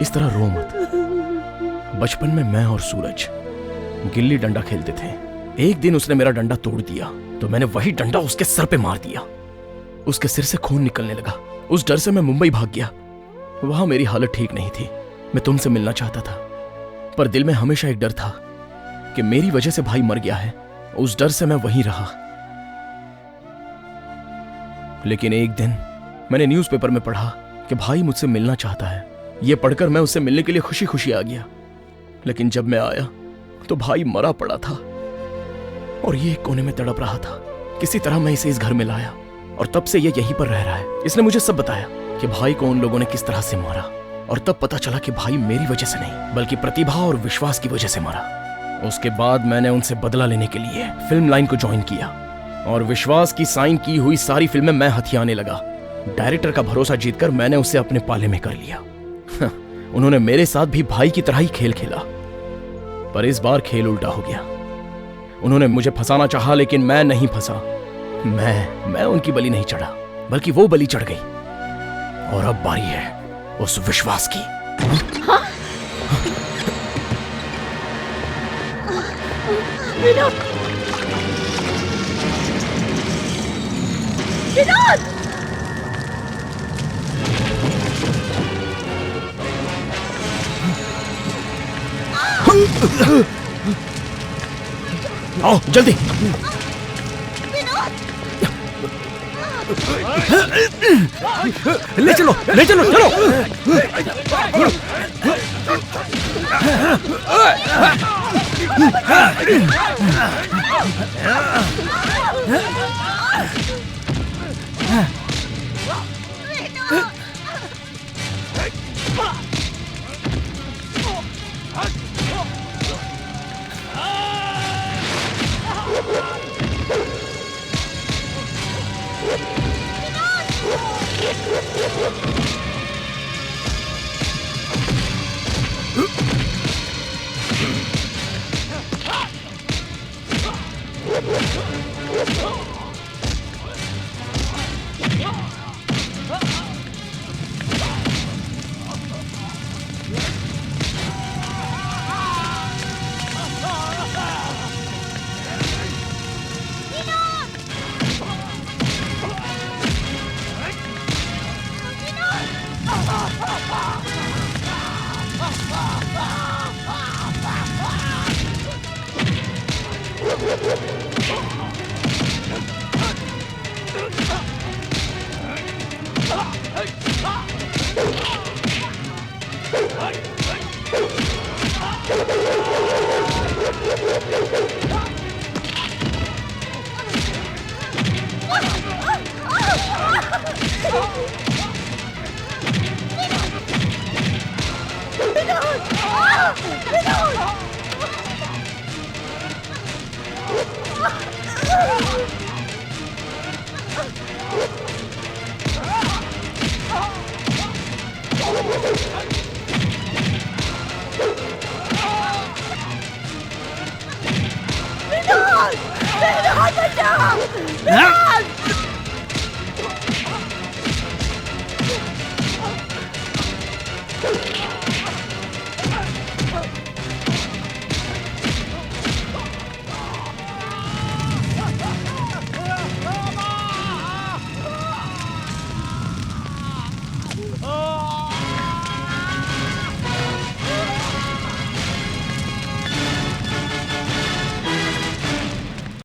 इस तरह रो मत। बचपन में मैं और सूरज गिल्ली डंडा खेलते थे। एक दिन उसने मेरा डंडा तोड़ दिया तो मैंने वही डंडा उसके सर पे मार दिया। उसके सिर से खून निकलने लगा। उस डर से मैं मुंबई भाग गया। वहां मेरी हालत ठीक नहीं थी। मैं तुमसे मिलना चाहता था, पर दिल में हमेशा एक डर था कि मेरी वजह से भाई मर गया है। उस डर से मैं वहीं रहा। लेकिन एक दिन मैंने न्यूज़पेपर में पढ़ा कि भाई मुझसे मिलना चाहता है। यह पढ़कर मैं उससे मिलने के लिए खुशी खुशी आ गया। लेकिन जब मैं आया तो भाई मरा पड़ा था और ये एक कोने में तड़प रहा था। किसी तरह मैं इसे इस घर में लाया और तब से ये यहीं पर रह रहा है। इसने मुझे सब बताया कि भाई को उन लोगों ने किस तरह से मारा, और तब पता चला कि भाई मेरी वजह से नहीं बल्कि प्रतिभा और विश्वास की वजह से मारा। उसके बाद मैंने उनसे बदला लेने के लिए फिल्म लाइन को ज्वाइन किया और विश्वास की साइन की हुई सारी फिल्में मैं हथियाने लगा। डायरेक्टर का भरोसा जीतकर मैंने उसे अपने पाले में कर लिया। उन्होंने मेरे साथ भी भाई की तरह ही खेल खेला, पर इस बार खेल उल्टा हो गया। उन्होंने मुझे फंसाना चाहा लेकिन मैं नहीं फंसा। मैं उनकी बलि नहीं चढ़ा बल्कि वो बलि चढ़ गई। और अब बारी है उस विश्वास की। विनोद, विनोद! आओ जल्दी। ले चलो, ले चलो, चलो।